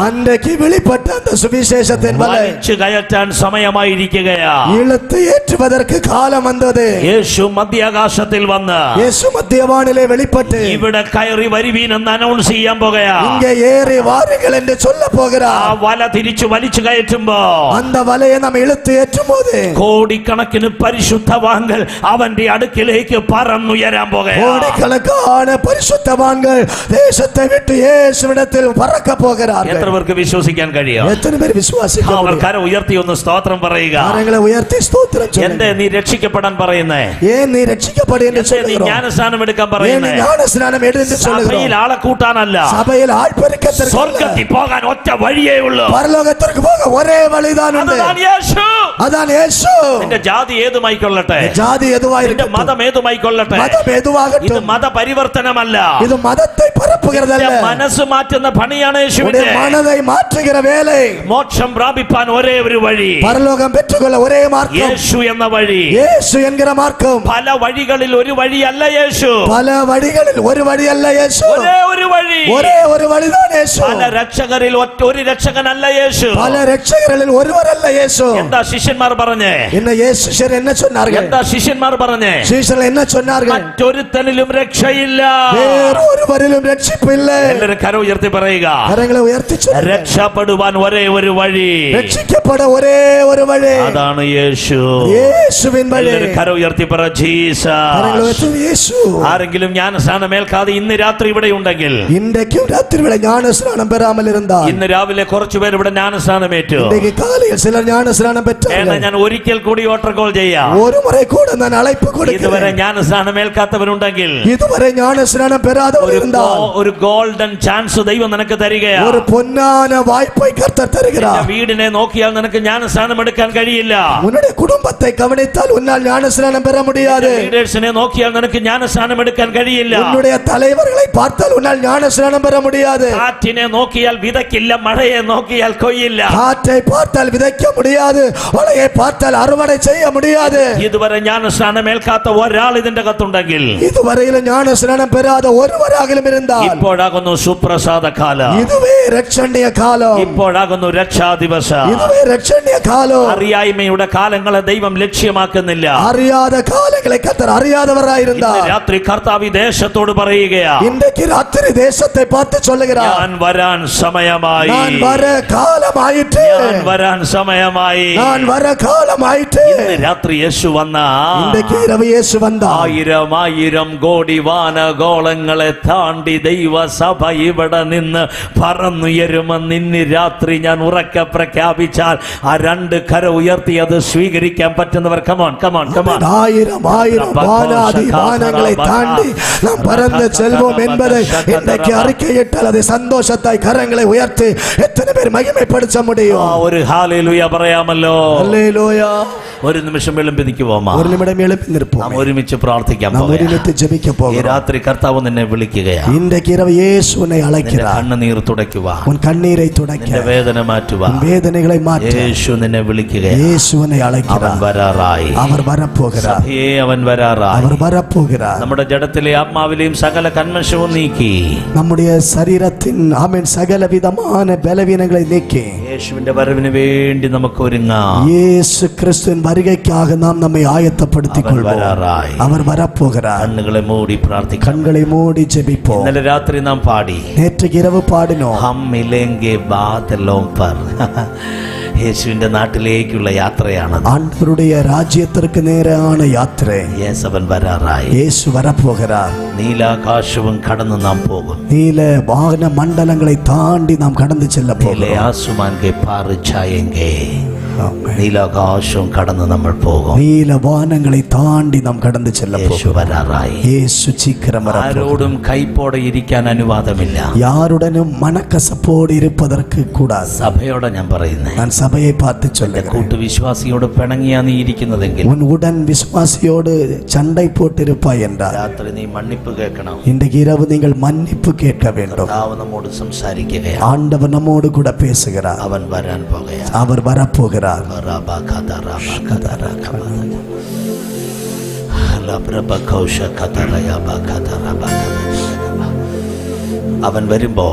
அன்றைக்கு வெளிப்பட்ட அந்த சுவிசேஷத்தின் வலை വലിച്ചു കയറ്റാൻ സമയമായിരിക്കുകയാ. இழுத்து ஏற்றுவதற்கு காலம் வந்தது. യേശു മധ്യാകാശത്തിൽ വന്ന് இயேசு மத்தியவானிலே வெளிப்பட்டு ഇവിടെ കയറി വരുവീൻ എന്ന് അനൗൺസ് ചെയ്യാൻ പോകുകയാ. இங்கே ஏறி வாருங்கள் என்று சொல்ல ആ போகிறார். വല തിരിച്ചു വലിച്ചു കയറ്റുമ്പോ அந்த வலையை நாம் இழுத்து ஏற்றும் போது കോടിക്കണക്കിന് പരിശുദ്ധവാന്കൾ അവന്റെ അടുക്കിലേക്ക് പറന്നുയരാൻ പോകുകയാ. கோடிக்கணக்கான பரிசுத்தவான்கள் தேசத்தை விட்டு இயேசுவிடத்தில் பறக்க போகிறார்கள். എത്ര പേർക്ക് വിശ്വസിക്കാൻ കഴിയും? எத்தனை பேர் விசுவாசிக்க അവർ முடியும்? കരം ഉയർത്തി ഒന്ന് സ്തോത്രം പറയുക. கரங்களை உயர்த்தி ஸ்தோத்திரம் എന്തേ சொல்லுங்க. നീ രക്ഷിക്കപ്പെടാൻ പറയുന്നേ? ஏன் நீ ரட்சிக்கப்படு என்று എന്തേ നീ சொல்லுகிறோம்? ജ്ഞാനസ്നാനം എടുക്കാൻ ஏன் நீ പറയുന്നേ? ஞான ஸ்நானம் எடு என்று സഭയിൽ சொல்லுகிறோம்? ആളെ കൂട്ടാനല്ല, சபையில் ஆள் பெருக்கத்திற்கு அல்ல. സ്വർഗത്തിൽ പോകാൻ ഒറ്റ വഴിയേ ഉള്ളൂ. பரலோகத்திற்கு போக ஒரே வழிதான் உண்டு. അതാണ് യേശു. அதான் இயேசு. നിന്റെ ജാതി ഏതുമായിക്കൊള്ളട്ടെ, ஜாதி നിന്റെ எதுவாயிருக்கட்டும், മതം ഏതുമായിക്കൊള്ളട്ടെ, மதம் ഇത് எதுவாகட்டும், മതപരിവർത്തനമല്ല. இது மதத்தை பரப்புகிறதல்ல. നിന്റെ മനസ്സ് മാറ്റുന്ന പണിയാണ് உன்னுடைய യേശുവിന്റെ. மனதை மாற்றுகிற வேலை. മോക്ഷം പ്രാപിപ്പാൻ ഒരേ ഒരു വഴി, பரலோகம் பெற்றுக்கொள்ள ஒரே மார்க்கம் യേശു എന്ന വഴി. இயேசு என்கிற மார்க்கம். പല വഴികളിൽ ഒരു വഴിയല്ല യേശു, பல வழிகளில் ஒரு வழி அல்ல இயேசு. ഒരേ ഒരു വഴി. ஒரே ஒரு வழிதான் இயேசு. പല രക്ഷകരിൽ ഒരു രക്ഷകനല്ല യേശു. பல രക്ഷകരിൽ ஒருவர் அல்ல இயேசு. എന്താ ശിഷ്യന്മാർ പറഞ്ഞേ? என்ன இயேசு ശിഷ്യர் என்ன சொன்னார்கள்? എന്താ ശിഷ്യന്മാർ പറഞ്ഞേ? ശിഷ്യர்கள் என்ன சொன்னார்கள்? മറ്റൊരുത്തനിലും രക്ഷയില്ല, വേറൊരുവരിലും രക്ഷിപ്പ് ഇല്ല. എല്ലാവരും കരം ഉയർത്തി പറയുക. കരങ്ങളെ ഉയർത്തി ചൊല്ലുക. രക്ഷപ്പെടുവാൻ ഒരേ ഒരു വഴി, രക്ഷിക്കപ്പെട ഒരേ ഒരു വഴി, അതാണ് യേശു. യേശുവിൻ വഴി. എല്ലാവരും കരം ഉയർത്തി പറ ജീസസ്. കരങ്ങളെ ഉയർത്തി യേശു. ആരെങ്കിലും ജ്ഞാനസ്നാനം ഏൽക്കാതെ ഇന്ന് രാത്രി ഇവിടെ ഉണ്ടെങ്കിൽ, ഇന്നേക്കും രാത്രി ഇവിടെ ஞானஸ்நானம் பெறாமல் இருந்தால், ഇന്ന് രാവിലെ കുറച്ചുപേർ ഇവിടെ ജ്ഞാനസ്നാനം ഏറ്റു. ഇന്നേക്ക് കാലയിൽ ചിലർ ஞானஸ்நானம் பெற்றார்கள். ഞാൻ ഒരിക്കൽ കൂടി ഓട്ടർകോൾ ചെയ്യാം. ഒരു മുறை கூட ഞാൻ അழைപ്പ് കൊടുக்கிறேன். ഇതുവരെ ജ്ഞാനസ്നാനം ഏൽക്കാത്തവരുണ്ടെങ്കിൽ, ഇതുവരെ ஞானஸ்நானம் பெறாதவர் இருந்தால், ഒരു ഗോൾഡൻ ചാൻസ് ദൈവം നിനക്ക് തരികയാ. ഒരു പൊന്നാന വായ്പை கர்த்தர் தருகிறார். വീടിനെ നോക്കിയാൽ നിനക്ക് ജ്ഞാനസ്നാനം എടുക്കാൻ കഴിയില്ല. உன்னுடைய குடும்பத்தை கவனித்தால் உன்னால் ஞானஸ்நானம் பெற முடியாது. ലീഡേഴ്സിനെ നോക്കിയാൽ നിനക്ക് ജ്ഞാനസ്നാനം എടുക്കാൻ കഴിയില്ല. உன்னுடைய தலைவர்களை பார்த்தால் உன்னால் ஞானஸ்நானம் பெற முடியாது. കാറ്റിനെ നോക്കിയാൽ വിതയ്ക്കില്ല, മഴയെ നോക്കിയാൽ കൊയ്യില്ല. காற்றை பார்த்தால் விதைக்க முடியாது, மழையை பார்த்தால் அறுவடை செய்ய முடியாது. ഇതുവരെ ജ്ഞാനസ്നാനം ഏൽക്കാത്ത ഒരാൾ ഇതിന്റെ അകത്തുണ്ടെങ്കിൽ, இதுவரையில ஞானஸ்நானம் பெறாத ஒருவராகிலும் இருந்தால், ഇപ്പോഴാകുന്നു സുപ്രസാദ കാലം, இதுவே രക്ഷണ്യ കാലം, ഇപ്പോഴാകുന്നു രക്ഷാ ദിവസം. இதுவே രക്ഷണ്യ കാലം. അറിയായ്മയുടെ കാലങ്ങളെ ദൈവം ലക്ഷ്യമാക്കുന്നില്ല. അറിയാத കാലങ്ങളെ കർത്തർ അറിയാதவராயிருந்தால், ഇന്ന് രാത്രി കർത്താവ് ദേശത്തോട് പറയുകയാ, இன்றைக்கு ராத்திரி தேசத்தை பார்த்து சொல்லுகிறார், ഞാൻ വരാൻ സമയമായി, நான் வர காலமாயிற்று, ഞാൻ വരാൻ സമയമായി. நான் வர காலமாயிற்று. ഇന്ന് രാത്രി യേശു വന്ന இன்றைக்கு இரவு இயேசு வந்தார். 1000 കോടി വാനഗോളങ്ങളെ താണ്ടി ദൈവസഭ ഇവിടെ നിന്ന് പറന്നുയരുമെന്ന് ഇന്ന് രാത്രി ഞാൻ ഉറക്കെ പ്രഖ്യാപിച്ചാൽ, ആ രണ്ട് കര ഉയർത്തി അത് സ്വീകരിക്കാൻ പറ്റുന്നവർ കമോൺ കമോൺ കമോൺ. 1000 வானாதி வானங்களை தாண்டி நாம் பறந்து செல்வோம் என்பதை இன்றைக்கு அறிக்கையிட்டால் அதை சந்தோஷத்தாய் கரங்களை உயர்த்தி எத்தனை பேர் மகிமைப்படுத்த முடியும்? ഒരു ഹല്ലേലൂയ പറയാമല്ലോ. ஹல்லேலூயா. ഒരു നിമിഷം എളുപ്പി പോവാം. ஒரு நிமிடம் எழுப்பி நிற்போம். നാം ഒരുമിച്ച് പ്രാർത്ഥിക്കാൻ நாம் പോവുകയാണ്. ഒരുമിച്ച് ജപിக்க ഈ போகிறோம். രാത്രി കർത്താവ് നിന്നെ വിളിക്കുകയാണ്. இன்றைக்கு இரவு இயேசு உன்னை அழைக்கிறார். കണ്ണുനീർ തുടയ്ക്കുവാൻ, உன் கண்ணீரை துடைக்க, നിന്റെ വേദന മാറ്റുവാൻ உன் வேதனைகளை மாற்ற യേശു നിന്നെ വിളിക്കുകയാണ്. இயேசு உன்னை അവൻ அழைக்கிறார். വരാറായി. அவர் வரப்போகிறார். സഭയെ അവൻ വരാറായി. அவர் வரப்போகிறார். നമ്മുടെ ജഡത്തിലെ ആത്മാവിലെയും സകല കന്മഷവും നീക്കി நம்முடைய சரீரத்தின் ஆமென் சகல விதமான பலவீனங்களை நீக்கி യേശുവിന്റെ വരവിന് വേണ്ടി നമുക്ക് ഒരുങ്ങാം. യേശു ക്രിസ്തുവിൻ വരുകയ്ക്കാக நாம் நம்மை ஆயத்தப்படுத்திக் கொள்வோம். அவர் வரப்போகிறார். കണ്ണുകളെ മൂടി പ്രാർത്ഥിക്കാം. കണ്ണുകളെ മൂടി ജപിப்போம். ഇന്നലെ രാത്രി നാം പാടി, നേற்று இரவு പാടിനോം, ഹം മിലേംഗെ ബാദലോം പർ. യേശുവിന്റെ നാട്ടിലേക്കുള്ള യാത്രയാണ്. ആണ്ടവരുടെ രാജ്യത്തിற்கு നേരെയാണ് യാത്ര. യേശവൻ വരാറായി. യേശു வரப்போகிறார். നീലാകാശവും കടന്ന് നാം പോകും. നീല വാഹന മണ്ഡലങ്ങളെ താണ്ടി നാം കടന്നു ചെല്ല പോകും. ആസുമാൻകെ പാറിച്ചായെങ്കെ, നീലാകാശവും കടന്ന് നമ്മൾ പോകും. നീലവാനങ്ങളെ താണ്ടി നാം കടന്നു ചെല്ല യേശു വരാറായി. യേശു ശീഘ്രം ആരോടും കൈപ്പോടെ ഇരിക്കാൻ അനുവാദമില്ല. യാരുടനും മനക്കസപ്പോടെ ഇരുപ്പതற்கு കൂടാതെ. സഭയോടെ ഞാൻ പറയുന്നേ, ഞാൻ സഭയെ பார்த்து சொல்லுகிறேன், കൂട്ടുവിശ്വാസിയോട് പിണങ്ങിയാ നീ ഇരിക്കുന്നതെങ്കിൽ, உன் உடன் விசுவாசியோடு சண்டை போட்டிருப்பாய் என்றால், രാത്രി നീ മன்னிப்பு കേൾക്കണം. இன்றைக்கு இரவு நீங்கள் மன்னிப்பு கேட்க வேண்டும். കർത്താവ് നമ്മോട് സംസാരിക്കുകയാണ്. ஆண்டவர் நம்மோடு கூட பேசுகிறார். അവൻ വരാൻ പോകുകയാണ്. அவர் வரப்போகிறார். അവൻ വരുമ്പോ,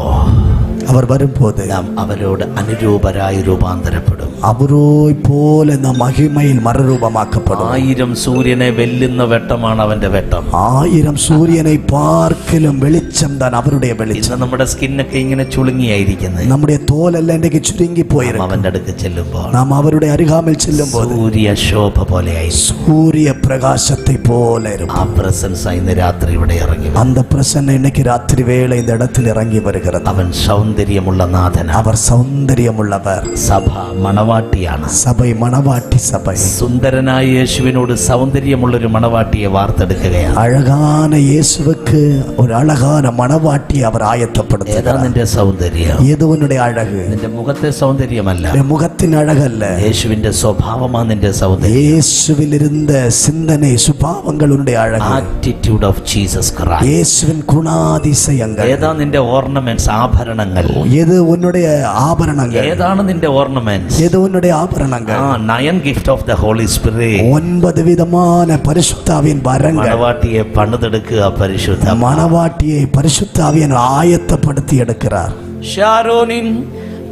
அவர் வரும்போது നാം അവരോട് അനുരൂപരായി രൂപാന്തരപ്പെടും. അവരോയ് പോലെ നാം മഹിമയിൽ മറുരൂപമാക്കപ്പെടും. 1000 സൂര്യനെ വെല്ലുന്ന വെട്ടമാണ് അവന്റെ വെട്ടം. 1000 സൂര്യനെ പാർക്കലും വെളിച്ചം താൻ അവരുടെ വെളിച്ചം. നമ്മുടെ സ്കിന്നൊക്കെ ഇങ്ങനെ ചുളുങ്ങിയായിരിക്കുന്നത്. നമ്മുടെ തോലെല്ലാം ഇടയ്ക്ക് ചുരുങ്ങി പോയിരിക്കും. അവന്റെ അടുത്ത് ചെല്ലുമ്പോൾ, നാം അവരുടെ അരികാമിൽ ചെല്ലുമ്പോൾ സൂര്യ ശോഭ പോലെയായി, സൂര്യ പ്രകാശത്തെ പോലെ ആ പ്രസൻസ് ഇന്ന് രാത്രി ഇവിടെ ഇറങ്ങി. அந்த பிரசன்ன இன்னைக்கு ராத்திரி வேளை இந்த இடத்தில் இறங்கி வருகிறது. അവൻ സൗന്ദര്യമുള്ള നാഥൻ. അവർ സൗന്ദര്യമുള്ളവർ. സഭ മണവാട്ടിയാണ്. സഭை മണവാട്ടി സഭ. സുന്ദരനായ യേശുവിനോട് സൗന്ദര്യമുള്ളൊരു മണവാട്ടിയെ വാർത്തെടുക്കുകയാണ്. അഴകാന യേശുവുക്ക് ഒരു അഴകാന മണവാട്ടിയെ അവർ ആയത്തപ്പെടുത്തുക. ഏതാ നിന്റെ സൗന്ദര്യം? ഏത് ഉന്നുടെ അഴക്? നിന്റെ മുഖത്തെ സൗന്ദര്യമല്ല, മുഖത്തിന് അഴകല്ല, യേശുവിന്റെ സ്വഭാവമാണ് നിന്റെ സൗന്ദര്യം. യേശുവിലിരുന്ന ചിന്തனை സ്വഭാവങ്ങളുടെ അഴക്. Attitude of Jesus Christ. യേശുവിൻ ഗുണാതിശയങ്ങൾ. ഏതാ നിന്റെ ഓർണമെന്റ്സ്, ആഭരണങ്ങൾ? ഏത് ഉന്നുടെ ആഭരണങ്ങൾ? ഏതാണ് നിന്റെ ഓർണമെന്റ്സ്? ഏത് ഉന്നുടെ ആഭരണങ്ങൾ? 9 gift of the holy spirit. 9 വിധமான പരിശുദ്ധാവിൻ വരങ്ങൾ. മണവാട്ടിയെ പണിതെടുക്കുക പരിശുദ്ധ. മണവാട്ടിയെ പരിശുദ്ധാവിയൻ ആയത്തപ്പെടുത്തി എടുക്கிறாർ. ഷാരോനിൻ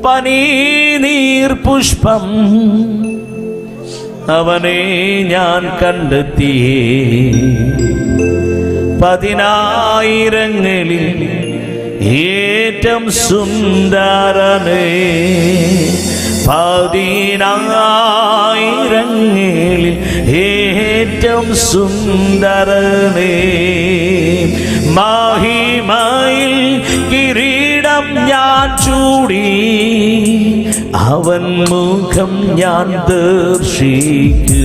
പനിനീർ പുഷ്പം അവനെ ഞാൻ കണ്ടെത്തിയേ, 10,000ങ്ങളിൽ ഏറ്റവും സുന്ദരനേ, 10,000ങ്ങളിൽ ഏറ്റവും സുന്ദരനേ, മഹിമയിൽ കിരീടം ഞാൻ ചൂടി, അവൻ മുഖം ഞാൻ ദർശിക്കും.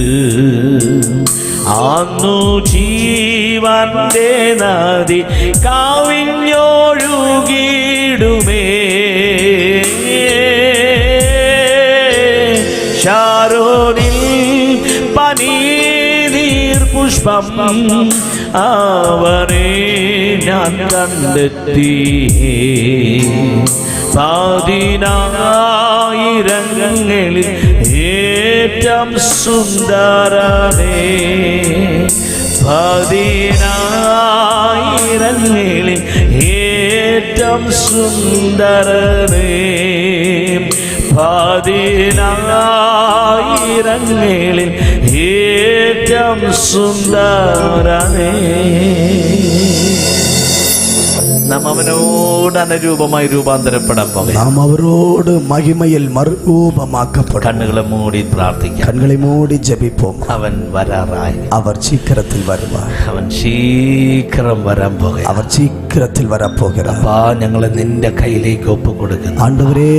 അന്നു ജീവന്റെ നദി കവിഞ്ഞൊഴുകിടുമേ, ഷാരോനിൽ പനിനീർ പുഷ്പം അവനെ ഞാൻ കണ്ടെത്തി, 10,000ങ്ങളിൽ ഏറ്റവും സുന്ദരനേ, 10,000ങ്ങളിൽ ഏറ്റവും സുന്ദരനേ, 10,000ങ്ങളിൽ ഏറ്റവും സുന്ദരനേ. നാം അവനോട് അനുരൂപമായി രൂപാന്തരപ്പെടാൻ പോകും. നാം അവരോട് മഹിമയിൽ മറുരൂപമാക്കപ്പെടും. കണ്ണുകളെ മൂടി പ്രാർത്ഥിക്കാം. കണ്ണുകളെ മൂടി ജപിപ്പോം. അവൻ വരാറായി. അവർ ശീഘ്രത്തിൽ വരുവാൻ. അവൻ ശീഘ്രം വരാൻ പോകുക. അവർ ശീഘ്രത്തിൽ വരപ്പോகிறார். അപ്പാ, ഞങ്ങളെ നിന്റെ കയ്യിലേക്ക് ഒപ്പുകൊടുക്കുന്നു. ആണ്ടവരേ,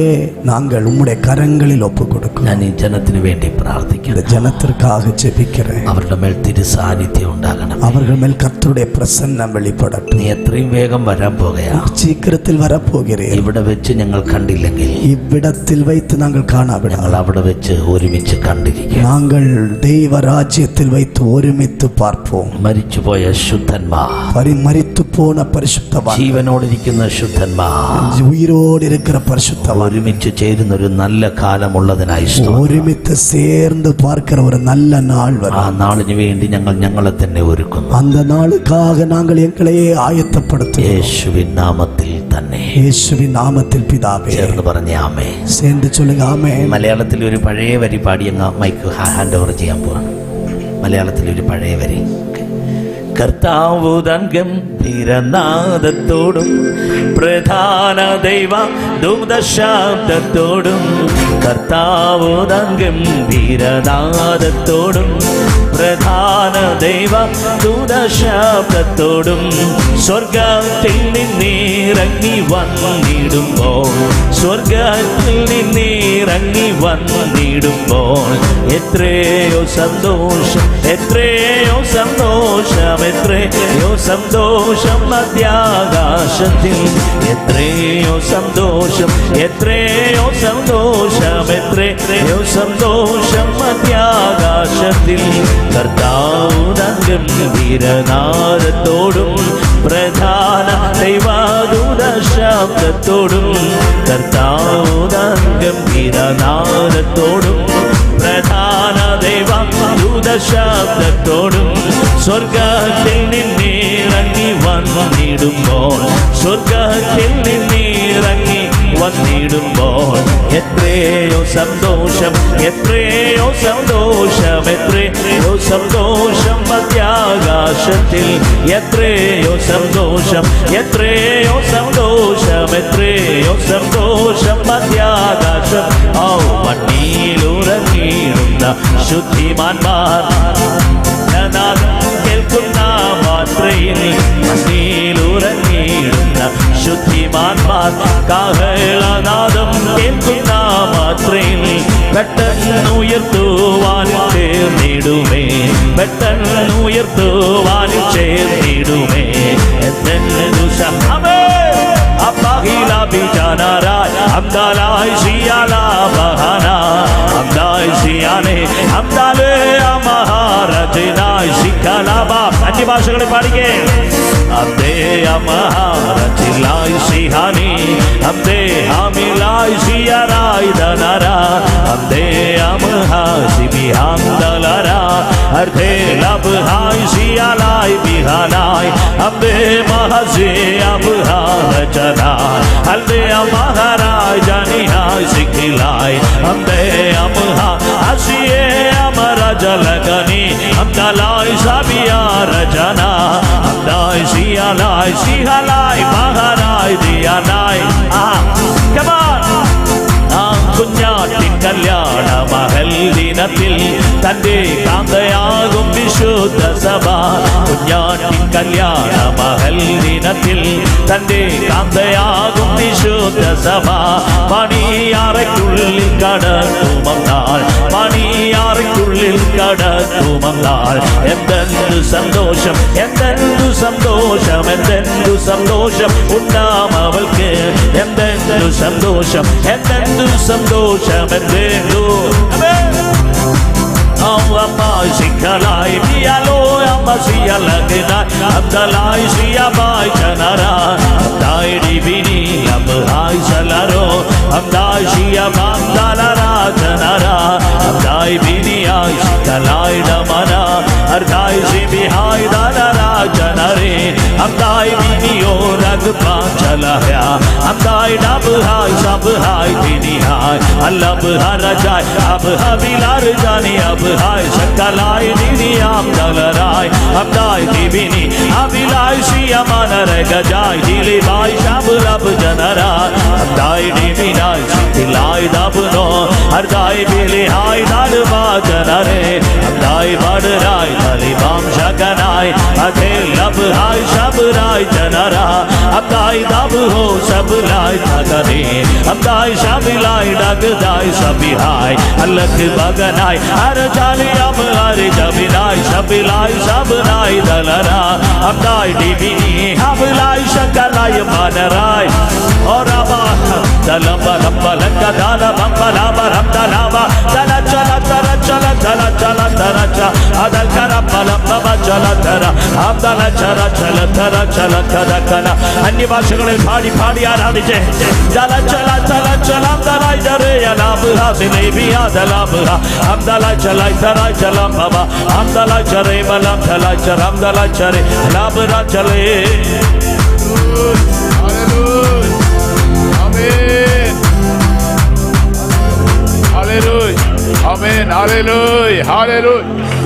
നാങ്കൾ ഉമ്മുടെ കരങ്ങളിൽ ഒപ്പുകൊടുക്കും. ഞാൻ ഈ ജനത്തിന് വേണ്ടി പ്രാർത്ഥിക്കുന്നു. ജനത്തിற்காக ജപിக்கிறேன். അവരുടെ മേൽ തിരുസാന്നിധ്യം ഉണ്ടാകണം. അവരുടെ മേൽ കർത്തരുടെ പ്രസന്നം വെളിപ്പെടട്ടെ. നീ എത്രയും വേഗം വരാൻ പോകുകയാ. ശീഘ്രത്തിൽ വരപ്പോகிறேன். ഇവിടെ വെച്ച് ഞങ്ങൾ കണ്ടില്ലെങ്കിൽ ഇവിടത്തിൽ வைத்து നാങ്കൾ കാണാവിട. ഞങ്ങൾ അവിടെ വെച്ച് ഒരുമിച്ച് കണ്ടിരിക്കും. നാങ്കൾ ദൈവരാജ്യത്തിൽ வைத்து ഒരുമിച്ച് പാർപ്പോം. മരിച്ചുപോയ ശുദ്ധന്മാർ, മരിത്ത മരിത്തുപോன പരിശുദ്ധവാൻ, ജീവനോടിരിക്കുന്ന ശുദ്ധന്മാർ, ഉയരോടെ ഇരിക്കുന്ന പരിശുദ്ധവാൻ, ഒരുമിച്ച് ചേരുന്ന ഒരു നല്ല കാലമുള്ളതിനായി ഒരുമിച്ച് ചേർന്ന് പാർக்கிற ഒരു നല്ല നാൾ വരും. ആ നാളിന് വേണ്ടി ഞങ്ങൾ ഞങ്ങളെ തന്നെ ഒരുക്കുന്നു. அந்த நாளுக்காக நாங்கள் எங்களையே ஆயத்தப்படுத்துகிறோம். യേശുവിൻ നാമത്തിൽ തന്നെ. യേശുവിൻ നാമത്തിൽ പിതാവേ. ചേർന്ന് പറഞ്ഞ ആമേൻ. சேர்ந்து சொல்லுங்க ആമേൻ. മലയാളത്തിൽ ഒരു പഴയ വരി പാടി അങ്ങ് മൈക്ക് ഹാൻഡ് ഓവർ ചെയ്യാൻ പോവാണ്. മലയാളത്തിൽ ഒരു പഴയ വരി. കർത്താവ് തൻ ഗംഭീരനാദത്തോടും പ്രധാന ദൈവ ദൂതശബ്ദത്തോടും, കർത്താവ് തൻ ഗംഭീരനാദത്തോടും പ്രധാന ദൈവ ദൂതശബ്ദത്തോടും സ്വർഗത്തിൽ നിന്നിറങ്ങി വന്നിടുമ്പോൾ, സ്വർഗത്തിൽ നിന്നിറങ്ങി വന്നിടുമ്പോൾ എത്രയോ സന്തോഷം, എത്രയോ സന്തോഷം, എത്രയോ സന്തോഷം മധ്യാകാശത്തിൽ, എത്രയോ സന്തോഷം, എത്രയോ സന്തോഷം, എത്രയോ സന്തോഷം മധ്യാകാശത്തിൽ. കർത്താവ് തൻ ഗംഭീരനാദത്തോടും പ്രധാന ദൈവദൂത ശബ്ദത്തോടും, കർത്താവ് തൻ ഗംഭീരനാദത്തോടും പ്രധാന ദൈവദൂത ശബ്ദത്തോടും സ്വർഗത്തിൽ നിന്നിറങ്ങി വന്നിടുമ്പോൾ, സ്വർഗത്തിൽ നിന്നിറങ്ങി വന്നിടുമ്പോൾ എത്രയോ സന്തോഷം, എത്രയോ സന്തോഷം, എത്രയോ സന്തോഷം മധ്യാകാശത്തിൽ, എത്രയോ സന്തോഷം, എത്രയോ സന്തോഷം, എത്രയോ സന്തോഷം മധ്യാകാശം. ഔ മണ്ണിലുറങ്ങിയിടുന്ന ശുദ്ധിമാന്മാർ കേൾക്കുന്ന മാത്രയിൽ, മണ്ണിലുറങ്ങിയിടുന്ന ശുദ്ധിമാന്മാർ കാഹളനാദം കേൾക്കുന്ന മാത്രയിൽ പെട്ടെന്നുയർത്തുവാൻ ചേർന്നിടുമേ, പെട്ടെന്നുയർത്തുവാൻ ചേർന്നിടുമേ. എന്തെന്നു ശബ്ദമേ അപ്പാഹിലാ ബിജാനാരായ അംദാലായി സിയാലാ ബഹാനാ, അംദായി സിയാനെ അംദാലേ അമഹാരജനായി സിഖലാബാ. അഞ്ച് ഭാഷകളിൽ പാടിക്കേ. അബ്ദേ അമഹാരജിലായി സിഹാനി, അബ്ദേ ഹമിലായി സിയാരായി ദനരാ, അബ്ദേ അമഹാസിബി ഹംദലരാ, അർധേ ലബ്ഹായി സിയാലായി ബിഹാനായി, അബ്ദേ മഹസി അബ്ഹാരജനായി, അൽദേ അമഹാരായി ജനിഹായി സിഖിലായി, അബ്ദേ അമഹാ അസിയേ അമരജലഗനി, അബ്ദലായി സബിയാ രജന, അബ്ദായി സിയാലായി സിഹലായി മഹാരായി ദിയാനായി. Come on. കുഞ്ഞാട്ടിൻ കല്യാണ മഹൽ ദിനത്തിൽ തന്റെ കാന്തയാകും വിശുദ്ധ സഭ, കുഞ്ഞാട്ടിൻ കല്യാണ മഹൽ ദിനത്തിൽ തന്റെ കാന്തയാകും വിശുദ്ധ സഭ. മണിയാറയ്ക്കുള്ളിൽ കടക്കുമെന്നാൽ, മണിയാറയ്ക്കുള്ളിൽ കടക്കുമെന്നാൽ എന്തെന്തു സന്തോഷം, എന്തെന്തു സന്തോഷം, എന്തെന്തു സന്തോഷം ഉണ്ടാം അവൾക്ക്, എന്തെന്തു സന്തോഷം, എന്തെന്തു സന്തോഷം, എന്തെന്തു. Amai Sikhalai Bialo Amasia Lagina Abdalai Siabai Janara Abdai Divini Abdai Salaro Abdai Siabam Dalara Janara Abdai Bini Sikhalai Damana Ardai Sibihai Dalara Janare Abdai Bini Ragpan Chalaya Abdai Dabhai Sabhai Bini Hai Allah Bharajai Abha Vilar Jani Abhai Sakalai Dini Abdalarai Abdai Divini Avilai Siyamana Regajai Dili Vai Shabulab Janara Abdai Divinai Sitilai Dabno Ardai Bili Hai Dalva Janare Abdai Badarai Dalibam Shaganai Adhe Labhai Shabrai Janara Abdai Dabho Sablai Tagani Abdai Shabilai Dagadai Sabihai Alak Baganai Arjali Amari Jabinai Shabilai Sabnai Dalara Abdai Divini Habilai Shakalai Manarai Oraba Dalamba Lamba Langa Dala Bamba Lava Ramda Lava Dala Chala Tara Chala Dala Chala Tara Cha Adal Karamba Lamba Chala Tara അന്യഭാഷകളിൽ പാടി പാടി ആരാധിച്ച് Amen. Hallelujah. Hallelujah.